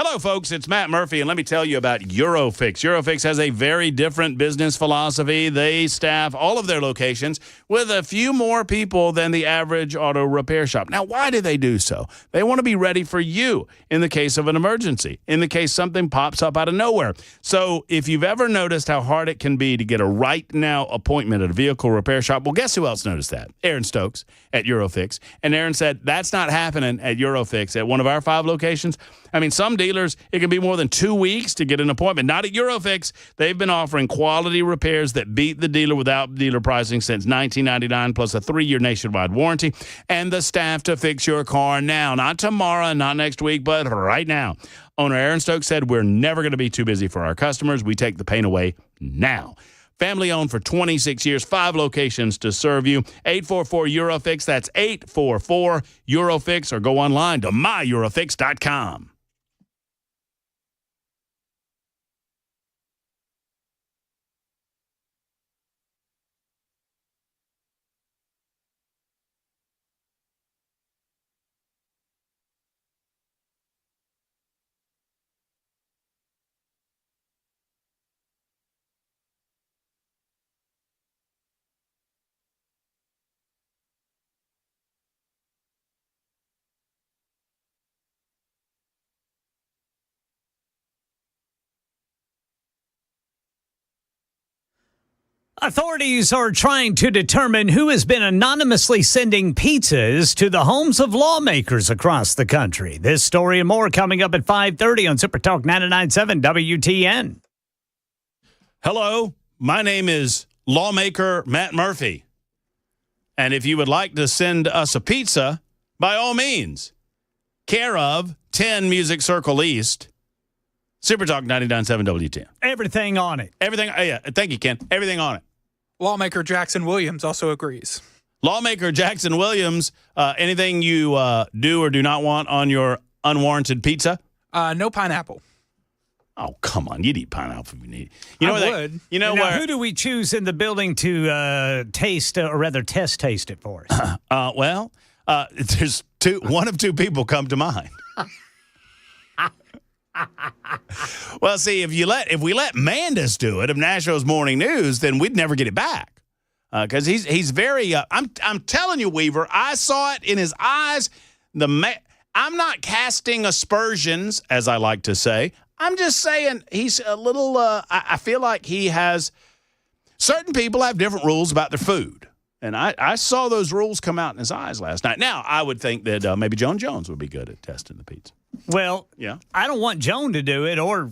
Hello, folks. It's Matt Murphy, and let me tell you about Eurofix. Eurofix has a very different business philosophy. They staff all of their locations with a few more people than the average auto repair shop. Now, why do they do so? They want to be ready for you in the case of an emergency, in the case something pops up out of nowhere. So if you've ever noticed how hard it can be to get a right-now appointment at a vehicle repair shop, well, guess who else noticed that? Aaron Stokes at Eurofix. And Aaron said, that's not happening at Eurofix. At one of our 5 locations, I mean, some dealers, it can be more than 2 weeks to get an appointment. Not at Eurofix. They've been offering quality repairs that beat the dealer without dealer pricing since 1999, plus a 3-year nationwide warranty, and the staff to fix your car now. Not tomorrow, not next week, but right now. Owner Aaron Stokes said, we're never going to be too busy for our customers. We take the pain away now. Family owned for 26 years, 5 locations to serve you. 844-EUROFIX. That's 844-EUROFIX, or go online to myEurofix.com. Authorities are trying to determine who has been anonymously sending pizzas to the homes of lawmakers across the country. This story and more coming up at 5:30 on Super Talk 99.7 WTN. Hello, my name is Lawmaker Matt Murphy. And if you would like to send us a pizza, by all means, care of 10 Music Circle East, Super Talk 99.7 WTN. Everything on it. Everything, yeah, thank you, Ken. Everything on it. Lawmaker Jackson Williams also agrees. Lawmaker Jackson Williams, anything you do or do not want on your unwarranted pizza? No pineapple. Oh, come on. You'd eat pineapple if you need it. I would. You know now, where? who do we choose in the building to taste, or rather test it for us? There's one of two people come to mind. Well, see, if we let Mandus do it of Nashville's Morning News, then we'd never get it back. Because he's very. I'm telling you, Weaver. I saw it in his eyes. I'm not casting aspersions, as I like to say. I'm just saying he's a little. I feel like he has. Certain people have different rules about their food, and I saw those rules come out in his eyes last night. Now, I would think that maybe Joan Jones would be good at testing the pizza. Well, yeah, I don't want Joan to do it or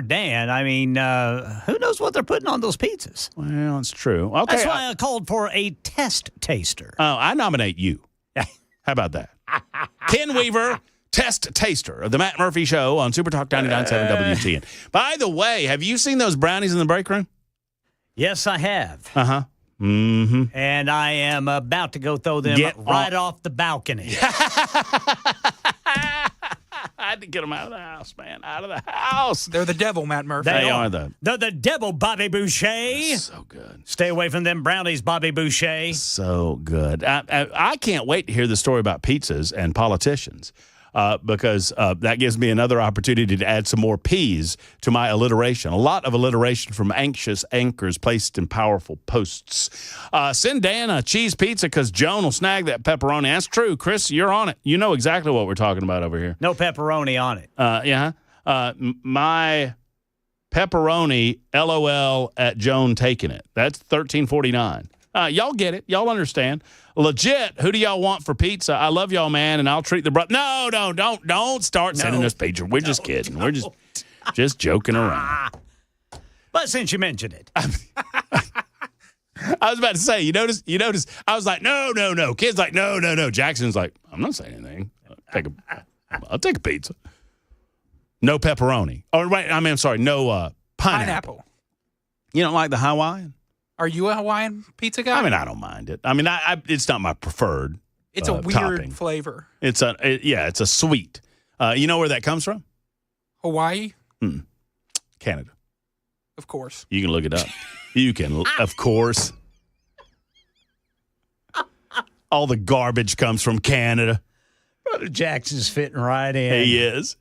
Dan. I mean, who knows what they're putting on those pizzas? Well, it's true. Okay, that's why I called for a test taster. Oh, I nominate you. How about that? Ken Weaver, test taster of the Matt Murphy Show on Super Talk 99.7 WTN. By the way, have you seen those brownies in the break room? Yes, I have. Uh-huh. Mm-hmm. And I am about to go throw them right off the balcony. I had to get them out of the house, man. Out of the house. They're the devil, Matt Murphy. They are They're the devil, Bobby Boucher. That's so good. Stay away from them brownies, Bobby Boucher. So good. I can't wait to hear the story about pizzas and politicians. Because that gives me another opportunity to add some more P's to my alliteration. A lot of alliteration from anxious anchors placed in powerful posts. Send Dan a cheese pizza because Joan will snag that pepperoni. That's true. Chris, you're on it. You know exactly what we're talking about over here. No pepperoni on it. Yeah. My pepperoni, LOL, at Joan taking it. That's $13.49. Y'all get it. Y'all understand. Legit, who do y'all want for pizza? I love y'all, man, and I'll treat the No, don't start sending us pictures. We're just kidding. We're just joking around. But since you mentioned it. I was about to say, you notice, I was like, no. Kid's like, no. Jackson's like, I'm not saying anything. I'll take a pizza. No pepperoni. Oh, right, I'm sorry, no pineapple. You don't like the Hawaiian? Are you a Hawaiian pizza guy? I mean, I don't mind it. I mean, it's not my preferred. It's a weird topping. flavor. It's a sweet. You know where that comes from? Hawaii? Canada. Of course. You can look it up. You can, of course. All the garbage comes from Canada. Brother Jackson's fitting right in. He is.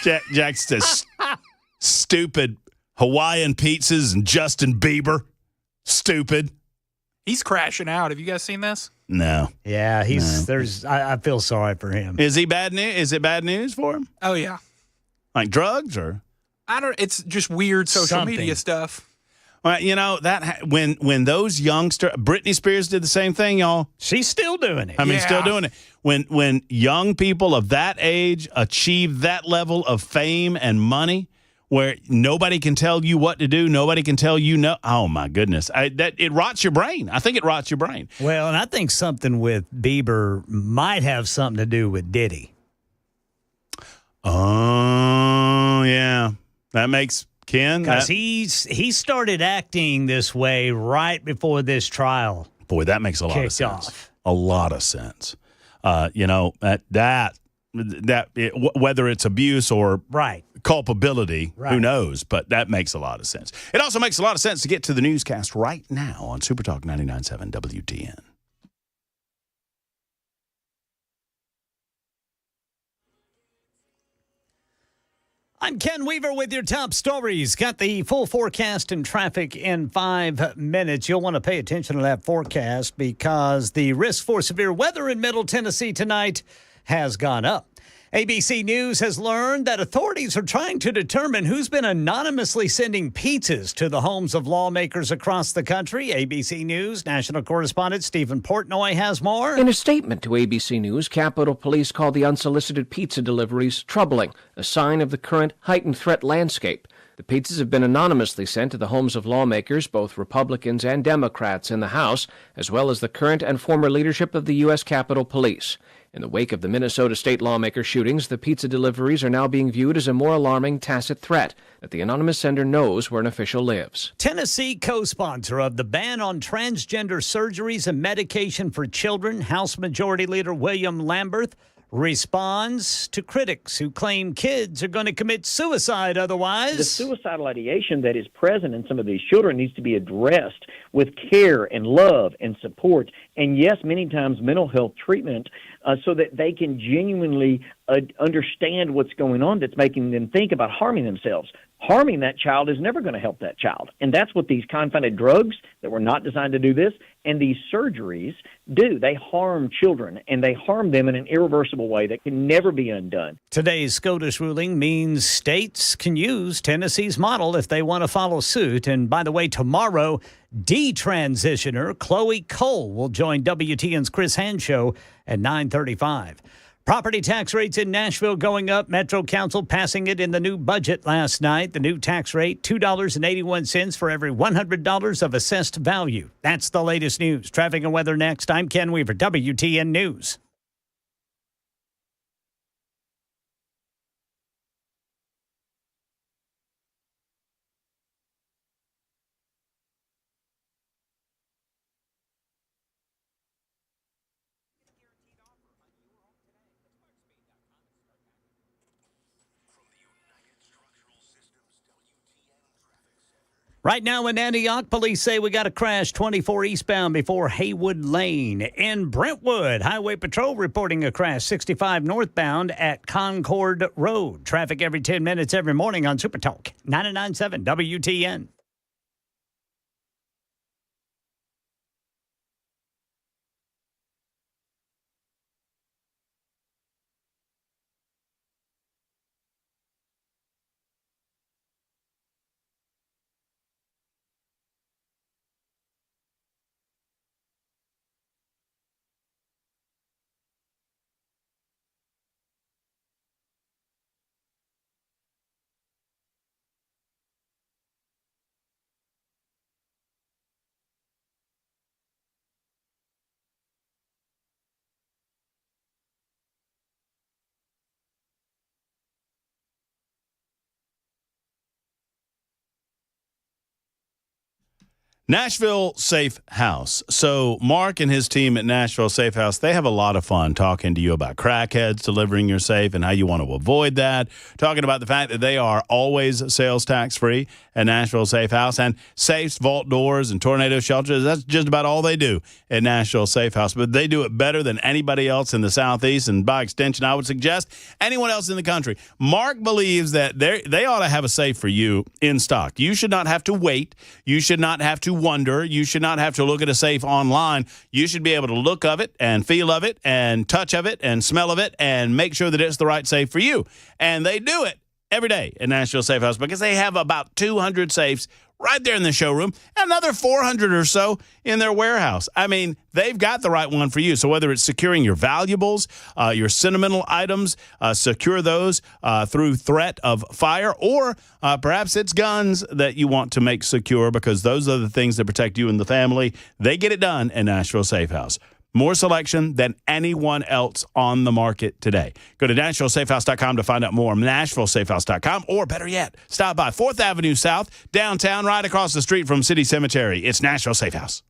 Jack says stupid Hawaiian pizzas and Justin Bieber. Stupid. He's crashing out. Have you guys seen this? No. Yeah, I feel sorry for him. Is he bad news? Is it bad news for him? Oh yeah. Like drugs or? It's just weird social media stuff. Well, when those youngsters, Britney Spears did the same thing, y'all. She's still doing it. Still doing it. When young people of that age achieve that level of fame and money, where nobody can tell you what to do, nobody can tell you no. Oh my goodness, it rots your brain. I think it rots your brain. Well, and I think something with Bieber might have something to do with Diddy. Oh yeah, that makes Ken, because he started acting this way right before this trial. Boy, that makes a lot of sense. Off. A lot of sense. Whether it's abuse or culpability, who knows? But that makes a lot of sense. It also makes a lot of sense to get to the newscast right now on Super Talk 99.7 WTN. I'm Ken Weaver with your top stories. Got the full forecast and traffic in 5 minutes. You'll want to pay attention to that forecast because the risk for severe weather in Middle Tennessee tonight has gone up. ABC News has learned that authorities are trying to determine who's been anonymously sending pizzas to the homes of lawmakers across the country. ABC News national correspondent Stephen Portnoy has more. In a statement to ABC News, Capitol Police called the unsolicited pizza deliveries troubling, a sign of the current heightened threat landscape. The pizzas have been anonymously sent to the homes of lawmakers, both Republicans and Democrats in the House, as well as the current and former leadership of the U.S. Capitol Police. In the wake of the Minnesota state lawmaker shootings, the pizza deliveries are now being viewed as a more alarming tacit threat that the anonymous sender knows where an official lives. Tennessee co-sponsor of the ban on transgender surgeries and medication for children, House Majority Leader William Lambert responds to critics who claim kids are going to commit suicide otherwise. The suicidal ideation that is present in some of these children needs to be addressed with care and love and support, and yes, many times mental health treatment, so that they can genuinely understand what's going on that's making them think about harming themselves. Harming that child is never going to help that child. And that's what these confounded drugs that were not designed to do this and these surgeries do. They harm children, and they harm them in an irreversible way that can never be undone. Today's SCOTUS ruling means states can use Tennessee's model if they want to follow suit. And by the way, tomorrow, detransitioner Chloe Cole will join WTN's Chris Hand Show at 9:35. Property tax rates in Nashville going up. Metro Council passing it in the new budget last night. The new tax rate, $2.81 for every $100 of assessed value. That's the latest news. Traffic and weather next. I'm Ken Weaver, WTN News. Right now in Antioch, police say we got a crash 24 eastbound before Haywood Lane. In Brentwood, Highway Patrol reporting a crash 65 northbound at Concord Road. Traffic every 10 minutes every morning on Super Talk 99.7 WTN. Nashville Safe House. So Mark and his team at Nashville Safe House, they have a lot of fun talking to you about crackheads delivering your safe and how you want to avoid that, talking about the fact that they are always sales tax free at Nashville Safe House, and safes, vault doors, and tornado shelters. That's just about all they do at Nashville Safe House, but they do it better than anybody else in the Southeast, and by extension, I would suggest anyone else in the country. Mark believes that they ought to have a safe for you in stock. You should not have to wait. You should not have to wonder. You should not have to look at a safe online. You should be able to look of it and feel of it and touch of it and smell of it and make sure that it's the right safe for you. And they do it every day at Nashville Safe House because they have about 200 safes right there in the showroom, another 400 or so in their warehouse. I mean, they've got the right one for you. So whether it's securing your valuables, your sentimental items, secure those through threat of fire, or perhaps it's guns that you want to make secure because those are the things that protect you and the family. They get it done at Nashville Safe House. More selection than anyone else on the market today. Go to NashvilleSafeHouse.com to find out more. NashvilleSafeHouse.com, or better yet, stop by 4th Avenue South, downtown, right across the street from City Cemetery. It's Nashville Safe House.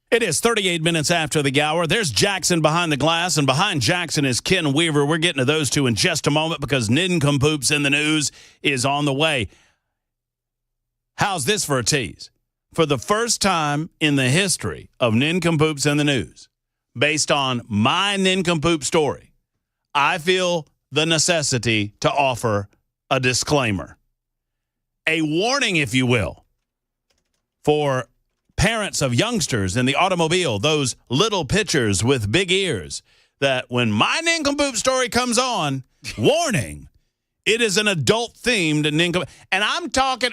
It is 38 minutes after the hour. There's Jackson behind the glass, and behind Jackson is Ken Weaver. We're getting to those two in just a moment because Nincompoops in the News is on the way. How's this for a tease? For the first time in the history of Nincompoops in the News, based on my nincompoop story, I feel the necessity to offer a disclaimer. A warning, if you will, for parents of youngsters in the automobile, those little pitchers with big ears, that when my nincompoop story comes on, warning, it is an adult-themed nincompoop. And I'm talking,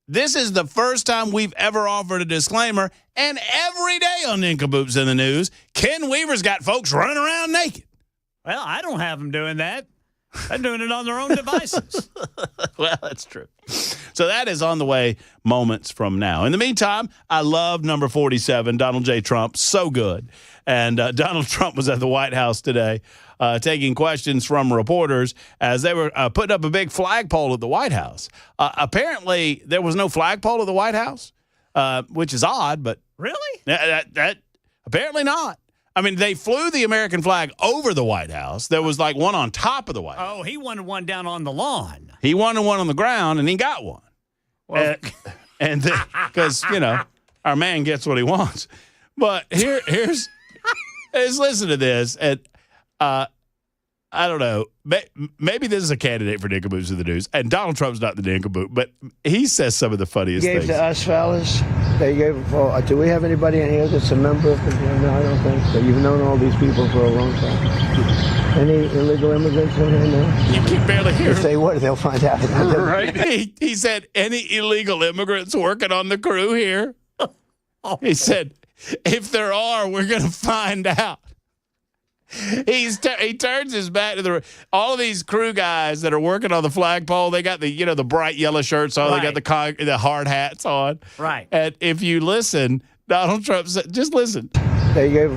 this is the first time we've ever offered a disclaimer, and every day on Nincompoops in the News, Ken Weaver's got folks running around naked. Well, I don't have them doing that. They're doing it on their own devices. Well, that's true. So that is on the way moments from now. In the meantime, I love number 47, Donald J. Trump. So good. And Donald Trump was at the White House today taking questions from reporters as they were putting up a big flagpole at the White House. Apparently, there was no flagpole at the White House, which is odd, but really? That apparently not. I mean, they flew the American flag over the White House. There was like one on top of the White House. Oh, he wanted one down on the lawn. He wanted one on the ground, and he got one. Well, and because, you know, our man gets what he wants. But here's listen to this. And I don't know. Maybe this is a candidate for nincompoops in the news. And Donald Trump's not the nincompoop, but he says some of the funniest Gave things. to us fellas. They gave. Do we have anybody in here that's a member of the? No, I don't think so. You've known all these people for a long time. Any illegal immigrants in here now? You can barely hear. If they would, they'll find out. Right? He said, any illegal immigrants working on the crew here? He said, if there are, we're going to find out. He turns his back to all of these crew guys that are working on the flagpole. They got the bright yellow shirts on. Right. They got the hard hats on. Right. And if you listen, Donald Trump said, just listen. They gave.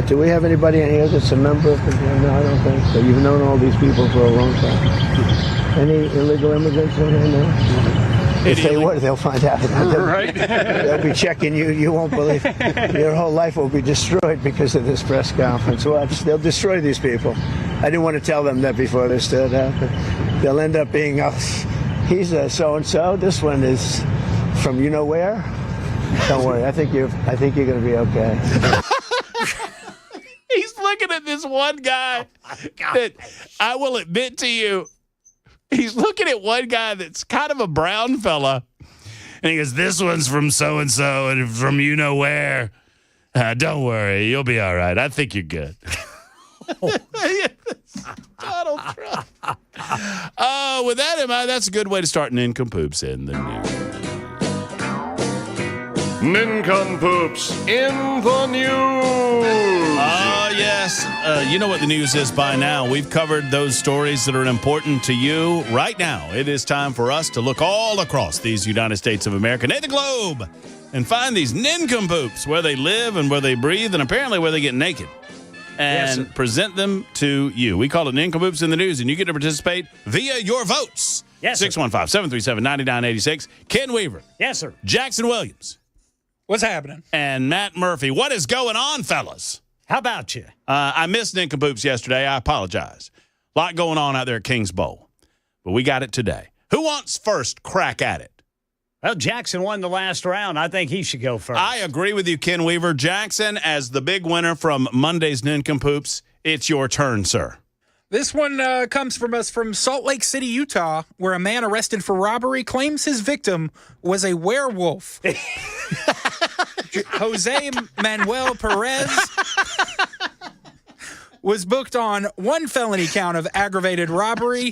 Do we have anybody in here that's a member of the? No, I don't think so. You've known all these people for a long time. Any illegal immigrants in here now? If they would, they'll find out. Right. They'll be checking you. You won't believe. Your whole life will be destroyed because of this press conference. Watch. They'll destroy these people. I didn't want to tell them that before they stood up. They'll end up being, he's a so-and-so. This one is from you know where. Don't worry. I think you're going to be okay. He's looking at this one guy that I will admit to you, he's looking at one guy that's kind of a brown fella, and he goes, this one's from so-and-so and from you know where. Don't worry. You'll be all right. I think you're good. Donald Trump. With that in mind, that's a good way to start nincompoops in the news. Nincompoops in the news. Yes. You know what the news is by now. We've covered those stories that are important to you. Right now, it is time for us to look all across these United States of America, nay, the globe, and find these nincompoops where they live and where they breathe and apparently where they get naked. And present them to you. We call it Nincompoops in the News, and you get to participate via your votes. Yes, 615-737-9996. Ken Weaver. Yes, sir. Jackson Williams. What's happening? And Matt Murphy. What is going on, fellas? How about you? I missed Nincompoops yesterday. I apologize. A lot going on out there at Kings Bowl. But we got it today. Who wants first crack at it? Well, Jackson won the last round. I think he should go first. I agree with you, Ken Weaver. Jackson, as the big winner from Monday's Nincompoops, it's your turn, sir. This one comes from us from Salt Lake City, Utah, where a man arrested for robbery claims his victim was a werewolf. Jose Manuel Perez was booked on one felony count of aggravated robbery.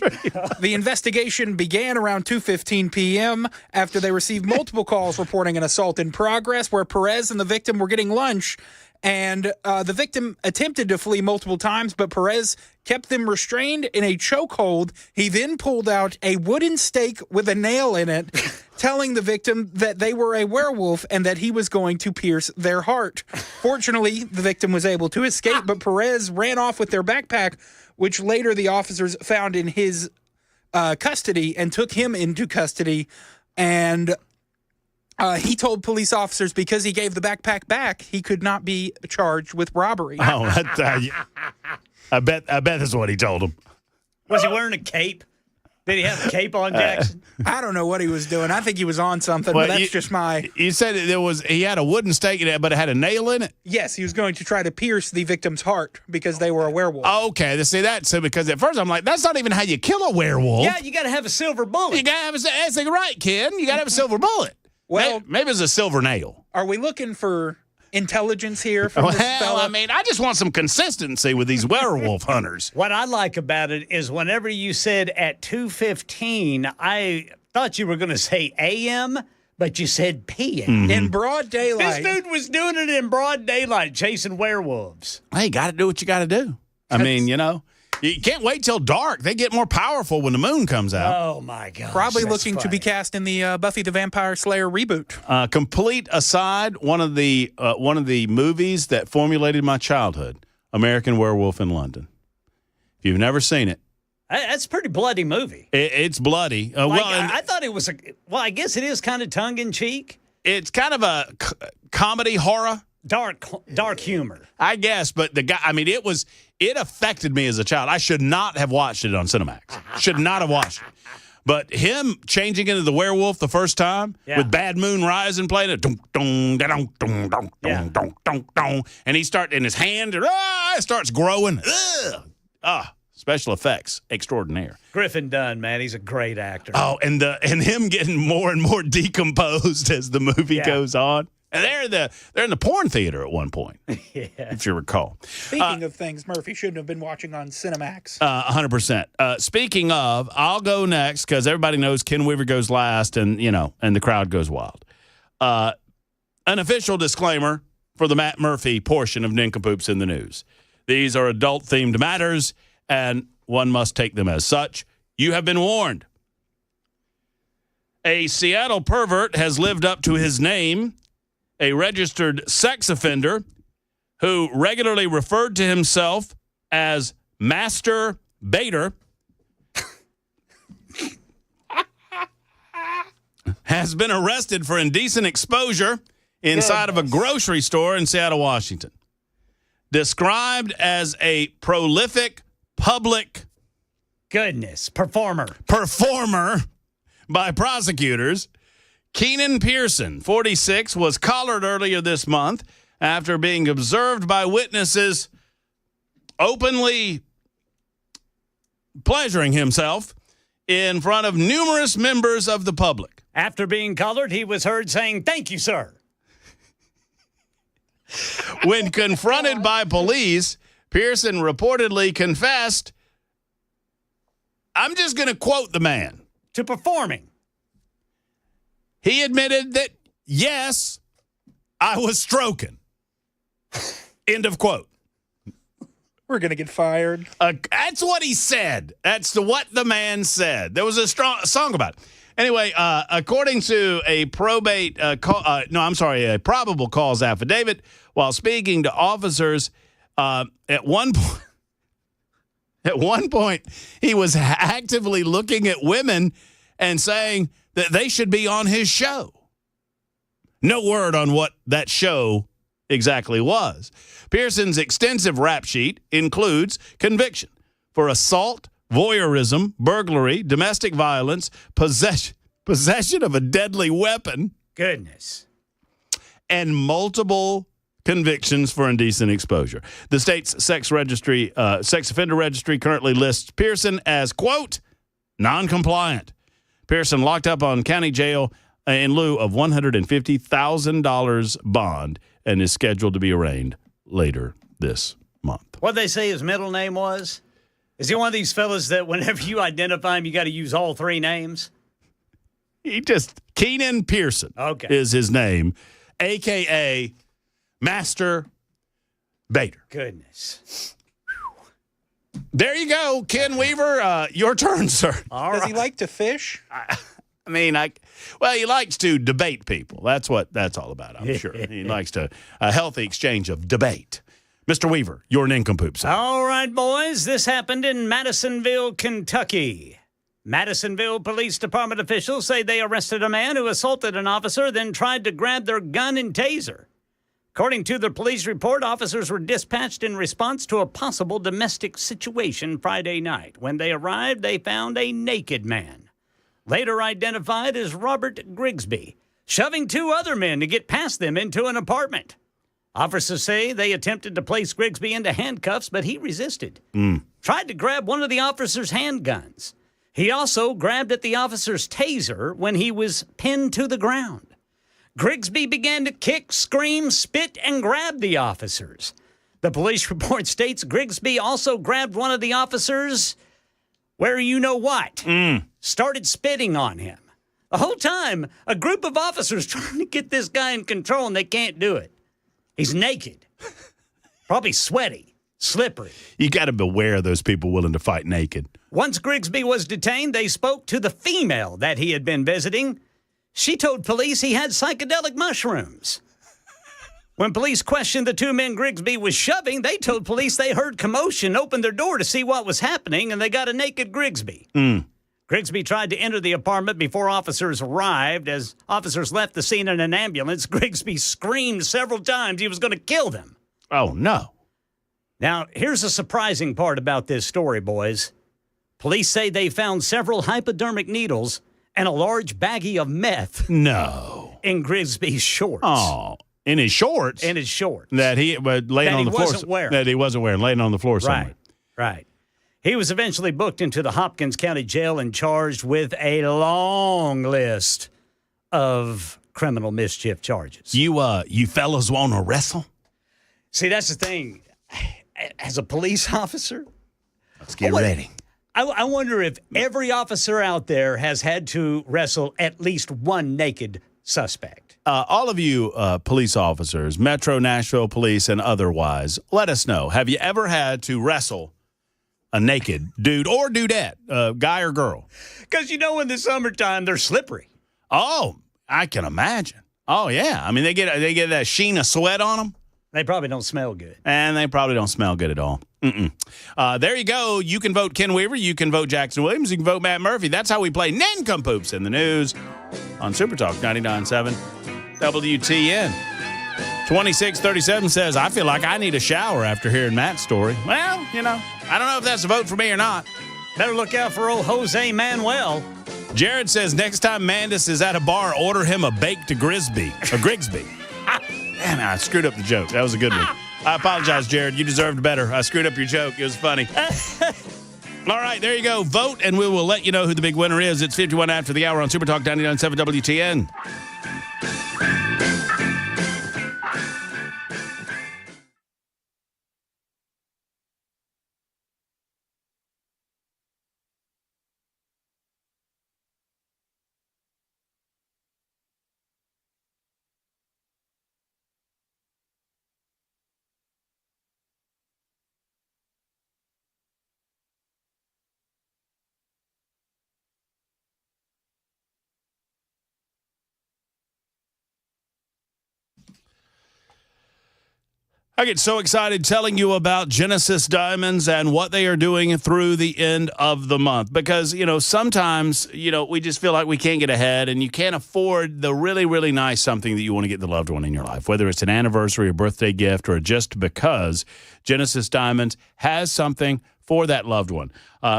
The investigation began around 2:15 p.m. after they received multiple calls reporting an assault in progress where Perez and the victim were getting lunch. And the victim attempted to flee multiple times, but Perez kept them restrained in a chokehold. He then pulled out a wooden stake with a nail in it, telling the victim that they were a werewolf and that he was going to pierce their heart. Fortunately, the victim was able to escape, but Perez ran off with their backpack, which later the officers found in his custody and took him into custody. And he told police officers because he gave the backpack back, he could not be charged with robbery. Oh, I bet that's what he told him. Was he wearing a cape? Did he have a cape on, Jackson? I don't know what he was doing. I think he was on something, but that's just my... You said he had a wooden stake in it, but it had a nail in it? Yes, he was going to try to pierce the victim's heart because they were a werewolf. Okay, see that? So because at first I'm like, that's not even how you kill a werewolf. Yeah, you got to have a silver bullet. You got to have that's right, Ken. You got to have a silver bullet. Well, maybe it's a silver nail. Are we looking for intelligence here from this fella? I mean, I just want some consistency with these werewolf hunters. What I like about it is whenever you said at 2:15, I thought you were going to say a.m., but you said p.m. Mm-hmm. In broad daylight. This dude was doing it in broad daylight, chasing werewolves. Hey, got to do what you got to do. I mean, you can't wait till dark. They get more powerful when the moon comes out. Oh, my God. Probably looking to be cast in the Buffy the Vampire Slayer reboot. Complete aside, one of the movies that formulated my childhood, American Werewolf in London. If you've never seen it. That's a pretty bloody movie. It's bloody. I thought it was I guess it is kind of tongue-in-cheek. It's kind of a comedy horror. Dark humor. I guess, but the guy, I mean, it affected me as a child. I should not have watched it on Cinemax. Should not have watched it. But him changing into the werewolf the first time with Bad Moon Rising playing it, dong, dong, dong, dong, dong, dong, dong, dong, dong, and he in his hand, it starts growing. Special effects extraordinaire. Griffin Dunn, man, he's a great actor. Oh, and him getting more and more decomposed as the movie goes on. And they're in the porn theater at one point, if you recall. Speaking of things Murphy shouldn't have been watching on Cinemax. 100%. Speaking of, I'll go next because everybody knows Ken Weaver goes last, and the crowd goes wild. An official disclaimer for the Matt Murphy portion of Nincompoops in the News. These are adult-themed matters, and one must take them as such. You have been warned. A Seattle pervert has lived up to his name. A registered sex offender who regularly referred to himself as Master Bader has been arrested for indecent exposure inside of a grocery store in Seattle, Washington. Described as a prolific public performer by prosecutors, Keenan Pearson, 46, was collared earlier this month after being observed by witnesses openly pleasuring himself in front of numerous members of the public. After being collared, he was heard saying, "Thank you, sir." When confronted by police, Pearson reportedly confessed, I'm just going to quote the man, to performing. He admitted that, yes, I was stroking. End of quote. We're going to get fired. That's what he said. That's what the man said. There was a song about it. Anyway, according to a a probable cause affidavit, while speaking to officers, at one point, he was actively looking at women and saying that they should be on his show. No word on what that show exactly was. Pearson's extensive rap sheet includes conviction for assault, voyeurism, burglary, domestic violence, possession of a deadly weapon. Goodness. And multiple convictions for indecent exposure. The state's sex offender registry currently lists Pearson as, quote, non-compliant. Pearson locked up on county jail in lieu of $150,000 bond and is scheduled to be arraigned later this month. What'd they say his middle name was? Is he one of these fellas that whenever you identify him, you got to use all three names? Keenan Pearson is his name, a.k.a. Master Bader. Goodness. There you go, Ken Weaver. Your turn, sir. Does he like to fish? He likes to debate people. That's what that's all about, I'm sure. He likes a healthy exchange of debate. Mr. Weaver, your nincompoop. All right, boys. This happened in Madisonville, Kentucky. Madisonville Police Department officials say they arrested a man who assaulted an officer, then tried to grab their gun and taser. According to the police report, officers were dispatched in response to a possible domestic situation Friday night. When they arrived, they found a naked man, later identified as Robert Grigsby, shoving two other men to get past them into an apartment. Officers say they attempted to place Grigsby into handcuffs, but he resisted. Tried to grab one of the officer's handguns. He also grabbed at the officer's taser when he was pinned to the ground. Grigsby began to kick, scream, spit, and grab the officers. The police report states Grigsby also grabbed one of the officers where you know what. Started spitting on him. The whole time, a group of officers trying to get this guy in control, and they can't do it. He's naked. Probably sweaty, slippery. You got to beware of those people willing to fight naked. Once Grigsby was detained, they spoke to the female that he had been visiting. She told police he had psychedelic mushrooms. When police questioned the two men Grigsby was shoving, they told police they heard commotion, opened their door to see what was happening, and they got a naked Grigsby. Grigsby tried to enter the apartment before officers arrived. As officers left the scene in an ambulance, Grigsby screamed several times he was going to kill them. Oh, no. Now, here's the surprising part about this story, boys. Police say they found several hypodermic needles and a large baggie of meth. No. In Grisby's shorts. Oh, in his shorts? In his shorts. That he laying on the floor. That he wasn't wearing, laying on the floor somewhere. Right. He was eventually booked into the Hopkins County Jail and charged with a long list of criminal mischief charges. You fellas want to wrestle? See, that's the thing. As a police officer, let's get ready. I wonder if every officer out there has had to wrestle at least one naked suspect. All of you police officers, Metro Nashville Police and otherwise, let us know. Have you ever had to wrestle a naked dude or dudette, guy or girl? Because in the summertime, they're slippery. Oh, I can imagine. Oh, yeah. I mean, they get that sheen of sweat on them. They probably don't smell good. And they probably don't smell good at all. There you go. You can vote Ken Weaver. You can vote Jackson Williams. You can vote Matt Murphy. That's how we play Nincompoops in the News on Super Talk 99.7 WTN. 2637 says, I feel like I need a shower after hearing Matt's story. Well, I don't know if that's a vote for me or not. Better look out for old Jose Manuel. Jared says, next time Mandis is at a bar, order him a baked Grigsby. Man, I screwed up the joke. That was a good one. I apologize, Jared. You deserved better. I screwed up your joke. It was funny. All right, there you go. Vote, and we will let you know who the big winner is. It's 51 after the hour on Super Talk 99.7 WTN. I get so excited telling you about Genesis Diamonds and what they are doing through the end of the month because, sometimes, we just feel like we can't get ahead and you can't afford the really, really nice something that you want to get the loved one in your life, whether it's an anniversary, a birthday gift, or just because Genesis Diamonds has something for that loved one.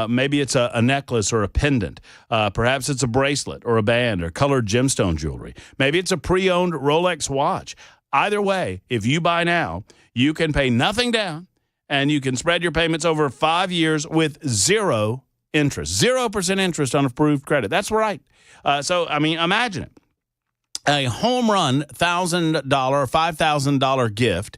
Maybe it's a necklace or a pendant. Perhaps it's a bracelet or a band or colored gemstone jewelry. Maybe it's a pre-owned Rolex watch. Either way, if you buy now, you can pay nothing down, and you can spread your payments over 5 years with 0 interest, 0% interest on approved credit. That's right. Imagine it. A home run $1,000, $5,000 gift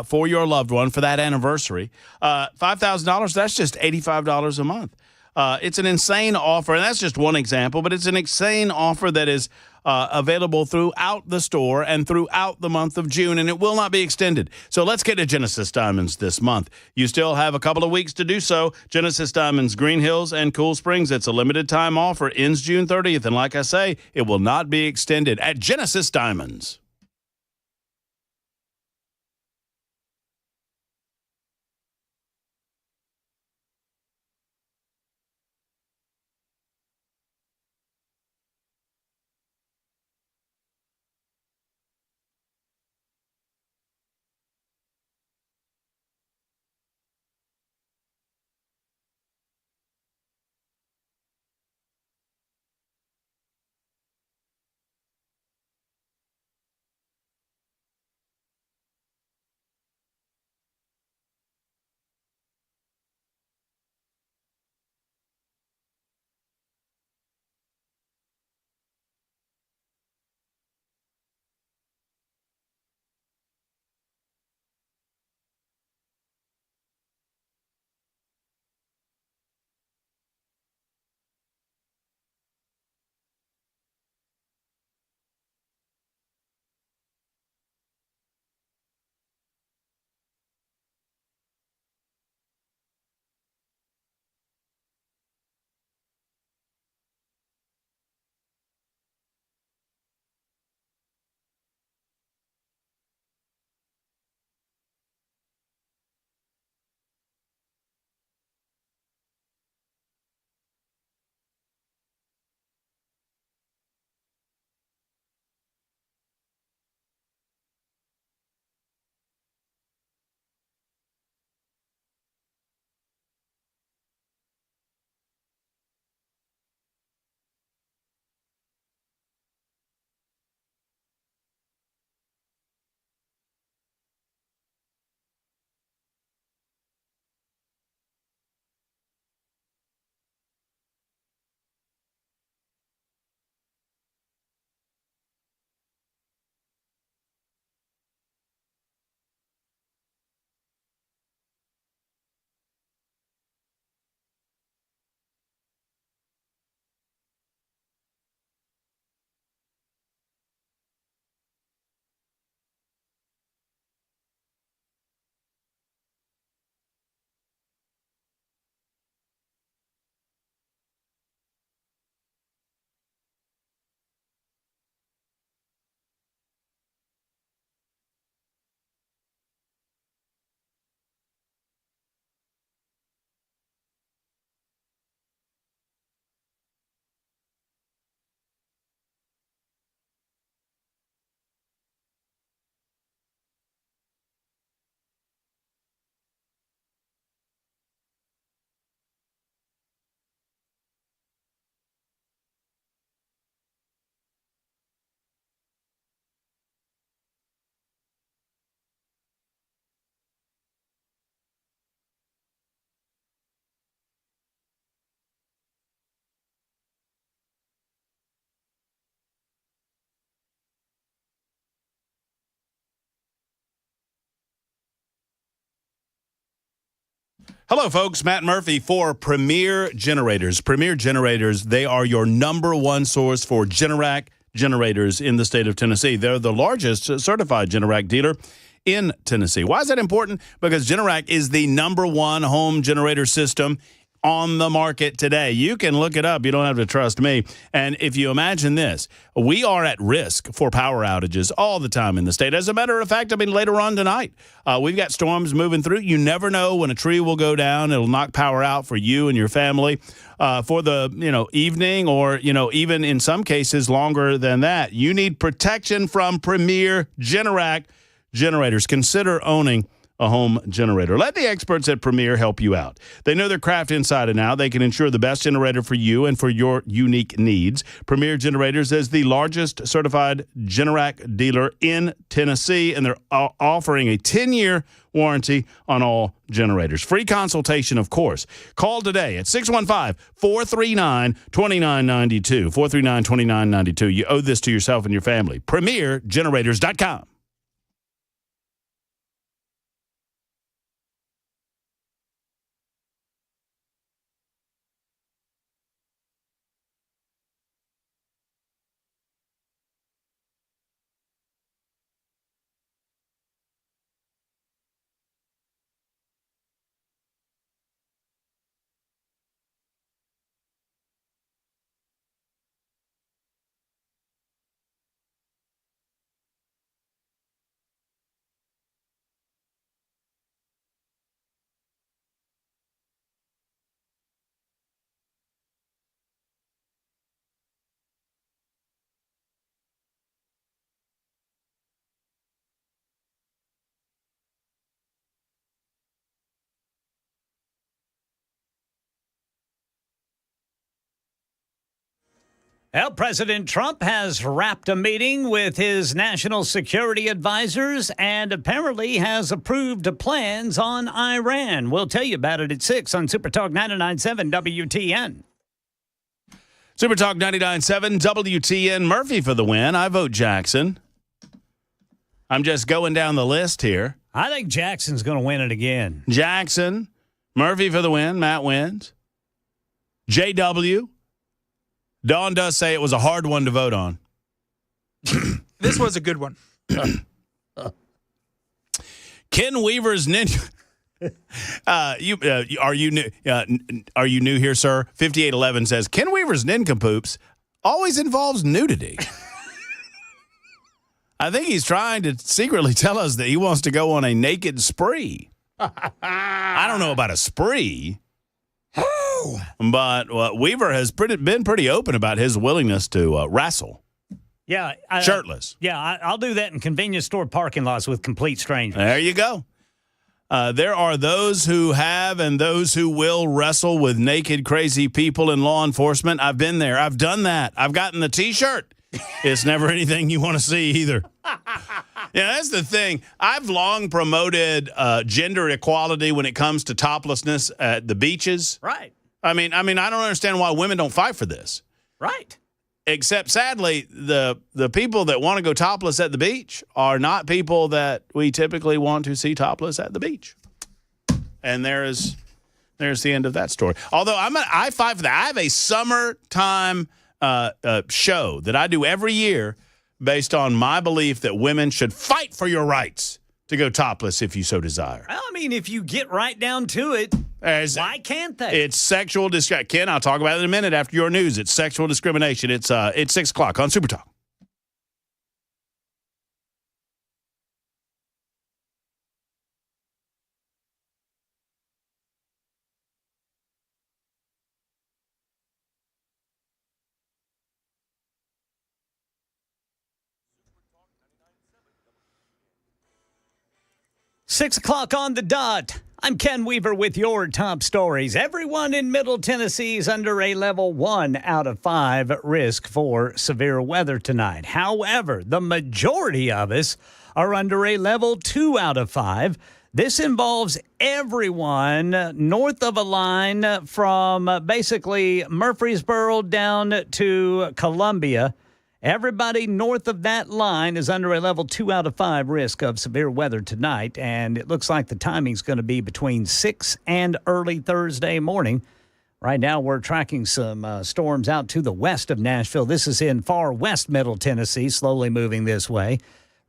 for your loved one for that anniversary. $5,000, that's just $85 a month. It's an insane offer, and that's just one example, but it's an insane offer that is available throughout the store and throughout the month of June, and it will not be extended. So let's get to Genesis Diamonds this month. You still have a couple of weeks to do so. Genesis Diamonds, Green Hills and Cool Springs. It's a limited time offer. Ends June 30th, and like I say, it will not be extended at Genesis Diamonds. Hello, folks. Matt Murphy for Premier Generators. Premier Generators, they are your number one source for Generac generators in the state of Tennessee. They're the largest certified Generac dealer in Tennessee. Why is that important? Because Generac is the number one home generator system on the market today. You can look it up. You don't have to trust me. And if you imagine this, we are at risk for power outages all the time in the state. As a matter of fact, later on tonight, we've got storms moving through. You never know when a tree will go down. It'll knock power out for you and your family for the evening, or even in some cases longer than that. You need protection from Premier Generac generators. Consider owning a home generator. Let the experts at Premier help you out. They know their craft inside and out. They can ensure the best generator for you and for your unique needs. Premier Generators is the largest certified Generac dealer in Tennessee, and they're offering a 10-year warranty on all generators. Free consultation, of course. Call today at 615-439-2992. 439-2992. You owe this to yourself and your family. PremierGenerators.com. Well, President Trump has wrapped a meeting with his national security advisors and apparently has approved plans on Iran. We'll tell you about it at 6 on Super Talk 99.7 WTN. Super Talk 99.7 WTN. Murphy for the win. I vote Jackson. I'm just going down the list here. I think Jackson's going to win it again. Jackson. Murphy for the win. Matt wins. JW. Dawn does say it was a hard one to vote on. This was a good one. Ken Weaver's ninja. Are you new here, sir? 5811 says Ken Weaver's nincompoops always involves nudity. I think he's trying to secretly tell us that he wants to go on a naked spree. I don't know about a spree. But Weaver has been pretty open about his willingness to wrestle. Yeah. Shirtless. Yeah, I'll do that in convenience store parking lots with complete strangers. There you go. There are those who have and those who will wrestle with naked, crazy people in law enforcement. I've been there. I've done that. I've gotten the T-shirt. It's never anything you want to see either. Yeah, that's the thing. I've long promoted gender equality when it comes to toplessness at the beaches. Right. I mean, I don't understand why women don't fight for this. Right. Except, sadly, the people that want to go topless at the beach are not people that we typically want to see topless at the beach. And there's the end of that story. Although I fight for that. I have a summertime show that I do every year based on my belief that women should fight for your rights to go topless if you so desire. I mean, if you get right down to it, why can't they? It's sexual discrimination. Ken, I'll talk about it in a minute after your news. It's sexual discrimination. It's 6 o'clock on Super Talk. Six o'clock on the dot. I'm Ken Weaver with your top stories. Everyone in Middle Tennessee is under a level 1 out of 5 risk for severe weather tonight. However, the majority of us are under a level 2 out of 5. This involves everyone north of a line from basically Murfreesboro down to Columbia. Everybody north of that line is under a level 2 out of 5 risk of severe weather tonight, and it looks like the timing's going to be between 6 and early Thursday morning. Right now, we're tracking some storms out to the west of Nashville. This is in far west middle Tennessee, slowly moving this way.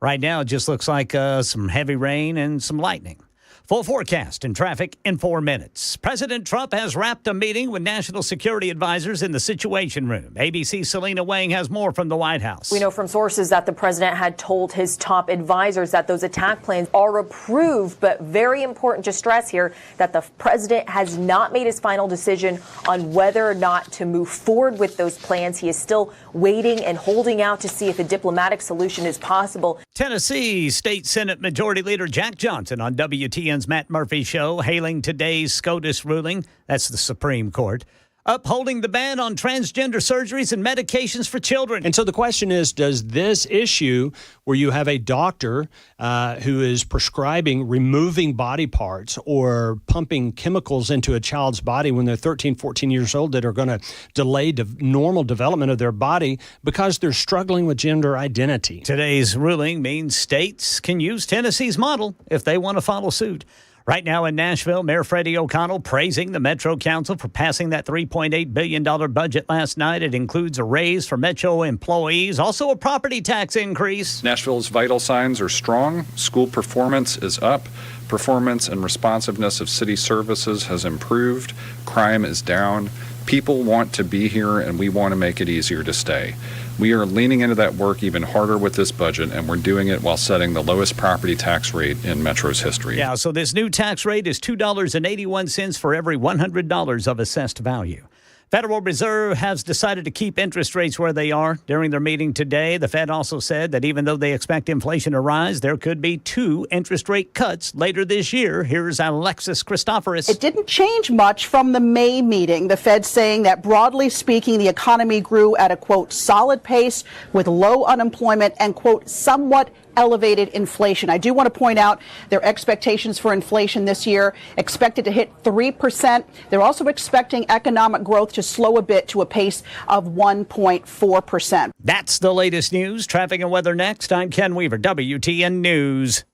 Right now, it just looks like some heavy rain and some lightning. Full forecast and traffic in 4 minutes. President Trump has wrapped a meeting with national security advisors in the Situation Room. ABC's Selena Wang has more from the White House. We know from sources that the president had told his top advisors that those attack plans are approved, but very important to stress here that the president has not made his final decision on whether or not to move forward with those plans. He is still waiting and holding out to see if a diplomatic solution is possible. Tennessee State Senate Majority Leader Jack Johnson on WTN's Matt Murphy Show, hailing today's SCOTUS ruling. That's the Supreme Court. Upholding the ban on transgender surgeries and medications for children. And so the question is, does this issue where you have a doctor who is prescribing removing body parts or pumping chemicals into a child's body when they're 13, 14 years old that are going to delay normal development of their body because they're struggling with gender identity? Today's ruling means states can use Tennessee's model if they want to follow suit. Right now in Nashville, Mayor Freddie O'Connell praising the Metro Council for passing that $3.8 billion budget last night. It includes a raise for Metro employees, also a property tax increase. Nashville's vital signs are strong. School performance is up. Performance and responsiveness of city services has improved. Crime is down. People want to be here, and we want to make it easier to stay. We are leaning into that work even harder with this budget, and we're doing it while setting the lowest property tax rate in Metro's history. Yeah, so this new tax rate is $2.81 for every $100 of assessed value. Federal Reserve has decided to keep interest rates where they are. During their meeting today, the Fed also said that even though they expect inflation to rise, there could be 2 interest rate cuts later this year. Here's Alexis Christoforous. It didn't change much from the May meeting. The Fed saying that broadly speaking, the economy grew at a, quote, solid pace with low unemployment and, quote, somewhat elevated inflation. I do want to point out their expectations for inflation this year expected to hit 3%. They're also expecting economic growth to slow a bit to a pace of 1.4%. That's the latest news. Traffic and weather next. I'm Ken Weaver, WTN News.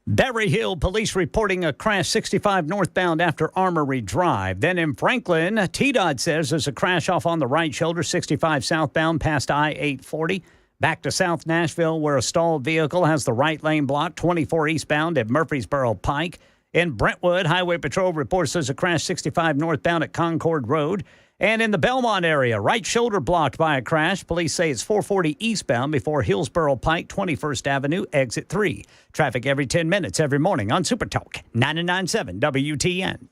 Berry Hill police reporting a crash 65 northbound after Armory Drive. Then in Franklin, TDOT says there's a crash off on the right shoulder, 65 southbound past I-840. Back to South Nashville where a stalled vehicle has the right lane blocked, 24 eastbound at Murfreesboro Pike. In Brentwood, Highway Patrol reports there's a crash 65 northbound at Concord Road. And in the Belmont area, right shoulder blocked by a crash. Police say it's 440 eastbound before Hillsborough Pike, 21st Avenue, exit 3. Traffic every 10 minutes every morning on Super Talk 99.7 WTN.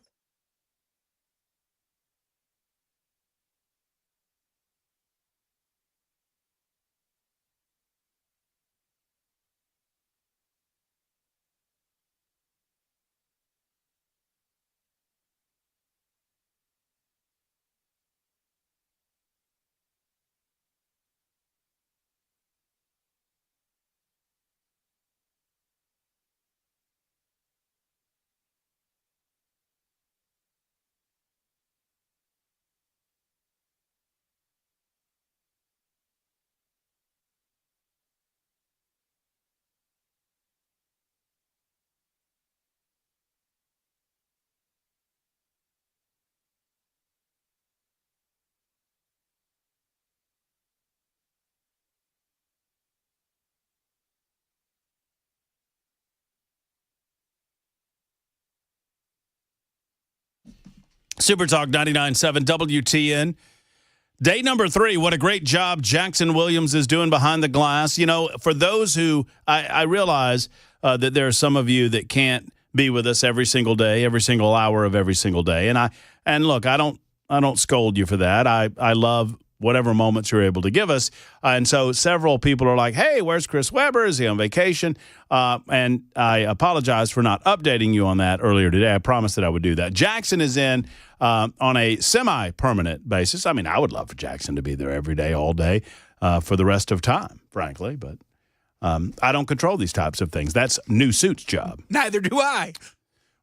Super Talk 99.7 WTN. Day number 3, what a great job Jackson Williams is doing behind the glass. You know, for those who, I realize that there are some of you that can't be with us every single day, every single hour of every single day. And look, I don't scold you for that. I love whatever moments you're able to give us. And so several people are like, hey, where's Chris Webber? Is he on vacation? And I apologize for not updating you on that earlier today. I promised that I would do that. Jackson is in on a semi-permanent basis. I mean, I would love for Jackson to be there every day, all day, for the rest of time, frankly. But I don't control these types of things. That's New Suit's job. Neither do I.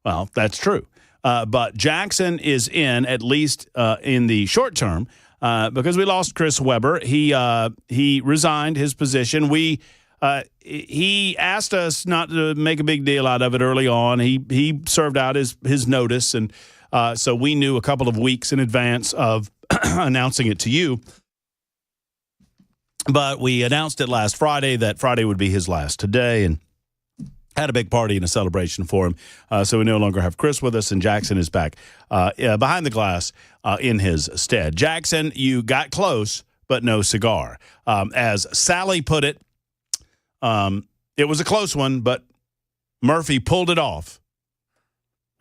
Well, that's true. But Jackson is in, at least in the short term, because we lost Chris Webber. He resigned his position. He asked us not to make a big deal out of it early on. He served out his notice, and so we knew a couple of weeks in advance of announcing it to you. But we announced it last Friday, that Friday would be his last today, and had a big party and a celebration for him. So we no longer have Chris with us, and Jackson is back behind the glass in his stead. Jackson, you got close, but no cigar. As Sally put it, it was a close one, but Murphy pulled it off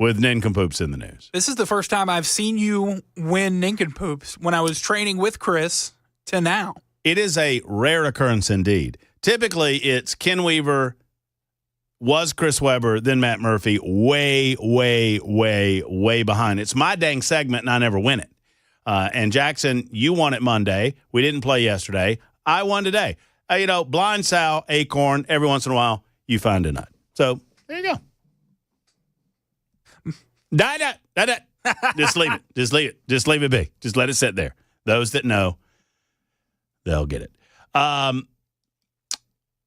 with nincompoops in the news. This is the first time I've seen you win nincompoops when I was training with Chris to now. It is a rare occurrence indeed. Typically, it's Ken Weaver, was Chris Webber, then Matt Murphy, way, way, way, way behind. It's my dang segment, and I never win it. And Jackson, you won it Monday. We didn't play yesterday. I won today. Blind sow, acorn, every once in a while, you find a nut. So there you go. Da-da. Just leave it. Just leave it. Just leave it be. Just let it sit there. Those that know, they'll get it.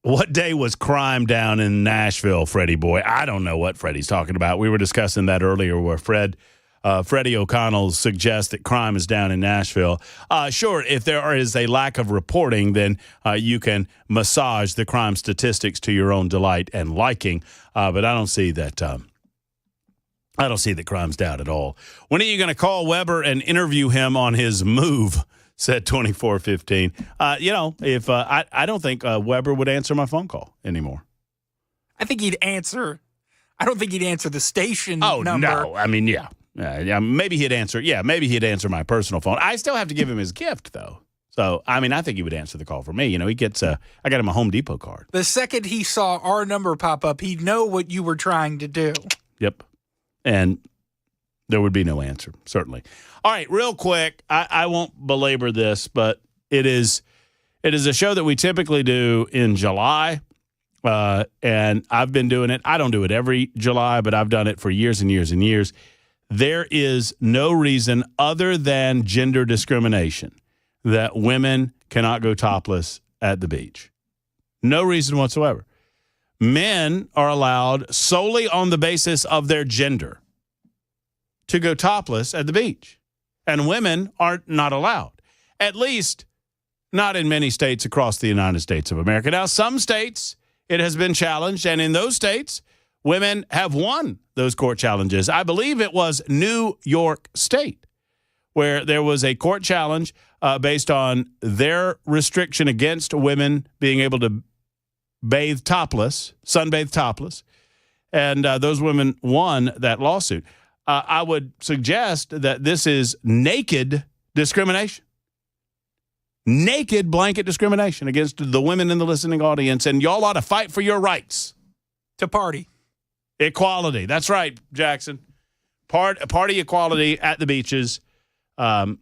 What day was crime down in Nashville, Freddie boy? I don't know what Freddie's talking about. We were discussing that earlier where Freddie O'Connell suggests that crime is down in Nashville. Sure, if there is a lack of reporting, then you can massage the crime statistics to your own delight and liking. But I don't see that. I don't see that crime's down at all. When are you going to call Webber and interview him on his move? Said 2415. If I don't think Webber would answer my phone call anymore. I think he'd answer. I don't think he'd answer the station number. Oh, no. I mean, yeah. Maybe he'd answer. Yeah, maybe he'd answer my personal phone. I still have to give him his gift, though. So, I mean, I think he would answer the call for me. He gets I got him a Home Depot card. The second he saw our number pop up, he'd know what you were trying to do. Yep. And there would be no answer, certainly. All right, real quick, I won't belabor this, but it is a show that we typically do in July, and I've been doing it. I don't do it every July, but I've done it for years and years and years. There is no reason other than gender discrimination that women cannot go topless at the beach. No reason whatsoever. Men are allowed solely on the basis of their gender to go topless at the beach. And women are not allowed, at least not in many states across the United States of America. Now, some states, it has been challenged, and in those states, women have won those court challenges. I believe it was New York State where there was a court challenge based on their restriction against women being able to bathe topless, sunbathe topless, and those women won that lawsuit. I would suggest that this is naked discrimination. Naked blanket discrimination against the women in the listening audience, and y'all ought to fight for your rights. To party. Equality. That's right, Jackson. Party equality at the beaches. So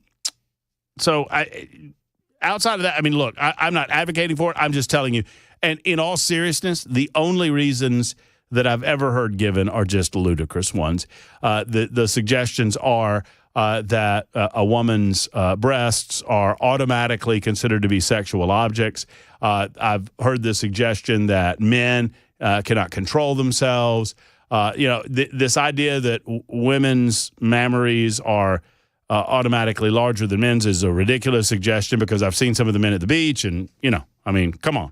outside of that, I mean, look, I'm not advocating for it. I'm just telling you. And in all seriousness, the only reasons that I've ever heard given are just ludicrous ones. The suggestions are that a woman's breasts are automatically considered to be sexual objects. I've heard the suggestion that men cannot control themselves. This idea that women's mammaries are automatically larger than men's is a ridiculous suggestion because I've seen some of the men at the beach and, come on.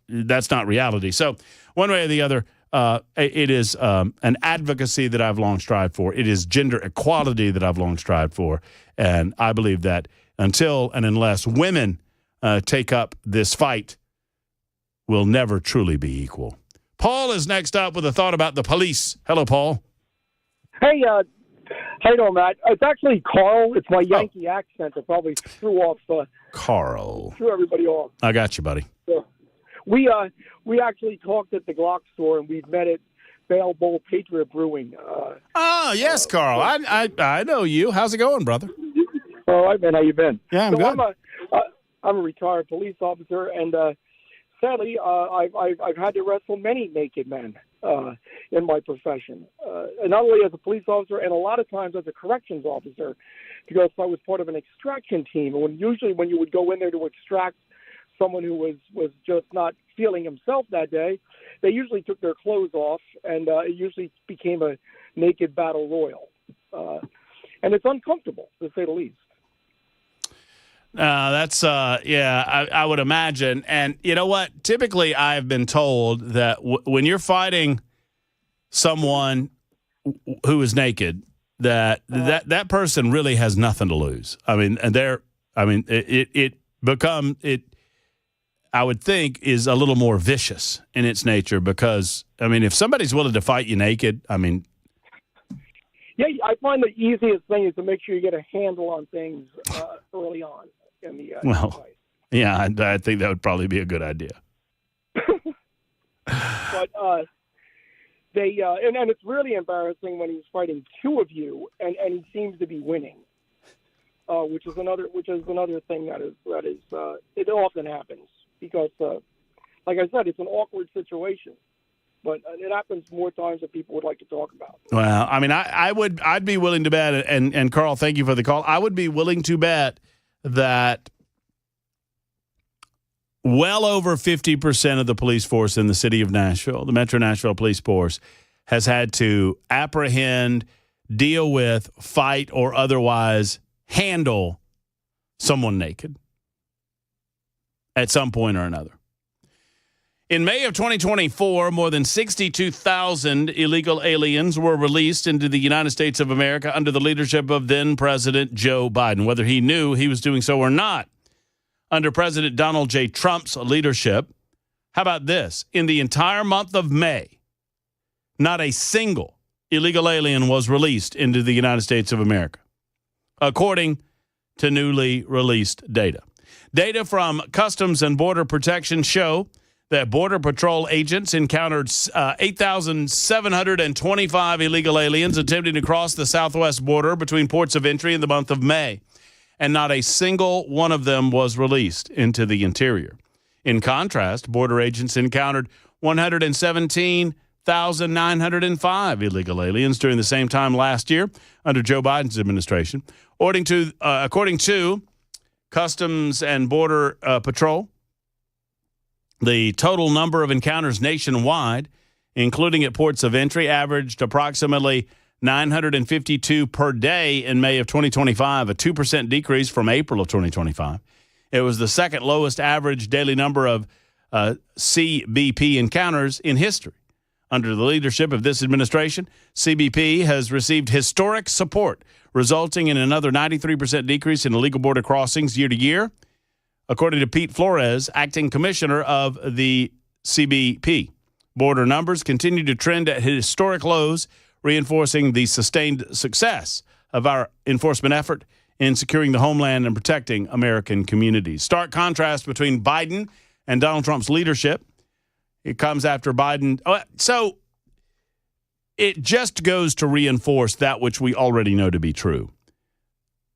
That's not reality. So one way or the other, it is an advocacy that I've long strived for. It is gender equality that I've long strived for. And I believe that until and unless women take up this fight, we'll never truly be equal. Paul is next up with a thought about the police. Hello, Paul. Hey, how you doing, Matt? It's actually Carl. It's my Yankee accent that probably threw Carl. Threw everybody off. I got you, buddy. So, we actually talked at the Glock store, and we've met at Bale Bowl Patriot Brewing. Yes, Carl. I know you. How's it going, brother? All right, man. How you been? Yeah, I'm good. I'm a retired police officer, and sadly, I've had to wrestle many naked men in my profession, and not only as a police officer, and a lot of times as a corrections officer, because I was part of an extraction team. And when you would go in there to extract someone who was just not feeling himself that day, they usually took their clothes off, and it usually became a naked battle royal, and it's uncomfortable to say the least. That's I would imagine. And you know what? Typically, I've been told that when you're fighting someone who is naked, that person really has nothing to lose. I mean, I would think is a little more vicious in its nature because, I mean, if somebody's willing to fight you naked, I mean. Yeah, I find the easiest thing is to make sure you get a handle on things early on. I think that would probably be a good idea. But and it's really embarrassing when he's fighting two of you and he seems to be winning, which is another thing that is it often happens because, like I said, it's an awkward situation. But it happens more times than people would like to talk about. Well, I mean, I'd be willing to bet, and Carl, thank you for the call. I would be willing to bet that well over 50% of the police force in the city of Nashville, the Metro Nashville Police Force, has had to apprehend, deal with, fight, or otherwise handle someone naked at some point or another. In May of 2024, more than 62,000 illegal aliens were released into the United States of America under the leadership of then-President Joe Biden, whether he knew he was doing so or not. Under President Donald J. Trump's leadership, how about this? In the entire month of May, not a single illegal alien was released into the United States of America, according to newly released data. Data from Customs and Border Protection show that Border Patrol agents encountered 8,725 illegal aliens attempting to cross the southwest border between ports of entry in the month of May, and not a single one of them was released into the interior. In contrast, border agents encountered 117,905 illegal aliens during the same time last year under Joe Biden's administration. According to Customs and Border Patrol, the total number of encounters nationwide, including at ports of entry, averaged approximately 952 per day in May of 2025, a 2% decrease from April of 2025. It was the second lowest average daily number of CBP encounters in history. Under the leadership of this administration, CBP has received historic support, resulting in another 93% decrease in illegal border crossings year to year, according to Pete Flores, acting commissioner of the CBP. Border numbers continue to trend at historic lows, reinforcing the sustained success of our enforcement effort in securing the homeland and protecting American communities. Stark contrast between Biden and Donald Trump's leadership. It comes after Biden. So it just goes to reinforce that which we already know to be true.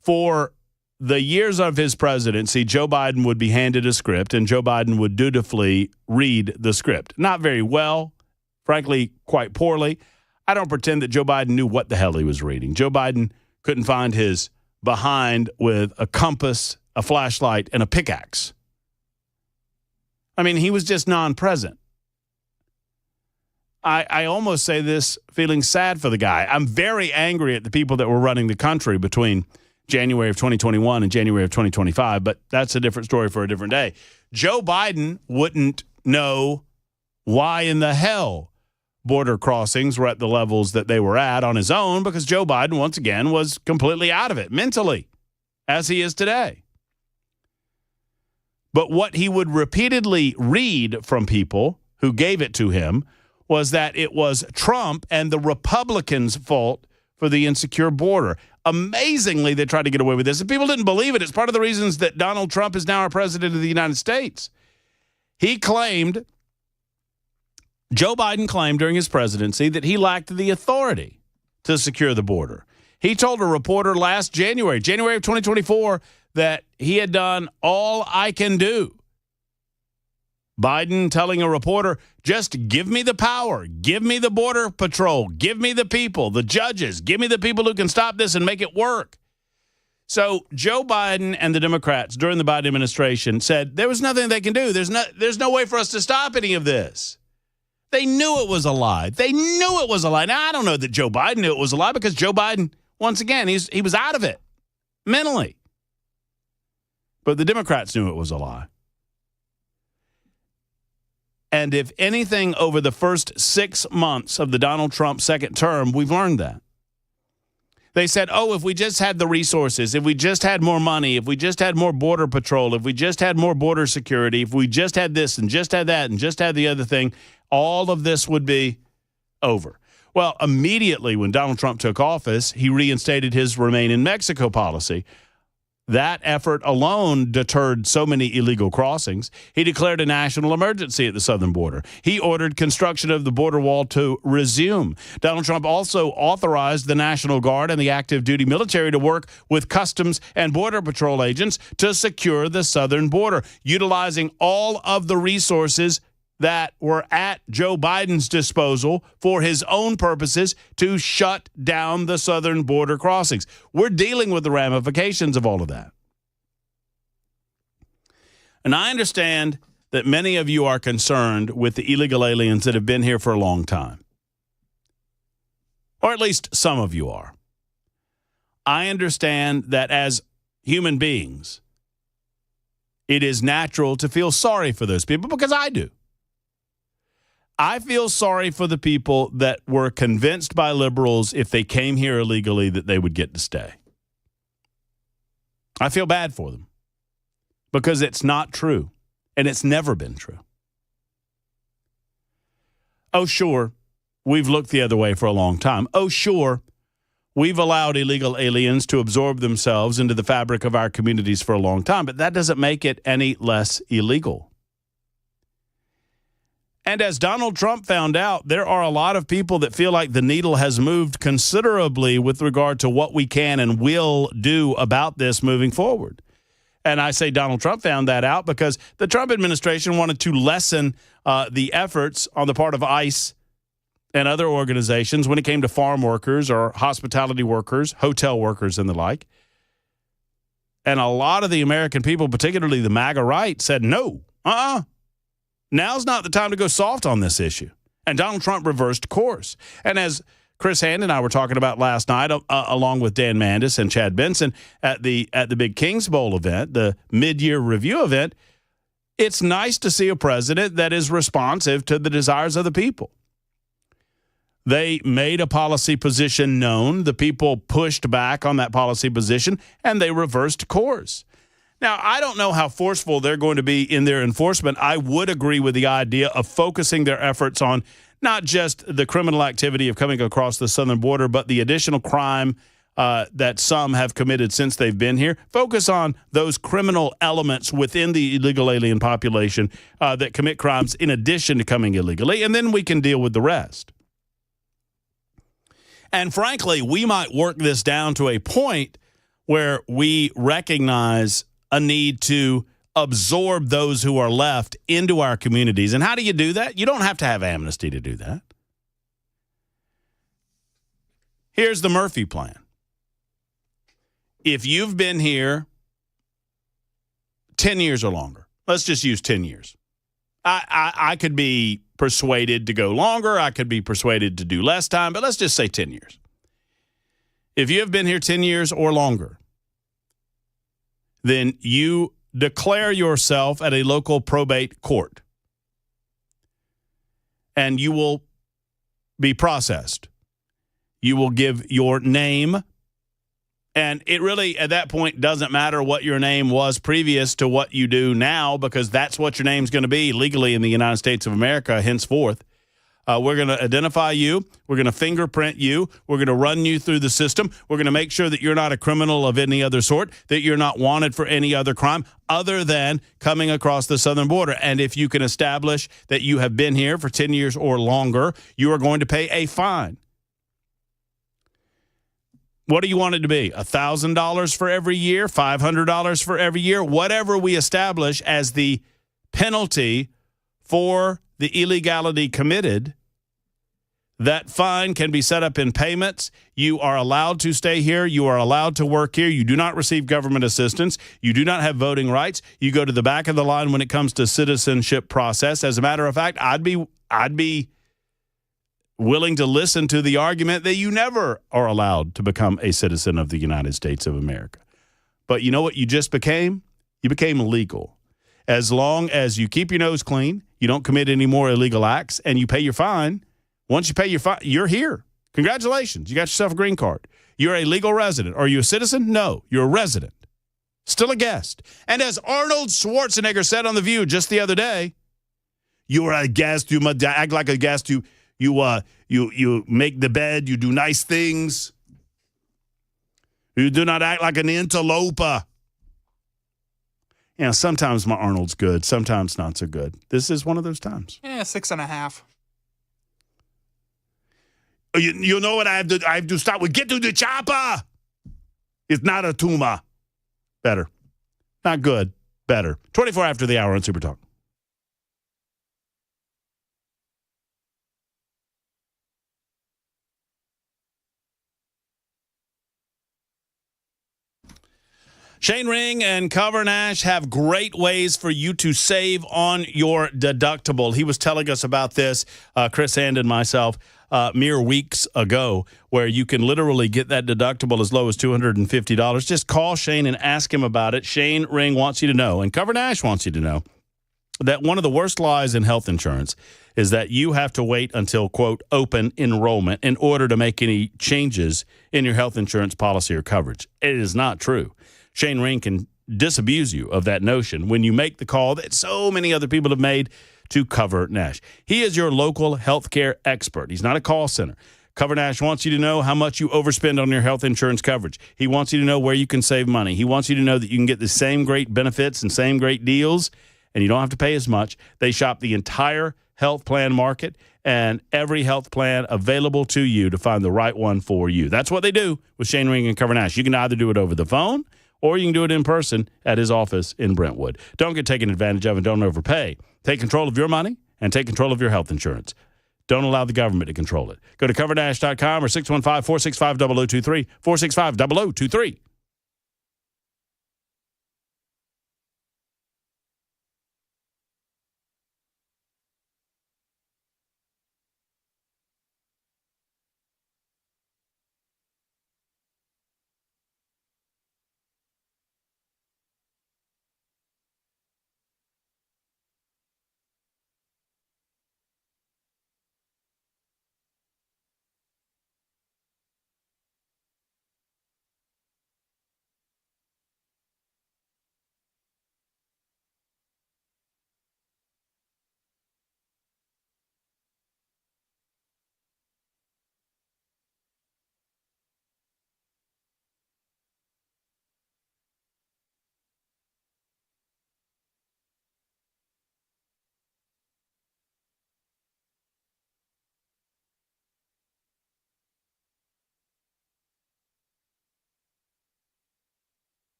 For the years of his presidency, Joe Biden would be handed a script, and Joe Biden would dutifully read the script. Not very well, frankly, quite poorly. I don't pretend that Joe Biden knew what the hell he was reading. Joe Biden couldn't find his behind with a compass, a flashlight, and a pickaxe. I mean, he was just non-present. I almost say this feeling sad for the guy. I'm very angry at the people that were running the country between January of 2021 and January of 2025, but that's a different story for a different day. Joe Biden wouldn't know why in the hell border crossings were at the levels that they were at on his own, because Joe Biden, once again, was completely out of it mentally, as he is today. But what he would repeatedly read from people who gave it to him was that it was Trump and the Republicans' fault for the insecure border. Amazingly, they tried to get away with this, and people didn't believe it. It's part of the reasons that Donald Trump is now our president of the United States. Joe Biden claimed during his presidency that he lacked the authority to secure the border. He told a reporter last January of 2024, that he had done all I can do. Biden telling a reporter, just give me the power, give me the border patrol, give me the people, the judges, give me the people who can stop this and make it work. So Joe Biden and the Democrats during the Biden administration said there was nothing they can do. There's no way for us to stop any of this. They knew it was a lie. They knew it was a lie. Now, I don't know that Joe Biden knew it was a lie, because Joe Biden, once again, he was out of it mentally. But the Democrats knew it was a lie. And if anything, over the first 6 months of the Donald Trump second term, we've learned that. They said, if we just had the resources, if we just had more money, if we just had more border patrol, if we just had more border security, if we just had this and just had that and just had the other thing, all of this would be over. Well, immediately when Donald Trump took office, he reinstated his Remain in Mexico policy. That effort alone deterred so many illegal crossings. He declared a national emergency at the southern border. He ordered construction of the border wall to resume. Donald Trump also authorized the National Guard and the active duty military to work with Customs and Border Patrol agents to secure the southern border, utilizing all of the resources that were at Joe Biden's disposal for his own purposes to shut down the southern border crossings. We're dealing with the ramifications of all of that. And I understand that many of you are concerned with the illegal aliens that have been here for a long time. Or at least some of you are. I understand that as human beings, it is natural to feel sorry for those people, because I do. I feel sorry for the people that were convinced by liberals, if they came here illegally, that they would get to stay. I feel bad for them, because it's not true, and it's never been true. Oh, sure, we've looked the other way for a long time. Oh, sure, we've allowed illegal aliens to absorb themselves into the fabric of our communities for a long time, but that doesn't make it any less illegal. And as Donald Trump found out, there are a lot of people that feel like the needle has moved considerably with regard to what we can and will do about this moving forward. And I say Donald Trump found that out because the Trump administration wanted to lessen the efforts on the part of ICE and other organizations when it came to farm workers or hospitality workers, hotel workers, and the like. And a lot of the American people, particularly the MAGA right, said, no, now's not the time to go soft on this issue. And Donald Trump reversed course. And as Chris Hand and I were talking about last night, along with Dan Mandis and Chad Benson at the Big Kings Bowl event, the mid-year review event, it's nice to see a president that is responsive to the desires of the people. They made a policy position known. The people pushed back on that policy position, and they reversed course. Now, I don't know how forceful they're going to be in their enforcement. I would agree with the idea of focusing their efforts on not just the criminal activity of coming across the southern border, but the additional crime that some have committed since they've been here. Focus on those criminal elements within the illegal alien population that commit crimes in addition to coming illegally, and then we can deal with the rest. And frankly, we might work this down to a point where we recognize a need to absorb those who are left into our communities. And how do you do that? You don't have to have amnesty to do that. Here's the Murphy plan. If you've been here 10 years or longer, let's just use 10 years. I could be persuaded to go longer. I could be persuaded to do less time, but let's just say 10 years. If you have been here 10 years or longer, then you declare yourself at a local probate court, and you will be processed. You will give your name, and it really, at that point, doesn't matter what your name was previous to what you do now, because that's what your name's going to be legally in the United States of America henceforth. We're going to identify you. We're going to fingerprint you. We're going to run you through the system. We're going to make sure that you're not a criminal of any other sort, that you're not wanted for any other crime other than coming across the southern border. And if you can establish that you have been here for 10 years or longer, you are going to pay a fine. What do you want it to be? $1,000 for every year? $500 for every year? Whatever we establish as the penalty for the illegality committed, that fine can be set up in payments. You are allowed to stay here. You are allowed to work here. You do not receive government assistance. You do not have voting rights. You go to the back of the line when it comes to citizenship process. As a matter of fact, I'd be willing to listen to the argument that you never are allowed to become a citizen of the United States of America. But you know what you just became? You became legal. As long as you keep your nose clean, you don't commit any more illegal acts, and you pay your fine. Once you pay your fine, you're here. Congratulations. You got yourself a green card. You're a legal resident. Are you a citizen? No, you're a resident. Still a guest. And as Arnold Schwarzenegger said on The View just the other day, you're a guest. You must act like a guest. You make the bed. You do nice things. You do not act like an interloper. You know, sometimes my Arnold's good, sometimes not so good. This is one of those times. Yeah, 6.5. You know what I have to start with? Get to the chopper. It's not a tumor. Better. Not good. Better. 24 after the hour on Super Talk. Shane Ring and Cover Nash have great ways for you to save on your deductible. He was telling us about this, Chris and myself, mere weeks ago, where you can literally get that deductible as low as $250. Just call Shane and ask him about it. Shane Ring wants you to know, and Cover Nash wants you to know, that one of the worst lies in health insurance is that you have to wait until, quote, open enrollment in order to make any changes in your health insurance policy or coverage. It is not true. Shane Ring can disabuse you of that notion when you make the call that so many other people have made to Cover Nash. He is your local healthcare expert. He's not a call center. Cover Nash wants you to know how much you overspend on your health insurance coverage. He wants you to know where you can save money. He wants you to know that you can get the same great benefits and same great deals, and you don't have to pay as much. They shop the entire health plan market and every health plan available to you to find the right one for you. That's what they do with Shane Ring and Cover Nash. You can either do it over the phone, or you can do it in person at his office in Brentwood. Don't get taken advantage of and don't overpay. Take control of your money and take control of your health insurance. Don't allow the government to control it. Go to covernash.com or 615-465-0023, 465-0023.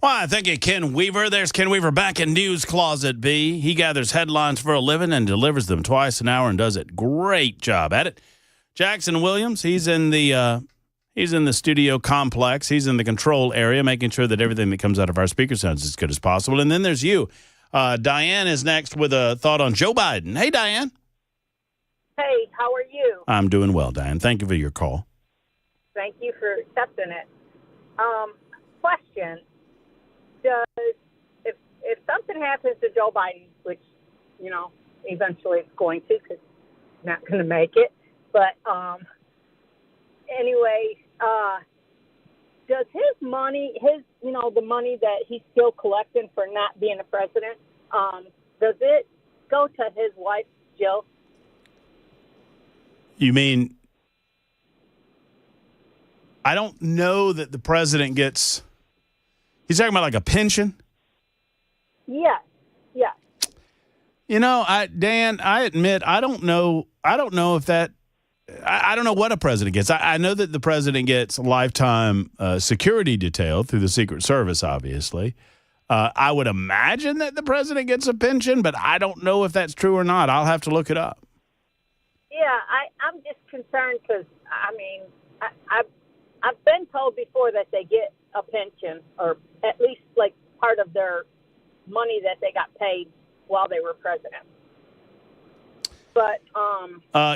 Well, I think of Ken Weaver. There's Ken Weaver back in News Closet B. He gathers headlines for a living and delivers them twice an hour and does a great job at it. Jackson Williams, he's in the studio complex. He's in the control area, making sure that everything that comes out of our speaker sounds as good as possible. And then there's you. Diane is next with a thought on Joe Biden. Hey, Diane. Hey, how are you? I'm doing well, Diane. Thank you for your call. Thank you for accepting it. Question. If something happens to Joe Biden, which, eventually it's going to, because he's not going to make it, but anyway, does his money, the money that he's still collecting for not being a president, does it go to his wife, Jill? You mean, I don't know that the president gets, he's talking about like a pension? Yes. Dan, I admit, I don't know if that, I don't know what a president gets. I know that the president gets lifetime security detail through the Secret Service, obviously. I would imagine that the president gets a pension, but I don't know if that's true or not. I'll have to look it up. Yeah, I'm just concerned because, I've been told before that they get a pension, or at least like part of their money that they got paid while they were president. But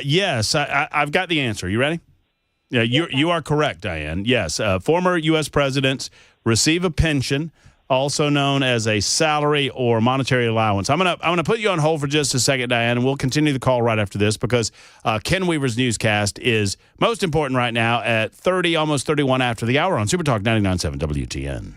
yes, I've got the answer. You ready? Yeah, you are correct, Diane. Yes, former U.S. presidents receive a pension, also known as a salary or monetary allowance. I'm gonna put you on hold for just a second, Diane, and we'll continue the call right after this because Ken Weaver's newscast is most important right now at 30, almost 31 after the hour on Super Talk 99.7 WTN.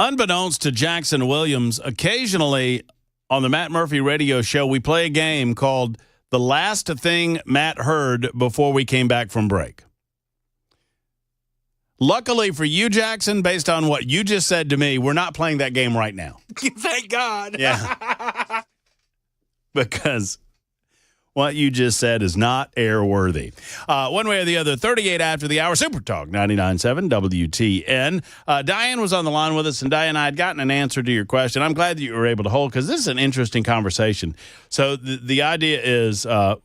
Unbeknownst to Jackson Williams, occasionally on the Matt Murphy radio show, we play a game called The Last Thing Matt Heard Before We Came Back from Break. Luckily for you, Jackson, based on what you just said to me, we're not playing that game right now. Thank God. Yeah. Because what you just said is not airworthy. One way or the other, 38 after the hour, Super Talk 99.7 WTN. Diane was on the line with us, and Diane, I had gotten an answer to your question. I'm glad that you were able to hold, because this is an interesting conversation. So the idea is I'm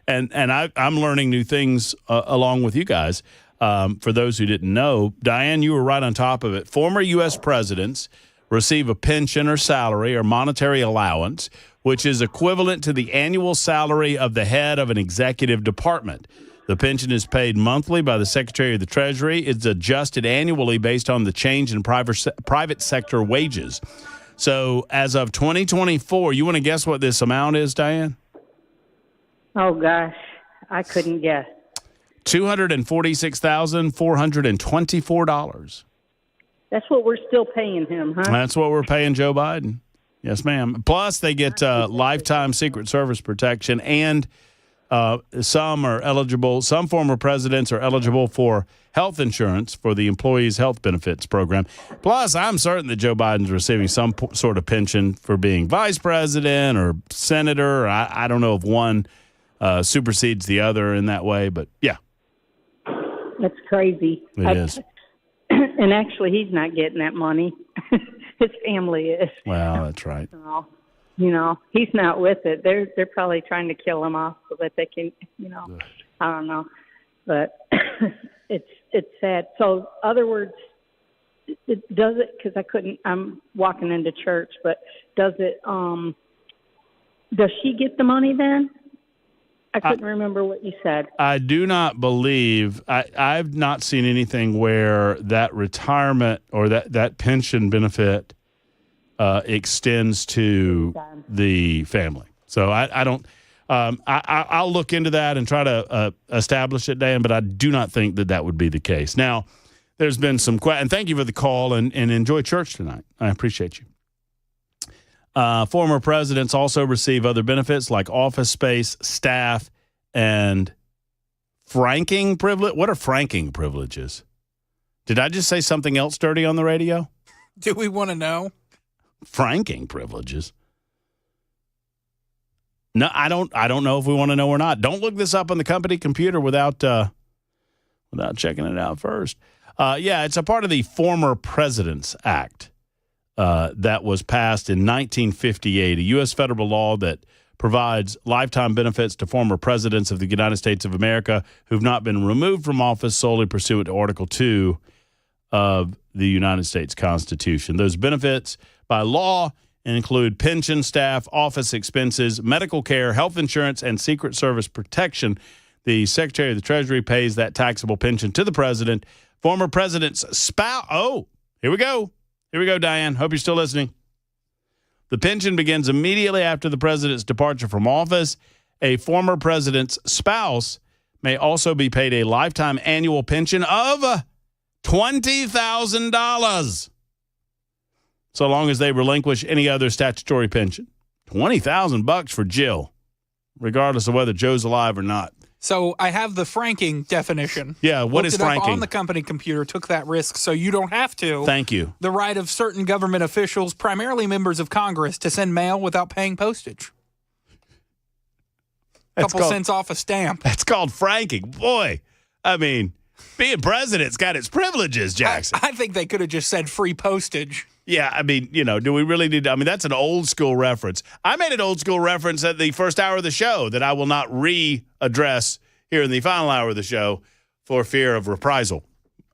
learning new things along with you guys. For those who didn't know, Diane, you were right on top of it. Former U.S. presidents receive a pension or salary or monetary allowance, which is equivalent to the annual salary of the head of an executive department. The pension is paid monthly by the Secretary of the Treasury. It's adjusted annually based on the change in private sector wages. So as of 2024, you want to guess what this amount is, Diane? Oh, gosh. I couldn't guess. $246,424. That's what we're still paying him, huh? That's what we're paying Joe Biden. Yes, ma'am. Plus, they get lifetime Secret Service protection, and some former presidents are eligible for health insurance for the Employees Health Benefits Program. Plus, I'm certain that Joe Biden's receiving some sort of pension for being vice president or senator. I don't know if one supersedes the other in that way, but yeah. That's crazy. It is. And actually, he's not getting that money. His family is. Well, that's right. So, he's not with it. They're probably trying to kill him off so that they can, I don't know. But it's sad. So, other words, it does it, because I'm walking into church, but does she get the money then? I couldn't remember what you said. I do not believe I've not seen anything where that retirement or that pension benefit extends to the family. So I don't. I'll look into that and try to establish it, Dan. But I do not think that would be the case. Now, there's been some and thank you for the call and enjoy church tonight. I appreciate you. Former presidents also receive other benefits like office space, staff, and franking privilege. What are franking privileges? Did I just say something else dirty on the radio? Do we want to know? Franking privileges. No, I don't know if we want to know or not. Don't look this up on the company computer without checking it out first. It's a part of the Former Presidents Act. That was passed in 1958, a U.S. federal law that provides lifetime benefits to former presidents of the United States of America who've not been removed from office solely pursuant to Article 2 of the United States Constitution. Those benefits by law include pension, staff, office expenses, medical care, health insurance, and Secret Service protection. The Secretary of the Treasury pays that taxable pension to the president. Former president's spouse. Oh, here we go. Here we go, Diane. Hope you're still listening. The pension begins immediately after the president's departure from office. A former president's spouse may also be paid a lifetime annual pension of $20,000, so long as they relinquish any other statutory pension. $20,000 for Jill, regardless of whether Joe's alive or not. So I have the franking definition. Yeah, what is franking? On the company computer, took that risk so you don't have to. Thank you. The right of certain government officials, primarily members of Congress, to send mail without paying postage. A couple cents off a stamp. That's called franking. Boy, I mean, being president's got its privileges, Jackson. I think they could have just said free postage. Yeah, I mean, do we really need to? I mean, that's an old school reference. I made an old school reference at the first hour of the show that I will not readdress here in the final hour of the show for fear of reprisal.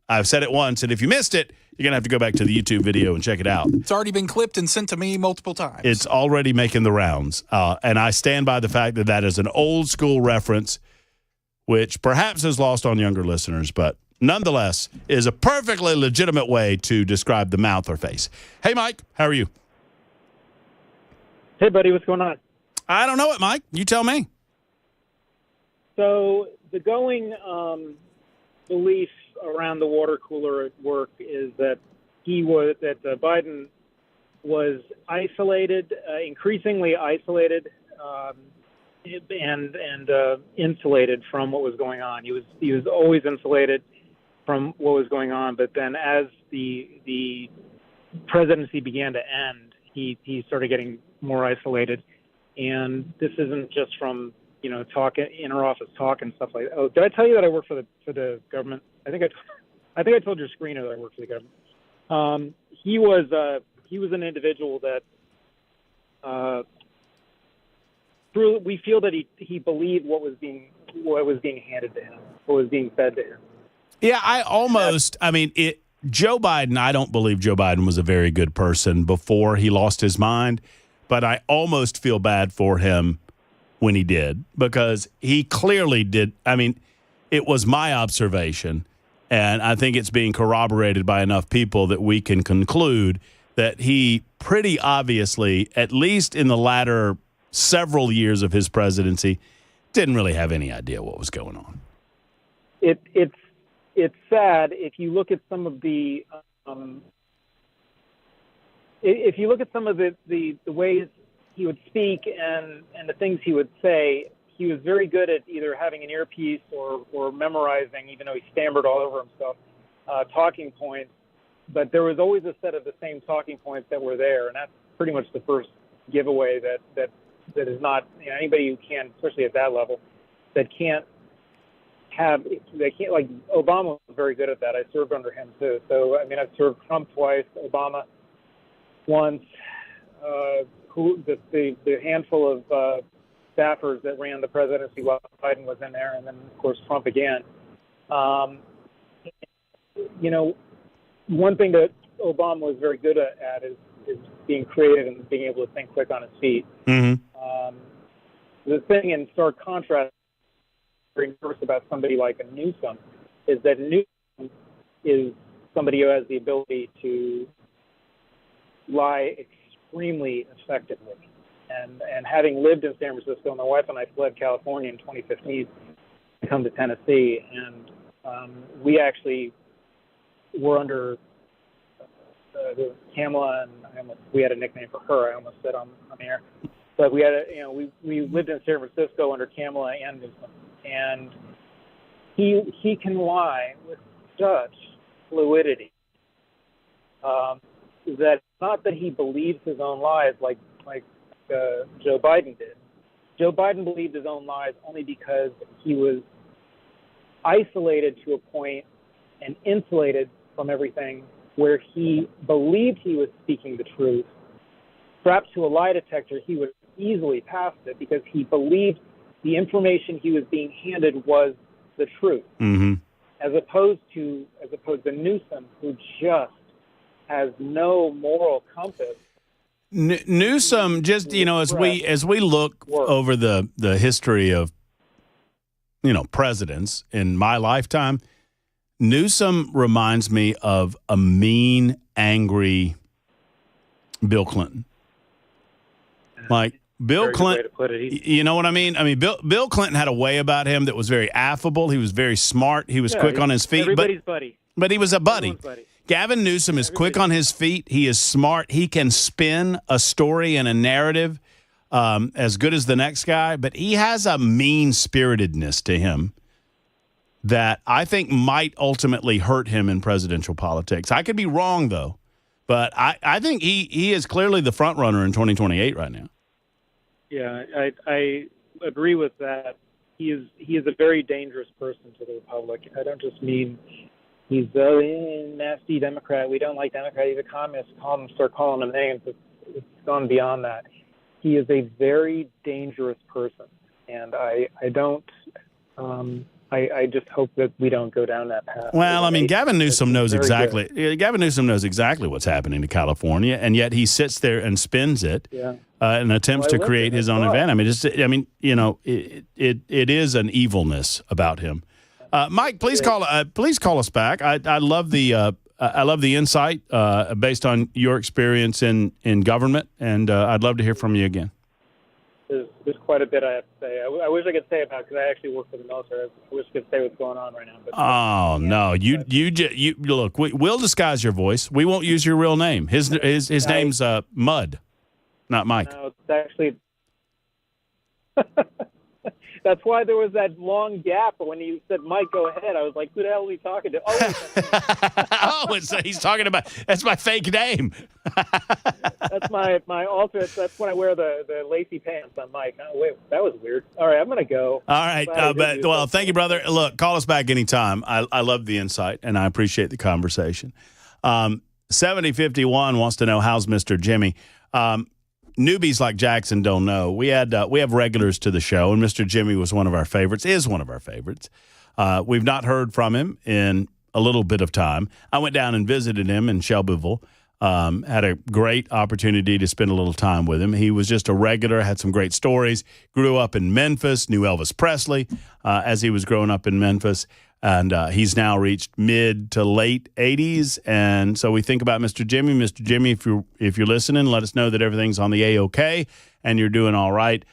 I've said it once, and if you missed it, you're going to have to go back to the YouTube video and check it out. It's already been clipped and sent to me multiple times. It's already making the rounds, and I stand by the fact that is an old school reference, which perhaps is lost on younger listeners, but nonetheless is a perfectly legitimate way to describe the mouth or face. Hey, Mike, how are you? Hey, buddy, what's going on? I don't know it, Mike. You tell me. So the going belief around the water cooler at work is that Biden was isolated, increasingly isolated, and insulated from what was going on. He was always insulated from what was going on, but then as the presidency began to end, he started getting more isolated. And this isn't just from talk, inter-office talk and stuff like that. Oh, did I tell you that I work for the government? I think I told your screener that I work for the government. He was an individual that we feel that he believed what was being handed to him, what was being fed to him. Yeah, Joe Biden, I don't believe Joe Biden was a very good person before he lost his mind, but I almost feel bad for him when he did, because he clearly did. I mean, it was my observation, and I think it's being corroborated by enough people that we can conclude that he pretty obviously, at least in the latter several years of his presidency, didn't really have any idea what was going on. It's sad if you look at some of the the ways he would speak and the things he would say. He was very good at either having an earpiece or memorizing, even though he stammered all over himself, talking points. But there was always a set of the same talking points that were there, and that's pretty much the first giveaway that is not anybody who can, especially at that level, that can't like Obama was very good at that. I served under him too. So I've served Trump twice, Obama once. The handful of staffers that ran the presidency while Biden was in there, and then of course Trump again. One thing that Obama was very good at is being creative and being able to think quick on his feet. Mm-hmm. The thing in stark contrast, very nervous about somebody like a Newsom, is that Newsom is somebody who has the ability to lie extremely effectively. And having lived in San Francisco, my wife and I fled California in 2015 to come to Tennessee, and we actually were under Kamala, and we had a nickname for her. I almost said on the air, but we had we lived in San Francisco under Kamala and Newsom, and he can lie with such fluidity that it's not that he believes his own lies like Joe Biden did. Joe Biden believed his own lies only because he was isolated to a point and insulated from everything, where he believed he was speaking the truth. Strapped to a lie detector, he would easily pass it because he believed the information he was being handed was the truth. Mm-hmm. As opposed to Newsom, who just has no moral compass. Newsom, just as we look over the history of presidents in my lifetime, Newsom reminds me of a mean, angry Bill Clinton. Like Bill Clinton, you know what I mean? Bill Clinton had a way about him that was very affable. He was very smart. He was quick on his feet. Everybody's buddy. But he was a buddy. Gavin Newsom is quick on his feet. He is smart. He can spin a story and a narrative as good as the next guy. But he has a mean-spiritedness to him that I think might ultimately hurt him in presidential politics. I could be wrong, though. But I think he is clearly the front runner in 2028 right now. Yeah, I agree with that. He is a very dangerous person to the Republic. I don't just mean he's a nasty Democrat. We don't like Democrats. He's a communist. Start calling him names. It's gone beyond that. He is a very dangerous person, and I don't. I just hope that we don't go down that path. Well, Gavin Newsom knows exactly. Gavin Newsom knows exactly what's happening to California, and yet he sits there and spins it and attempts to create his own advantage. It is an evilness about him. Mike, please call us back. I love the insight based on your experience in government, and I'd love to hear from you again. there's quite a bit I have to say. I wish I could say about because I actually work for the military. I wish I could say what's going on right now. But Oh no, you look. We'll disguise your voice. We won't use your real name. His name's Mud, not Mike. no, it's actually that's why there was that long gap when you said Mike. Go ahead. I was like, who the hell are we talking to? Oh, He's talking about. That's my fake name. that's my alternate. That's when I wear the lacy pants on Mike. Oh, wait, that was weird. All right, I'm gonna go. All right, well, thank you, brother. Look, call us back anytime. I love the insight, and I appreciate the conversation. 7051 wants to know, how's Mr. Jimmy? Newbies like Jackson don't know. We have regulars to the show, and Mr. Jimmy was one of our favorites, is one of our favorites. We've not heard from him in a little bit of time. I went down and visited him in Shelbyville. Had a great opportunity to spend a little time with him. He was just a regular, had some great stories, grew up in Memphis, knew Elvis Presley as he was growing up in Memphis, and he's now reached mid to late 80s. And so we think about Mr. Jimmy. Mr. Jimmy, if you're listening, let us know that everything's on the A-OK and you're doing all right,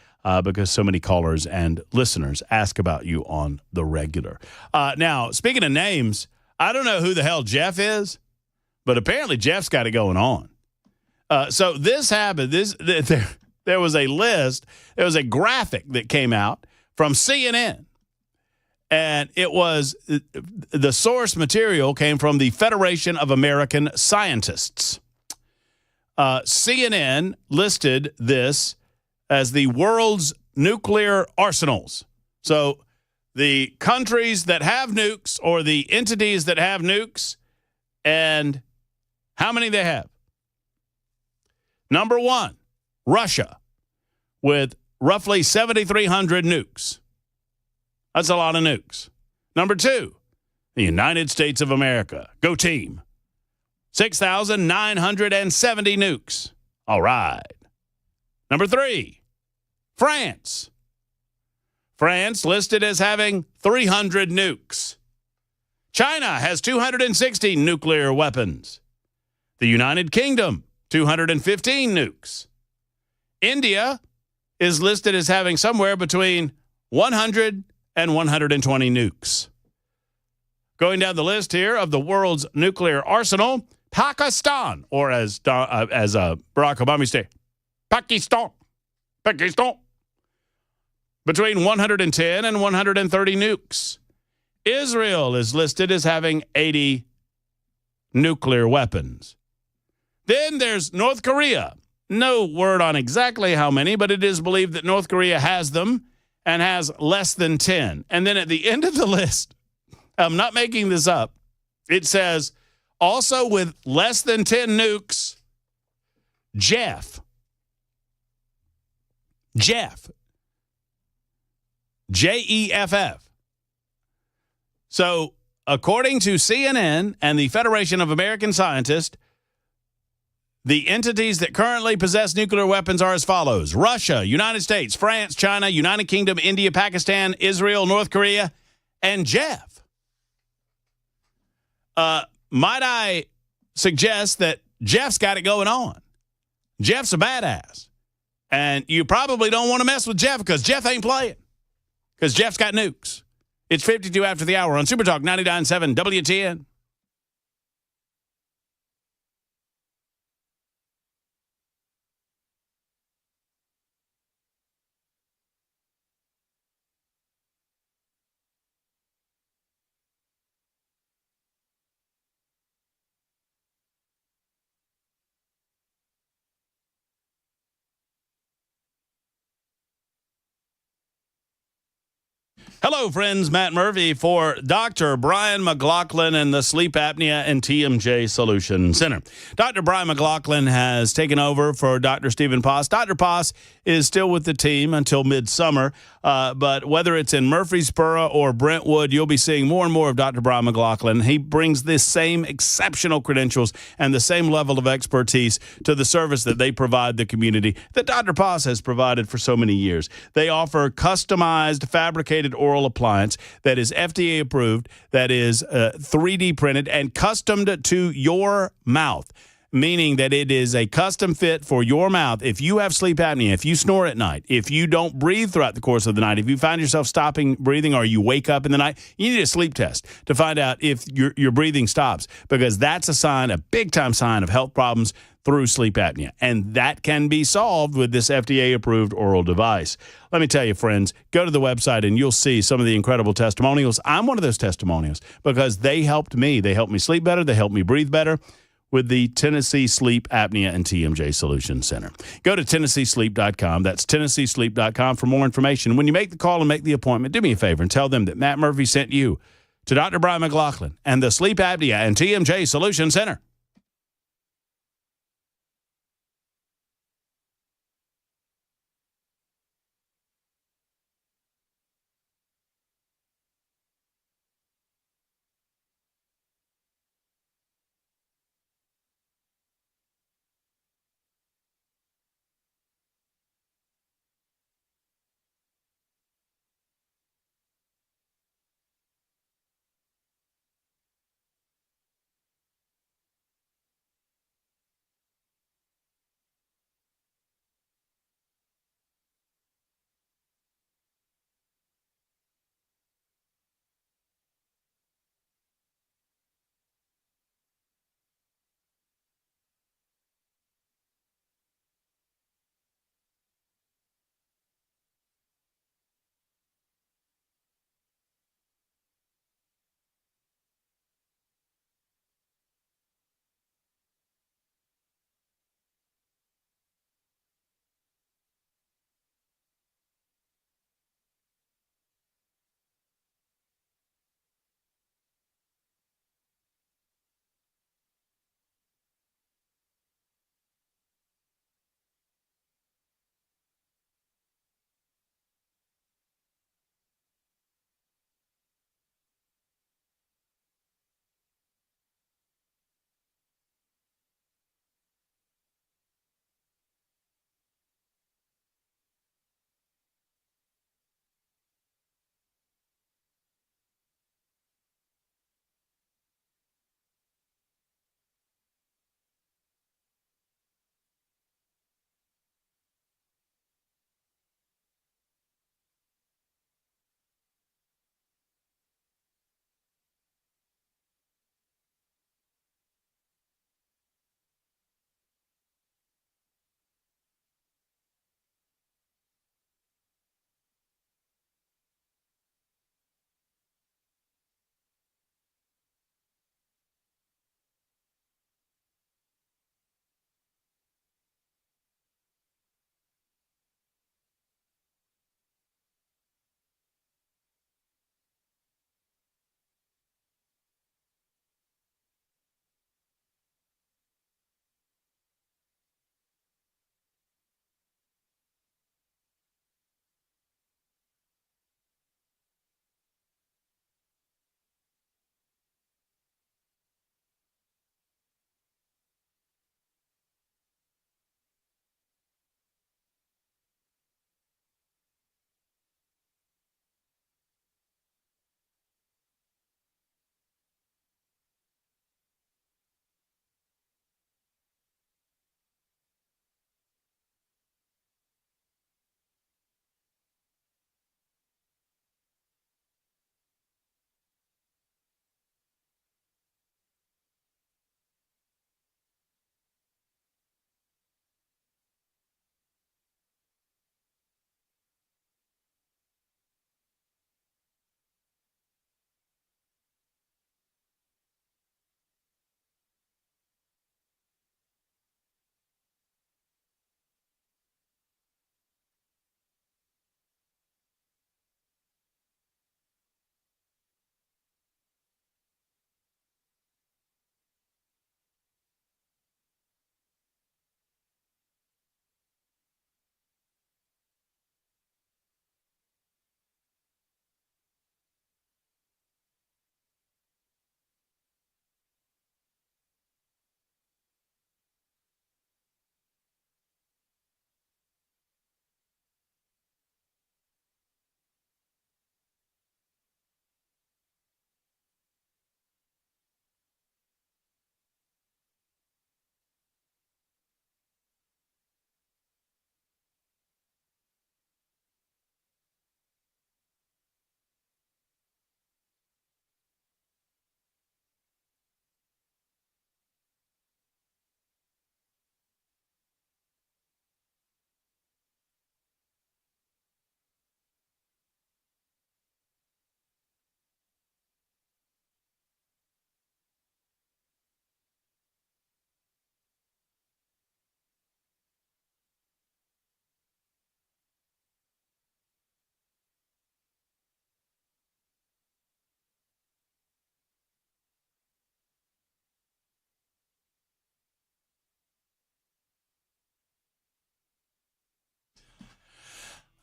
because so many callers and listeners ask about you on the regular. Now, speaking of names, I don't know who the hell Jeff is, but apparently Jeff's got it going on. So this happened. There was a list. There was a graphic that came out from CNN. And it was, the source material came from the Federation of American Scientists. CNN listed this as the world's nuclear arsenals. So the countries that have nukes, or the entities that have nukes, and how many they have. Number 1, Russia, with roughly 7,300 nukes. That's a lot of nukes. Number 2, the United States of America. Go team. 6,970 nukes. All right. Number 3, France. France listed as having 300 nukes. China has 260 nuclear weapons. The United Kingdom, 215 nukes. India is listed as having somewhere between 100 and 120 nukes. Going down the list here of the world's nuclear arsenal, Pakistan, or as Barack Obama used to say, Pakistan, between 110 and 130 nukes. Israel is listed as having 80 nuclear weapons. Then there's North Korea. No word on exactly how many, but it is believed that North Korea has them and has less than 10. And then at the end of the list, I'm not making this up, it says, also with less than 10 nukes, Jeff. Jeff. Jeff. So, according to CNN and the Federation of American Scientists, the entities that currently possess nuclear weapons are as follows: Russia, United States, France, China, United Kingdom, India, Pakistan, Israel, North Korea, and Jeff. Might I suggest that Jeff's got it going on? Jeff's a badass. And you probably don't want to mess with Jeff because Jeff ain't playing. Because Jeff's got nukes. It's 52 after the hour on Super Talk 99.7 WTN. Hello, friends. Matt Murphy for Dr. Brian McLaughlin and the Sleep Apnea and TMJ Solution Center. Dr. Brian McLaughlin has taken over for Dr. Stephen Poss. Dr. Poss is still with the team until midsummer, but whether it's in Murfreesboro or Brentwood, you'll be seeing more and more of Dr. Brian McLaughlin. He brings this same exceptional credentials and the same level of expertise to the service that they provide the community that Dr. Poss has provided for so many years. They offer customized, fabricated oral appliance that is FDA approved, that is 3D printed and customed to your mouth. meaning that it is a custom fit for your mouth. If you have sleep apnea, if you snore at night, if you don't breathe throughout the course of the night, if you find yourself stopping breathing or you wake up in the night, you need a sleep test to find out if your breathing stops, because that's a big-time sign of health problems through sleep apnea. And that can be solved with this FDA-approved oral device. Let me tell you, friends, go to the website and you'll see some of the incredible testimonials. I'm one of those testimonials because they helped me. They helped me sleep better. They helped me breathe better with the Tennessee Sleep Apnea and TMJ Solutions Center. Go to TennesseeSleep.com. That's TennesseeSleep.com for more information. When you make the call and make the appointment, do me a favor and tell them that Matt Murphy sent you to Dr. Brian McLaughlin and the Sleep Apnea and TMJ Solutions Center.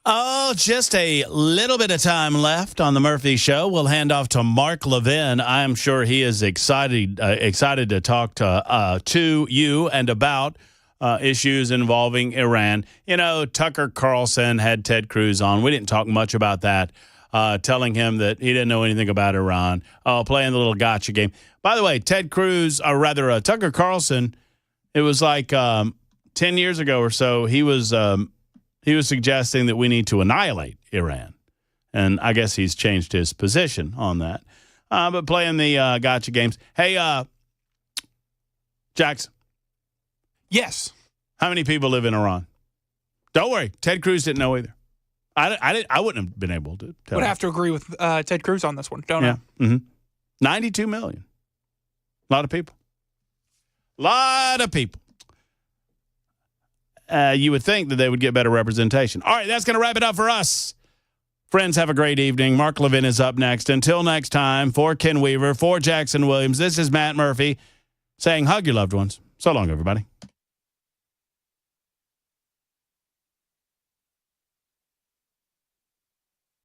Oh, just a little bit of time left on the Murphy Show. We'll hand off to Mark Levin. I am sure he is excited to talk to you and about issues involving Iran. You know, Tucker Carlson had Ted Cruz on. We didn't talk much about that, telling him that he didn't know anything about Iran. Playing the little gotcha game. By the way, Tucker Carlson, it was like 10 years ago or so, he was suggesting that we need to annihilate Iran. And I guess he's changed his position on that. But playing the gotcha games. Hey, Jackson. Yes. How many people live in Iran? Don't worry. Ted Cruz didn't know either. I wouldn't have been able to tell. Would have to agree with Ted Cruz on this one, don't I? Mm-hmm. 92 million. A lot of people. Lot of people. You would think that they would get better representation. All right, that's going to wrap it up for us. Friends, have a great evening. Mark Levin is up next. Until next time, for Ken Weaver, for Jackson Williams, this is Matt Murphy saying hug your loved ones. So long, everybody.